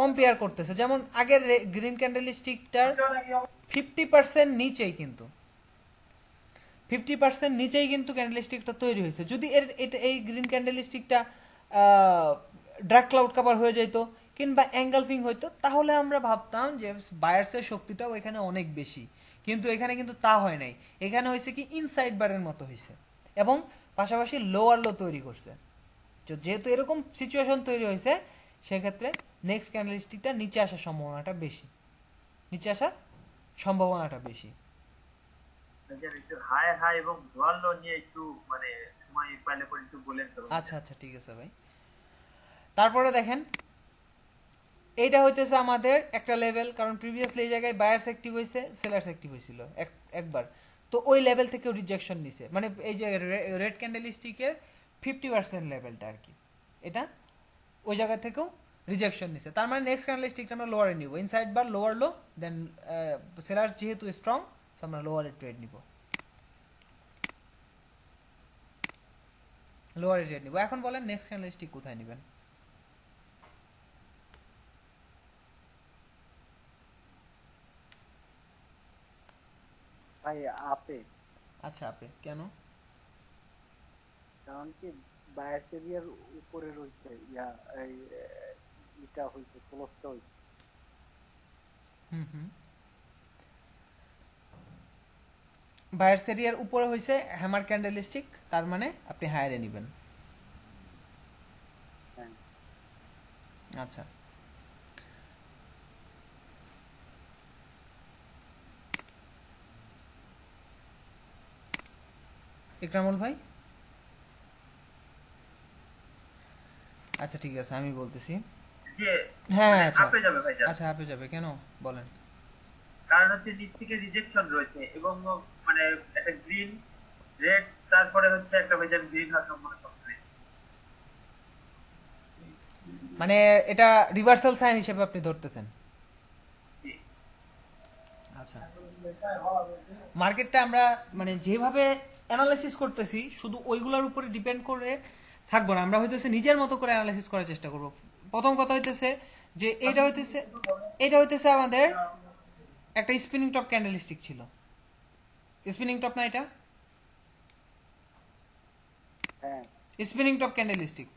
কম্পেয়ার করতেছে, যেমন আগের গ্রিন ক্যান্ডেলস্টিকটার 50% নিচেই কিন্তু 50% নিচেই কিন্তু ক্যান্ডেলস্টিকটা তৈরি হয়েছে। যদি এই গ্রিন ক্যান্ডেলস্টিকটা ডার্ক ক্লাউড কভার হয়ে যেত কিংবা অ্যাঙ্গেলফিং হইতো, তাহলে আমরা ভাবতাম যে বায়ার্সের শক্তিটাও এখানে অনেক বেশি, কিন্তু এখানে কিন্তু তা হয় নাই। এখানে হয়েছে কি ইনসাইড বারের মতো হয়েছে এবং পাশাপাশি লোয়ার লো তৈরি করছে। যেহেতু এরকম সিচুয়েশন তৈরি হয়েছে, সেক্ষেত্রে নেক্সট ক্যান্ডেলস্টিকটা নিচে আসার সম্ভাবনাটা বেশি, নিচে আসার সম্ভাবনাটা বেশি। একটু হাই হাই এবং লোয়ার লো নিয়ে একটু মানে সময় পাইলে পরে একটু বলেন তো। আচ্ছা আচ্ছা, ঠিক আছে ভাই। তারপরে দেখেন, এইটা হইতেছে আমাদের একটা লেভেল, কারণ প্রিভিয়াসলি এই জায়গায় বায়ার্স অ্যাক্টিভ হয়েছে, সেলার্স অ্যাক্টিভ হয়েছিল একবার, তো ওই লেভেল থেকেও রিজেকশন নিছে, মানে এই যে রেড ক্যান্ডেলস্টিকের 50% লেভেলটা আর কি, এটা ওই জায়গা থেকেও রিজেকশন নিছে। তার মানে নেক্সট ক্যান্ডেলস্টিকটা আমরা লোয়ারে নিব, ইনসাইড বার লোয়ার লো, দেন সেলার্স যেহেতু স্ট্রং, আমরা লোয়ারে ট্রেড নিব, লোয়ারে ট্রেড নিব। এখন বলেন নেক্সট ক্যান্ডেলস্টিক কোথায় নেবেন? ভাই আপে। আচ্ছা, আপে কেন? কারণ কি বায়ার্স এরিয়ার উপরে রয়েছে এটা হয়েছে ক্লোজটা হয়েছে। বায়ার্স এরিয়ার উপরে হয়েছে হ্যামার ক্যান্ডেলস্টিক, তার মানে আপনি হায়ারে নেবেন। হ্যাঁ। আচ্ছা, ইকরামুল ভাই, আচ্ছা ঠিক আছে, আমি বলতেছি। যে হ্যাঁ আচ্ছা আপে যাবে ভাইজান। আচ্ছা, আপে যাবে কেন বলেন? কারণ হচ্ছে নিচ থেকে রিজেকশন রয়েছে এবং মানে একটা গ্রিন রেড তারপরে হচ্ছে একটা ভাইজান গ্রিন হওয়ার সম্ভাবনা সবচেয়ে বেশি। মানে এটা রিভার্সাল সাইন হিসেবে আপনি ধরতেছেন? জি। আচ্ছা, মার্কেটটা আমরা মানে যেভাবে অ্যানালাইসিস করতেছি শুধু ওইগুলোর উপরে ডিপেন্ড করে থাকবো না, আমরা হইতেছে নিজের মতো করে অ্যানালাইসিস করার চেষ্টা করব। প্রথম কথা হইতেছে যে এটা হইতেছে আমাদের একটা স্পিনিং টপ ক্যান্ডেলস্টিক ছিল, স্পিনিং টপ না এটা? হ্যাঁ। স্পিনিং টপ ক্যান্ডেলস্টিক,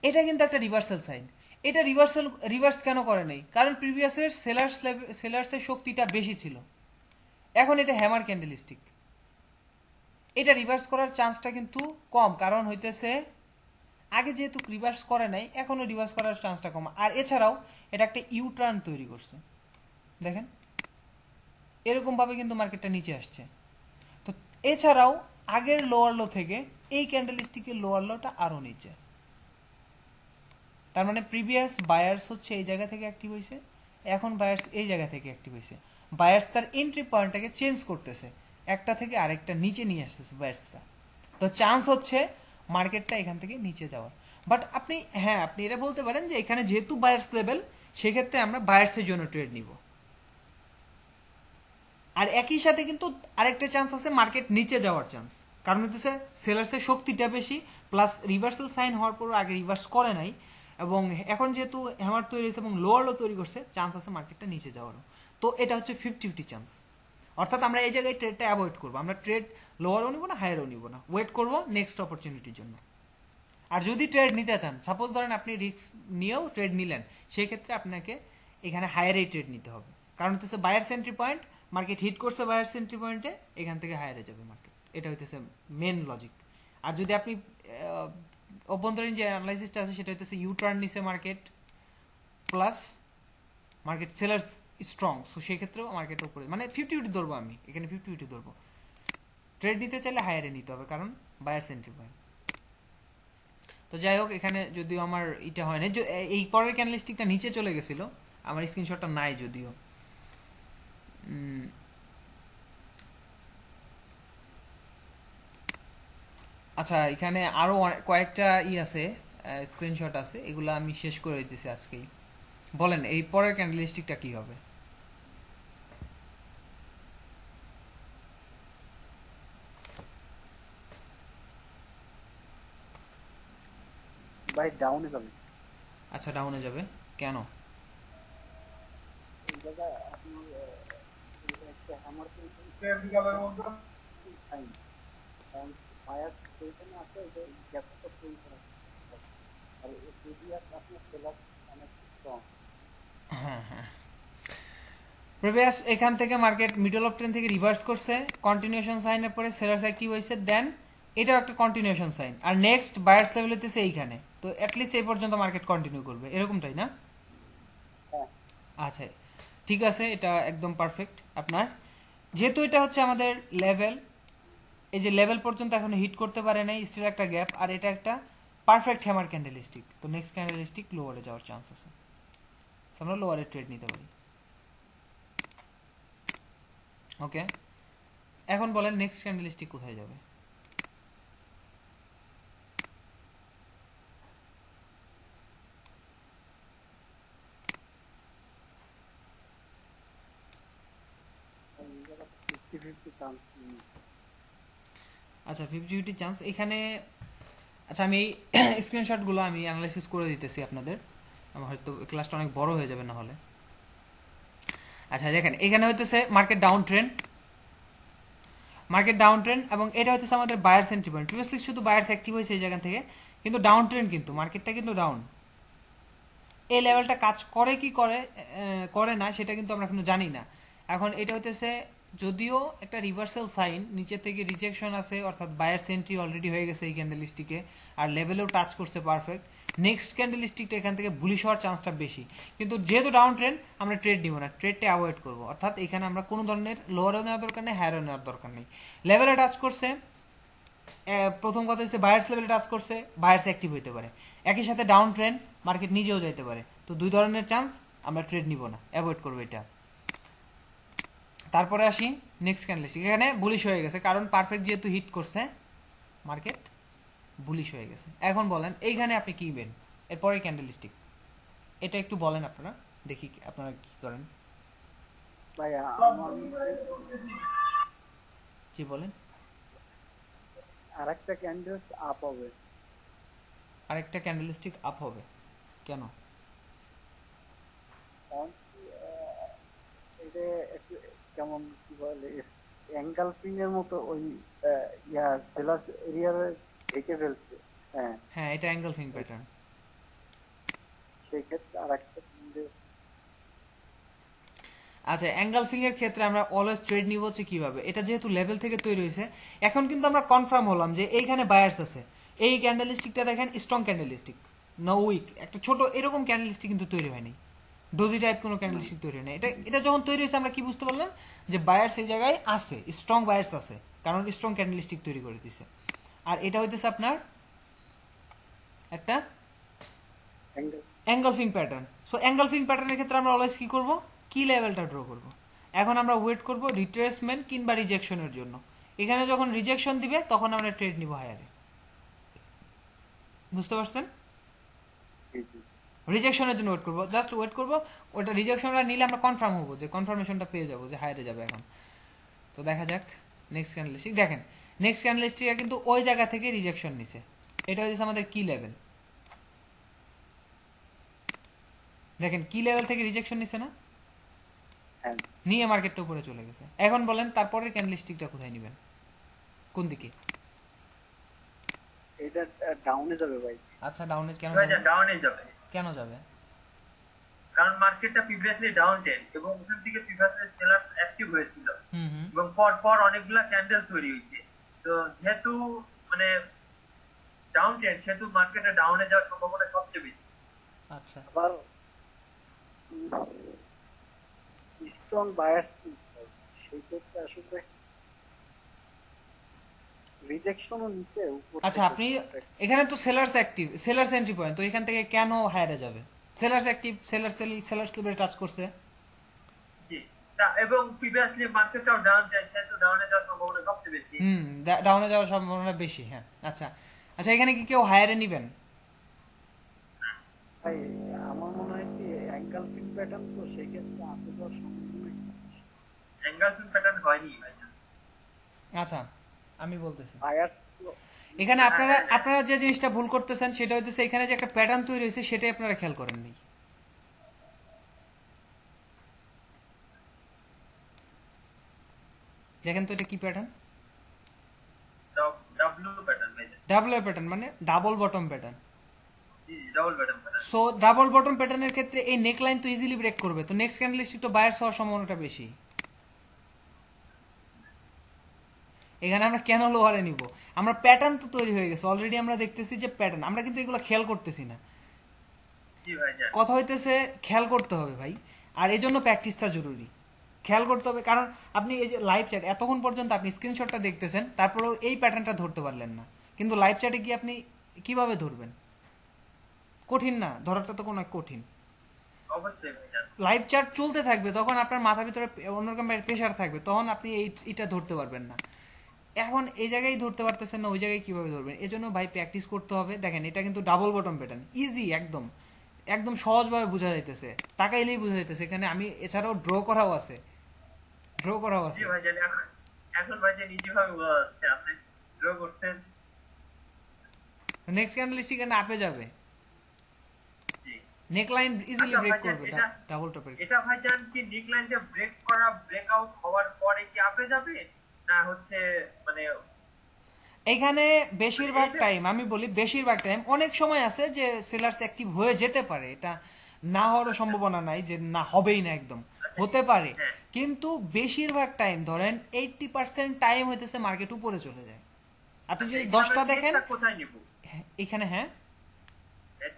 এটা কিন্তু একটা রিভার্সাল সাইন। এটা রিভার্স কেন করে নাই? কারণ প্রিভিয়াসের সেলার্সের শক্তিটা বেশি ছিল, এখন এটা হ্যামার ক্যান্ডেলস্টিক, এটা রিভার্স করার চান্সটা কিন্তু কম, কারণ হইতেছে আগে যেহেতু রিভার্স করে নাই, এখনো রিভার্স করার চান্সটা কম। আর এছাড়াও এটা একটা ইউ টার্ন তৈরি করছে, দেখেন এরকম ভাবে কিন্তু মার্কেটটা নিচে আসছে। তো এছাড়াও আগের লোয়ার লো থেকে এই ক্যান্ডেলস্টিকের লোয়ার লোটা আরো নিচে, তার মানে প্রিভিয়াস বায়ার্স হচ্ছে এই জায়গা থেকে অ্যাক্টিভ হয়েছে, এখন বায়ার্স এই জায়গা থেকে অ্যাক্টিভ হয়েছে। বায়ার্স তার এন্ট্রি পয়েন্টটাকে চেঞ্জ করতেছে, একটা থেকে আরেকটা নিচে নিয়ে আসতেছে বায়ার্সরা। তো চান্স হচ্ছে মার্কেটটা এখান থেকে নিচে যাওয়ার। বাট আপনি এটা বলতে পারেন যে এখানে যেহেতু বায়ার্স লেভেল, সেক্ষেত্রে আমরা বায়ার্সের জন্য ট্রেড নিব। আর একই সাথে কিন্তু আরেকটা চান্স আছে মার্কেট নিচে যাওয়ার চান্স, কারণ হচ্ছে সেলার্সের শক্তিটা বেশি, প্লাস রিভার্সাল সাইন হওয়ার পর আগে রিভার্স করে নাই, এবং এখন যেহেতু হ্যামার তৈরি হয়েছে এবং লোয়ার লো তৈরি করছে, চান্স আছে মার্কেটটা নিচে যাওয়ারও। তো এটা হচ্ছে 50-50 চান্স। অর্থাৎ আমরা এই জায়গায় ট্রেডটা অ্যাভয়েড করবো, আমরা ট্রেড লোয়ারও নিব না, হায়ারও নিব না, ওয়েট করবো নেক্সট অপরচুনিটির জন্য। আর যদি ট্রেড নিতে চান, সাপোজ ধরেন আপনি রিস্ক নিয়েও ট্রেড নিলেন, সেই ক্ষেত্রে আপনাকে এখানে হায়ারেই ট্রেড নিতে হবে, কারণ হচ্ছে buyers entry point, market hit করছে বায়ার্স এন্ট্রি পয়েন্টে, এখান থেকে হায়ারে যাবে মার্কেট, এটা হইতেছে মেন লজিক। আর যদি আপনি অভ্যন্তরীণ যে অ্যানালাইসিসটা আছে সেটা হইতেছে ইউ টার্ন নিছে market, plus market sellers strong, so সেক্ষেত্রেও মার্কেটের উপরে মানে 50-50 ধরবো, আমি এখানে 50-50 ধরবো। ট্রেড নিতে চাইলে হায়ারে নিতে হবে, কারণ বায়ার্স এন্ট্রি পয়েন্ট। তো যাই হোক, এখানে যদিও আমার এটা হয় না, এই পরের ক্যান্ডেলস্টিকটা নিচে চলে গেছিল, আমার স্ক্রিনশটটা নাই যদিও। আচ্ছা, এখানে আরো কয়েকটা আছে, স্ক্রিনশট আছে, এগুলো আমি শেষ করে দিতেছি আজকেই। বলেন এই পরের ক্যান্ডেলস্টিকটা কি হবে? ভাই ডাউনে যাবে। আচ্ছা, ডাউনে যাবে কেন? এই জায়গায় আপনার একটা হ্যামার বায়ার সেইখানে আছে যে গ্যাপটা তৈরি করা আর যদি আপনার সেলার অনেক স্ট্রং। হ্যাঁ হ্যাঁ, প্রিভিয়াস এখান থেকে মার্কেট মিডল অফ ট্রেন থেকে রিভার্স করছে, কন্টিনিউশন সাইনের পরে সেলার্স অ্যাক্টিভ হয়েছে, দেন এটাও একটা কন্টিনিউশন সাইন, আর নেক্সট বায়ার্স লেভেল হতেছে এইখানে, তো অ্যাটলিস্ট এই পর্যন্ত মার্কেট কন্টিনিউ করবে, এরকমটাই না? হ্যাঁ আচ্ছা ঠিক আছে, এটা একদম পারফেক্ট আপনার। যেহেতু এটা হচ্ছে আমাদের লেভেল, এই যে লেভেল পর্যন্ত এখনো হিট করতে পারে নাই, স্টিল একটা গ্যাপ, আর এটা একটা পারফেক্ট হ্যামার ক্যান্ডেলস্টিক, তো নেক্সট ক্যান্ডেলস্টিক লোয়ারে যাওয়ার চান্স আছে, আমরা লোয়ারে ট্রেড নিতে পারি। ওকে, এখন বলেন নেক্সট ক্যান্ডেলস্টিক কোথায় যাবে? Fifty fifty chance. আচ্ছা 50-50 চান্স এখানে। আচ্ছা আমি স্ক্রিনশটগুলো আমি অ্যানালাইসিস করে দিতেছি আপনাদের, আমার হয়তো ক্লাসটা অনেক বড় হয়ে যাবে না হলে। আচ্ছা দেখেন এখানে হইতেছে market down trend, market down trend, এবং এটা হচ্ছে আমাদের বায়ার সেন্টিমেন্ট। প্রিভিয়াসলি শুধু বায়ার্স অ্যাক্টিভ হয়েছে এই জায়গা থেকে, কিন্তু ডাউন ট্রেন্ড, কিন্তু মার্কেটটা কিন্তু ডাউন। এই লেভেলটা কাজ করে কি করে না সেটা কিন্তু আমরা এখনো জানি না। এখন এটা হইতেছে যদিও একটা রিভার্সাল সাইন, নিচে থেকে রিজেকশন আছে, অর্থাৎ বায়ার সেন্ট্রি অলরেডি হয়ে গেছে এই ক্যান্ডেলস্টিকে, আর লেভেলেও টাচ করছে পারফেক্ট। নেক্সট ক্যান্ডেলস্টিকটা এখান থেকে বুলিশ হওয়ার চান্সটা বেশি, কিন্তু যেহেতু ডাউন ট্রেন্ড আমরা ট্রেড নিব না, ট্রেডটা অ্যাভয়েড করবো, অর্থাৎ এখানে আমরা কোনো ধরনের লোয়ারও নেওয়ার দরকার নেই, হায়ারও নেওয়ার দরকার নেই। লেভেলে টাচ করছে, প্রথম কথা হচ্ছে বায়ার্স লেভেলে টাচ করছে, বায়ার্স অ্যাক্টিভ হইতে পারে, একই সাথে ডাউন ট্রেন্ড, মার্কেট নিজেও যাইতে পারে, তো দুই ধরনের চান্স, আমরা ট্রেড নিব না, অ্যাভয়েড করবো এটা। তারপরে আসি নেক্সট ক্যান্ডেলস্টিক, এখানে বুলিশ হয়ে গেছে, কারণ পারফেক্ট যেহেতু হিট করছে মার্কেট বুলিশ হয়ে গেছে। এখন বলেন এইখানে আপনি কি বেন, এরপরে ক্যান্ডেলস্টিক এটা একটু বলেন আপনারা, দেখি আপনারা কি করেন। ভাই আমার জি বলেন। আরেকটা ক্যান্ডিডেট আপ হবে। আরেকটা ক্যান্ডেলস্টিক আপ হবে কেন? কারণ কি, এটা একটু কেমন কি বলে এঙ্গালফিং এর মতো ওই সেলার এরিয়ার ঢেকে ফেলছে। হ্যাঁ হ্যাঁ এটা অ্যাঙ্গেল ফিং প্যাটার্ন। সেই ক্ষেত্রে আরেকটা ক্যান্ডিডেট। আচ্ছা অ্যাঙ্গেলফিং এর ক্ষেত্রে আমরা অলওয়েজ ট্রেড নিব হচ্ছে কিভাবে, এটা যেহেতু লেভেল থেকে তৈরি হয়েছে, এখন কিন্তু আমরা কনফার্ম হলাম যে এইখানে বায়ার্স আছে। এই ক্যান্ডেলস্টিকটা দেখেন স্ট্রং ক্যান্ডেলস্টিক, নো উইক, একটা ছোট এরকম ক্যান্ডেলস্টিক কিন্তু তৈরি হয়নি, ডোজি টাইপ কোনো ক্যান্ডেলস্টিক তৈরি হয়নি। এটা যখন তৈরি হয়েছে আমরা কি বুঝতে পারলাম যে বায়ার্স এই জায়গায় আছে, স্ট্রং বায়ার্স আছে, কারণ স্ট্রং ক্যান্ডেলস্টিক তৈরি করে দিছে। আর এটা হইতেছে আপনার একটা অ্যাঙ্গলফিং প্যাটার্ন। সো অ্যাঙ্গলফিং প্যাটার্নের ক্ষেত্রে আমরা অলওয়েজ কি করব, কি লেভেলটা ড্র করব। এখন আমরা ওয়েট করব রিট্রেসমেন্ট কিংবা রিজেকশনের জন্য। এখানে যখন রিজেকশন দিবে তখন আমরা ট্রেড নিব হায়ারে, বুঝতে পারছেন? রিজেকশনের জন্য ওয়েট করব, জাস্ট ওয়েট করব, ওটা রিজেকশনটা নিলে আমরা কনফার্ম হবো, যে কনফার্মেশনটা পেয়ে যাবো যে হায়ারে যাবে এখন। তো দেখা যাক নেক্সট ক্যান্ডেলস্টিক, দেখেন নেক্সট ক্যান্ডেলস্টিক কিন্তু ওই জায়গা থেকে রিজেকশন নিছে, এটা হচ্ছে আমাদের কি লেভেল, দেখেন কি লেভেল থেকে রিজেকশন নিছে না, নিয়ে মার্কেটটা উপরে চলে গেছে। এখন বলেন তারপরে ক্যান্ডেলস্টিকটা কোথায় নেবেন, কোন দিকে? এটা ডাউনে যাবে ভাই। আচ্ছা ডাউনে কেন ভাই যাবে? ডাউনে যাবে, কেন যাবে? কারণ মার্কেটটা প্রিভিয়াসলি ডাউন ট্রেন্ড এবং ওখান থেকে প্রিভিয়াসলি সেলার্স অ্যাক্টিভ হয়েছিল হুম এবং পর পর অনেকগুলা ক্যান্ডেল তৈরি হয়েছে। তো যেহেতু মানে ডাউন ট্রেন্ড, সেহেতু মার্কেটে ডাউনে যাওয়ার সম্ভাবনা সবচেয়ে বেশি। আচ্ছা আবার স্ট্রং বায়ার্স সেই ক্ষেত্রে আসলে রিজেকশনও নিতে উপর আচ্ছা থেকে আপনি এখানে তো sellers active, sellers entry point, তো এখান থেকে কেন হায়ারে যাবে? সেলার্স অ্যাক্টিভ, সেলার্স লেভেলে টাচ করছে। জি, এবং প্রিভিয়াসলি মার্কেটটাও ডাউন ট্রেন্ড, সেহেতু ডাউনে যাওয়ার সম্ভাবনা সবচেয়ে বেশি। ডাউনে যাওয়ার সম্ভাবনা বেশি, হ্যাঁ। আচ্ছা আচ্ছা এখানে কি কেউ হায়ারে নেবেন? ভাই আমার মনে হয় কি এঙ্গালফিং প্যাটার্ন, তো সেই ক্ষেত্রে আপে যাওয়ার সম্ভাবনা বেশি। এঙ্গেলফিং প্যাটার্ন হয়নি ভাই। আচ্ছা আমি বলতেছি, বায়ার্স এখানে আপনারা যে জিনিসটা ভুল করতেছেন সেটা হচ্ছে এখানে যে একটা প্যাটার্ন তৈরি হয়েছে সেটাই আপনারা খেয়াল করেননি। দেখেন তো এটা কি প্যাটার্ন, ডাব্লিউ ডাবল প্যাটার্ন মানে ডাবল বটম প্যাটার্ন। জি double pattern. So double bottom প্যাটার্নের ক্ষেত্রে এই নেকলাইন তো ইজিলি ব্রেক করবে, তো নেক্সট ক্যান্ডেলস্টিক তো বায়ার্স হওয়ার সম্ভাবনাটা বেশি। এখানে আমরা কেন লোয়ারে নিব, আমরা প্যাটার্ন তো তৈরি হয়ে গেছে অলরেডি, আমরা দেখতেছি যে প্যাটার্ন, আমরা কিন্তু এগুলো খেয়াল করতেছি না। জি ভাইজান কথা হইতেছে খেয়াল করতে হবে ভাই, আর এই জন্য প্র্যাকটিসটা জরুরি। খেয়াল করতে হবে, কারণ আপনি এই যে লাইভ চ্যাট এতক্ষণ পর্যন্ত আপনি স্ক্রিনশটটা দেখতেছেন, তারপরেও এই প্যাটার্নটা ধরতে পারলেন না, কিন্তু লাইভ চ্যাটে গিয়ে আপনি কিভাবে ধরবেন? কঠিন না, ধরাটা তো কোনো কঠিন। অবশ্যই ভাইজান। লাইভ চ্যাট চলতে থাকবে, তখন আপনার মাথার ভিতরে অন্যরকম প্রেশার থাকবে, তখন আপনি এইটা ধরতে পারবেন না। এখন এই জায়গায় ধরতে পারতেছেন না, ওই জায়গায় কিভাবে ধরবেন? এজন্য ভাই প্র্যাকটিস করতে হবে। দেখেন এটা কিন্তু ডাবল বটম প্যাটার্ন, ইজি, একদম একদম সহজভাবে বোঝা যাইতেছে, তাকাইলেই বোঝা যাইতেছে। এখানে আমি এছাড়াও ড্র করাও আছে। জি ভাইজান এখন ভাইজান নিজেভাবে বোঝা যাচ্ছে আপনি ড্র করছেন। নেক্সট ক্যান্ডেলস্টিক এখানে আপে যাবে, জি নেকলাইন ইজিলি আচ্ছা ব্রেক ভাইজান, করবে এটা- ডাবল টপের। এটা ভাইজান কি নিকলাইনটা ব্রেকআউট হওয়ার পরে কি আপে যাবে না হচ্ছে মানে এখানে বেশিরভাগ এটা- টাইম, আমি বলি বেশিরভাগ টাইম, অনেক সময় আছে যে সেলার্স অ্যাক্টিভ হয়ে যেতে পারে, এটা না হওয়ার সম্ভাবনা নাই যে না হবেই না, একদম হতে পারে, হ্যাঁ। কিন্তু বেশিরভাগ টাইম ধরেন 80% টাইম হইতেছে মার্কেট উপরে চলে যায়। আপনি যদি এখানে 10টা আমরা দেখেন, টেস্টটা কোথায় নিব? এখানে হ্যাঁ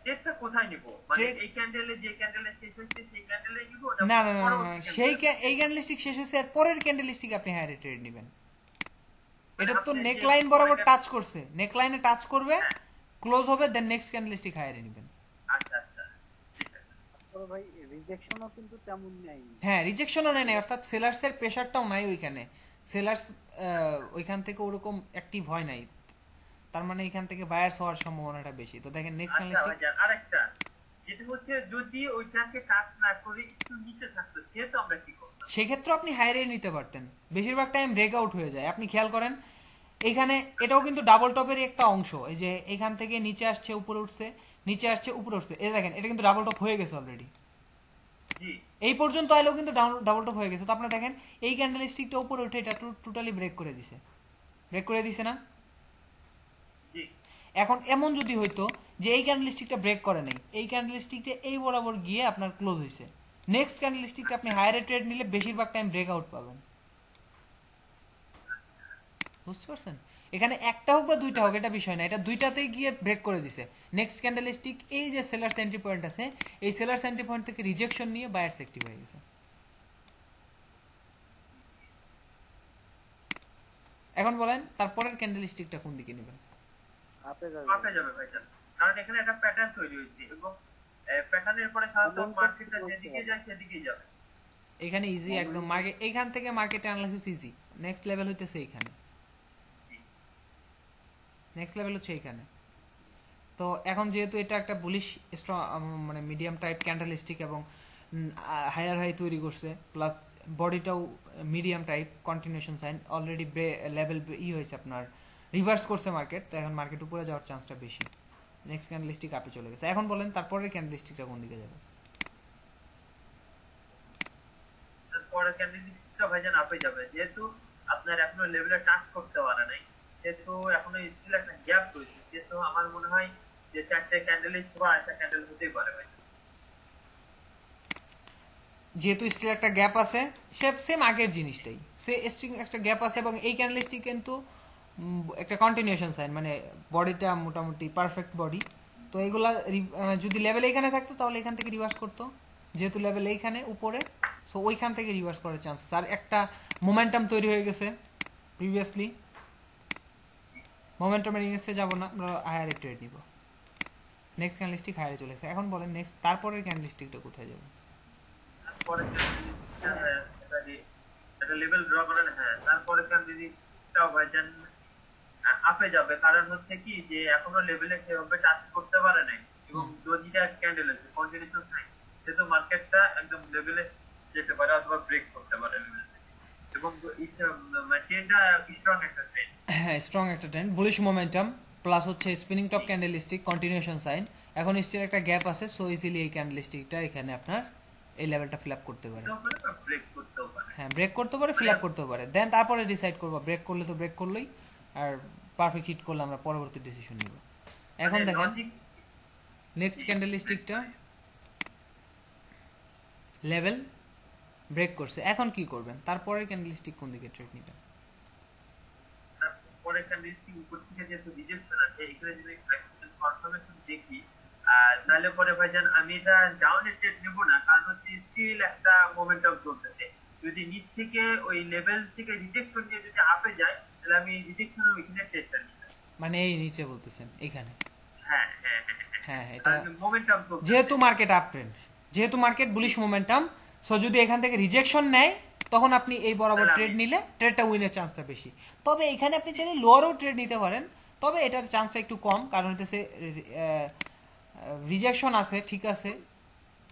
টেস্টটা কোথায় নিব? মানে ট্রেড- এই ক্যান্ডেলে যে ক্যান্ডেলে শেষ হয়েছে সেই ক্যান্ডেলে নিব না না না, না, না, পরবর্তী সেই candle? এই ক্যান্ডেলস্টিক শেষ হয়েছে আর পরের ক্যান্ডেলস্টিক আপনি হায়ার ট্রেড নেবেন। এটা তো আপনি যে নেকলাইন বরাবর পরের- টাচ করছে, নেকলাইনে টাচ করবে, হ্যাঁ। ক্লোজ হবে, দেন নেক্সট ক্যান্ডেলস্টিক হায়ারে নেবেন। আচ্ছা আচ্ছা ঠিক আছে। তারপরে ভাই রিজেকশনও কিন্তু তেমন নেই। হ্যাঁ, রিজেকশনও নেই, অর্থাৎ সেলার্স এর প্রেসারটাও নাই ওইখানে, সেলার্স ওইখান থেকে ওরকম অ্যাক্টিভ হয় নাই, তার মানে এখান থেকে বায়ার্স হওয়ার সম্ভাবনাটা বেশি। তো দেখেন নেক্সট আচ্ছা ক্যান্ডেলস্টিক, ভাইজান আরেকটা যেটা হচ্ছে যদি ওইটাকে কাজ না করে একটু নিচে থাকতো সে তো আমরা কি করতাম? সেক্ষেত্রে আপনি হায়ারে নিতে পারতেন। বেশিরভাগ টাইম ব্রেকআউট হয়ে যায়, আপনি খেয়াল করেন এখানে এটাও কিন্তু ডাবল টপের একটা অংশ, এই যে এখান থেকে নিচে আসছে উপরে উঠছে, নিচে আসছে উপরে উঠছে, এই দেখেন এটা কিন্তু ডাবল টপ হয়ে গেছে অলরেডি, জি এই পর্যন্ত আইলেও কিন্তু ডাবল টপ হয়ে গেছে। তো আপনারা দেখেন এই ক্যান্ডেল স্টিকটা উপরে উঠে এটা টোটালি ব্রেক করে দিছে না? জি এখন এমন যদি হইতো যে এই ক্যান্ডেল স্টিকটা ব্রেক করে নাই, এই ক্যান্ডেল স্টিকটা এই বরাবর গিয়ে আপনার ক্লোজ হয়েছে, নেক্সট ক্যান্ডেল স্টিকটা আপনি হায়ারে ট্রেড নিলে বেশিরভাগ টাইম ব্রেকআউট পাবেন। বুঝতে পারছেন? এখানে একটা হোক বা দুইটা হোক এটা বিষয় না, এটা দুইটাতেই গিয়ে ব্রেক করে দিছে। নেক্সট ক্যান্ডেল স্টিক এই যে সেলার এন্ট্রি পয়েন্ট আছে, এই সেলার এন্ট্রি পয়েন্ট থেকে রিজেকশন নিয়ে বায়ার্স অ্যাক্টিভ হয়ে গেছে। এখন বলেন তারপরের ক্যান্ডেল স্টিকটা কোন দিকে নেবেন? আপে যাবে। আপে যাবে ভাইজান, কারণ এখানে একটা প্যাটার্ন তৈরি হয়েছে এবং প্যাটার্নের পরে সাধারণত এমন মার্কেটটা করতে যেদিকে হবে। যায় সেদিকেই যাবে। এখানে ইজি একদম, মার্কেট এইখান থেকে market analysis easy. Next level হইতেছে এইখানে, জি নেক্সট লেভেল হচ্ছে এইখানে। তো এখন যেহেতু এটা একটা বুলিশ মানে মিডিয়াম টাইপ ক্যান্ডেলস্টিক এবং হায়ার হাই তৈরি করছে, প্লাস বডিটাও medium type continuation sign, already level হয়েছে আপনার, রিভার্স করছে মার্কেট, তো এখন মার্কেট উপরে যাওয়ার চান্সটা বেশি। নেক্সট ক্যান্ডেলস্টিক আপে চলে গেছে। এখন বলেন তারপরের ক্যান্ডেলস্টিকটা কোন দিকে যাবে? তারপরে ক্যান্ডিডেটটা ভাইজান আপে যাবে, যেহেতু আপনার এখনো লেভেলে টাচ করতে পারে নাই, যেহেতু এখনো স্টিল একটা গ্যাপ রয়েছে, যেহেতু আমার মনে হয় যে চারটে ক্যান্ডেল বা একটা ক্যান্ডেল হতেই পারে ভাই। যেহেতু স্টিল একটা গ্যাপ আছে, সেম আগের জিনিসটাই, সে একটা গ্যাপ আছে এবং এই ক্যান্ডেলস্টিক কিন্তু একটা কন্টিনিউশন সাইন, মানে বডিটা মোটামুটি পারফেক্ট বডি। তো এগুলা যদি লেভেল এইখানে থাকতো তাহলে এখান থেকে রিভার্স করতো, যেহেতু লেভেল এইখানে উপরে, সো ওইখান থেকে রিভার্স করার চান্স। আর একটা মোমেন্টাম তৈরি হয়ে গেছে প্রিভিয়াসলি, মোমেন্টামের ইংলিশে যাবো না, আমরা হায়ারে ট্রেড নিব। নেক্সট ক্যান্ডেলস্টিক হায়ারে চলেছে। এখন বলেন নেক্সট তারপরের ক্যান্ডেলস্টিকটা কোথায় যাবে? তারপরে একটা লেভেল ড্র করেন, হ্যাঁ তারপরে ক্যান্ডিডেটটাও ভাইজান আপে যাবে, কারণ হচ্ছে কি যে এখনো লেভেলে সেভাবে টাচ করতে পারে নাই এবং দুইটা ক্যান্ডেল আছে কন্টিনিউশন সাইন, সেহেতু মার্কেটটা একদম লেভেলে যেতে পারে অথবা ব্রেক করতে পারে লেভেল থেকে, এবং ট্রেন্ডটা স্ট্রং একটা ট্রেন্ড। হ্যাঁ, স্ট্রং একটা ট্রেন্ড, বুলিশ মোমেন্টাম, প্লাস হচ্ছে spinning top candlestick, continuation sign. এখন স্টিল একটা গ্যাপ আছে, সো ইজিলি এই ক্যান্ডেলস্টিকটা এখানে আপনার এই লেভেলটা ফিল আপ করতে পারে। ব্রেক করতেও পারে। হ্যাঁ, ব্রেক করতে পারে, ফিল আপ করতে পারে, দেন তারপরে ডিসাইড করবা ব্রেক করলে তো ব্রেক করলেই, আর পারফেক্ট হিট করলে আমরা পরবর্তী ডিসিশন নিব। এখন দেখেন নেক্সট ক্যান্ডেল স্টিকটা লেভেল ব্রেক করছে, এখন কি করবেন? তারপরের ক্যান্ডেল স্টিক কোন দিকে ট্রেড নেবেন? পরে ক্যান্ডেল স্টিক উপর থেকে যেহেতু রিজেকশন আছে, এখানে যদি 5 সেকেন্ড কনফার্মেশন দেখি তাহলে পরে ভাইজান আমি এটা ডাউনে ট্রেড নেব না, কারণ হচ্ছে স্টিল একটা মোমেন্টাম চলতেছে। যদি নিচ থেকে ওই লেভেল থেকে রিজেকশন নিয়ে যদি আপে যায়, তাহলে আমি রিজেকশনের ওইখানে ট্রেডটা নিব। মানে এই নিচে বলতেছেন এখানে? হ্যাঁ হ্যাঁ হ্যাঁ, এটা মোমেন্টাম চলছে যেহেতু মার্কেট আপ ট্রেন্ড, যেহেতু মার্কেট বুলিশ মোমেন্টাম, সো যদি এখান থেকে রিজেকশন নেয় তখন আপনি এই বরাবর ট্রেড নিলে ট্রেডটা উইনের চান্সটা বেশি। তবে এখানে আপনি চাইলে লোয়ারও ট্রেড নিতে পারেন, তবে এটার চান্সটা একটু কম, কারণ হইতেছে রিজেকশন আছে, ঠিক আছে,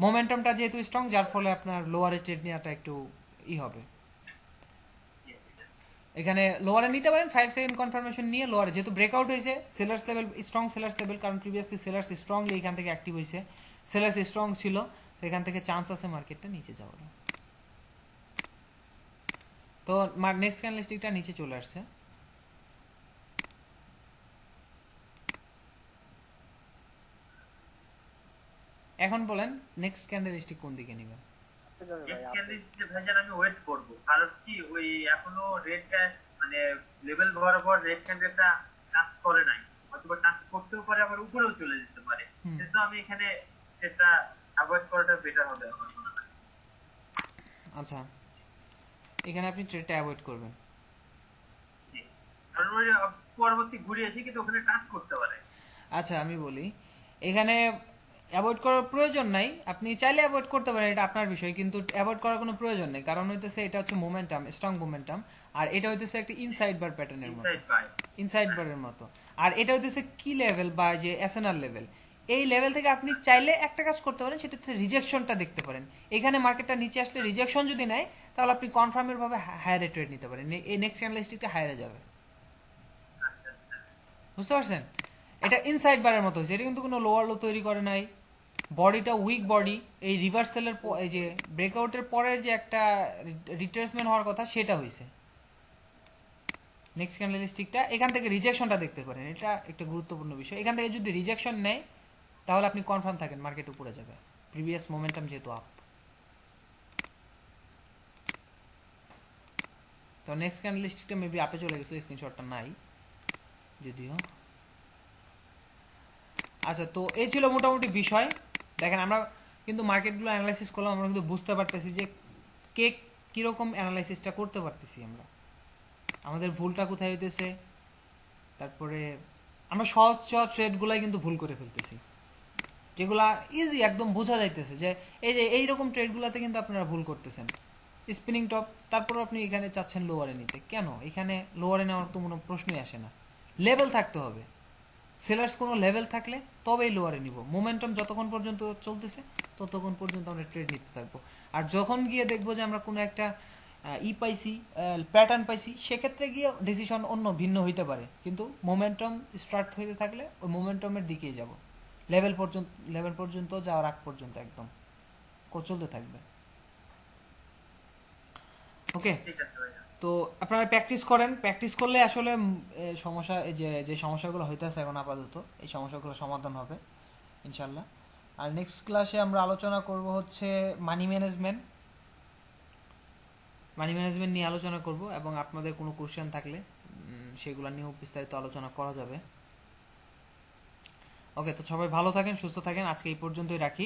মোমেন্টামটা যেহেতু স্ট্রং, যার ফলে আপনার লোয়ারে ট্রেড নেওয়াটা একটু হবে। এখানে লোয়ারে নিতে পারেন 5 সেকেন্ড কনফার্মেশন নিয়ে। লোয়ারে যেহেতু ব্রেকআউট হয়েছে, sellers level strong, sellers level, কারণ প্রিভিয়াসলি সেলার্স স্ট্রংলি এখান থেকে অ্যাক্টিভ হয়েছে, সেলার্স স্ট্রং ছিল, তো এখান থেকে চান্স আছে মার্কেটটা নিচে যাওয়ার। তো নেক্সট ক্যান্ডেল স্টিকটা নিচে চলে আসছে। এখন বলেন নেক্সট ক্যান্ডেল স্টিক কোন দিকে নেবেন? ভাইজান আমি ওয়েট করব, কারণ কি ওই এখনো রেড মানে লেভেল বরাবর রেড ক্যান্ডেলটা টাচ করে নাই, অথবা টাচ করতেও পারে, আবার উপরেও চলে যেতে পারে, সেজন্য আমি এখানে এটা অ্যাভয়েড করাটা বেটার হবে আমার মনে হয়। আচ্ছা, এখানে আপনি ট্রেডটা অ্যাভয়েড করবেন, কারণ ওই পরবর্তী ঘুরে এসে কিন্তু ওখানে টাচ করতে পারে। আচ্ছা আমি বলি, এখানে অ্যাভয়েড করার প্রয়োজন নাই, আপনি চাইলে অ্যাভয়েড করতে পারেন, এটা আপনার বিষয়, কিন্তু অ্যাভয়েড করার কোনো প্রয়োজন নেই, কারণ হইতেছে এটা হচ্ছে মোমেন্টাম, স্ট্রং মোমেন্টাম, আর এটা হইতেছে একটা ইনসাইড বার প্যাটার্নের মতো, ইনসাইড বারের মতো, আর এটা হইতেছে কি লেভেল বা যে এসএনআর লেভেল, এই লেভেল থেকে আপনি চাইলে একটা কাজ করতে পারেন, সেটা হচ্ছে রিজেকশনটা দেখতে পারেন। এখানে মার্কেটটা নিচে আসলে রিজেকশন যদি নেয়, তাহলে আপনি কনফার্মের ভাবে হায়ারে ট্রেড নিতে পারেন, এই নেক্সট ক্যান্ডেল স্টিকটা হায়ারে যাবে, বুঝতে পারছেন? এটা ইনসাইড বারের মতো হয়েছে, এটা কিন্তু কোনো লোয়ার লো তৈরি করে নাই, বডিটা উইক বডি, এই রিভার্সালের এই যে ব্রেকআউটের পরের যে একটা রিট্রেসমেন্ট হওয়ার কথা সেটা হয়েছে। নেক্সট ক্যান্ডেল স্টিকটা এখান থেকে রিজেকশনটা দেখতে পারেন, এটা একটা গুরুত্বপূর্ণ বিষয়। এখান থেকে যদি রিজেকশন নেয় তাহলে আপনি কনফার্ম থাকেন মার্কেট উপরে যাবে, প্রিভিয়াস মোমেন্টাম যেহেতু আপ। তো নেক্সট ক্যান্ডেল স্টিকটা মেবি আপে চলে গেছিল, স্ক্রিনশটটা নাই যদিও। আচ্ছা, তো এই ছিল মোটামুটি বিষয়। দেখেন আমরা কিন্তু মার্কেটগুলো অ্যানালাইসিস করলাম, আমরা কিন্তু বুঝতে পারতেছি যে কে কীরকম অ্যানালাইসিসটা করতে পারতেছি, আমরা আমাদের ভুলটা কোথায় হইতেছে, তারপরে আমরা সহজ সহজ ট্রেডগুলাই কিন্তু ভুল করে ফেলতেছি, যেগুলা ইজি একদম বোঝা যাইতেছে যে এই যে এইরকম ট্রেডগুলোতে কিন্তু আপনারা ভুল করতেছেন। স্পিনিং টপ, তারপর আপনি এখানে চাচ্ছেন লোয়ারে নিতে, কেন? এখানে লোয়ারে নেওয়ার তো কোনো প্রশ্নই আসে না, লেভেল থাকতে হবে, সেলার্স কোনো লেভেল থাকলে তবেই লোয়ারে নিব। মোমেন্টাম যতক্ষণ পর্যন্ত চলতেছে ততক্ষণ পর্যন্ত আমরা ট্রেড নিতে থাকবো, আর যখন গিয়ে দেখবো যে আমরা কোনো একটা পাইছি, প্যাটার্ন পাইছি, সেক্ষেত্রে গিয়ে ডিসিশন অন্য ভিন্ন হইতে পারে, কিন্তু মোমেন্টাম স্টার্ট হইতে থাকলে ওই মোমেন্টামের দিকেই যাব, লেভেল পর্যন্ত যাওয়ার আগ পর্যন্ত একদম চলতে থাকবে। ওকে, তো আপনারা প্র্যাকটিস করেন, প্র্যাকটিস করলে আসলে সমস্যা যে সমস্যাগুলো হইতেছে এখন আপাতত, এই সমস্যাগুলো সমাধান হবে ইনশাল্লাহ। আর নেক্সট ক্লাসে আমরা আলোচনা করব হচ্ছে মানি ম্যানেজমেন্ট নিয়ে আলোচনা করব, এবং আপনাদের কোনো কোশ্চেন থাকলে সেগুলো নিয়েও বিস্তারিত আলোচনা করা যাবে। ওকে, তো সবাই ভালো থাকেন, সুস্থ থাকেন, আজকে এই পর্যন্তই রাখি।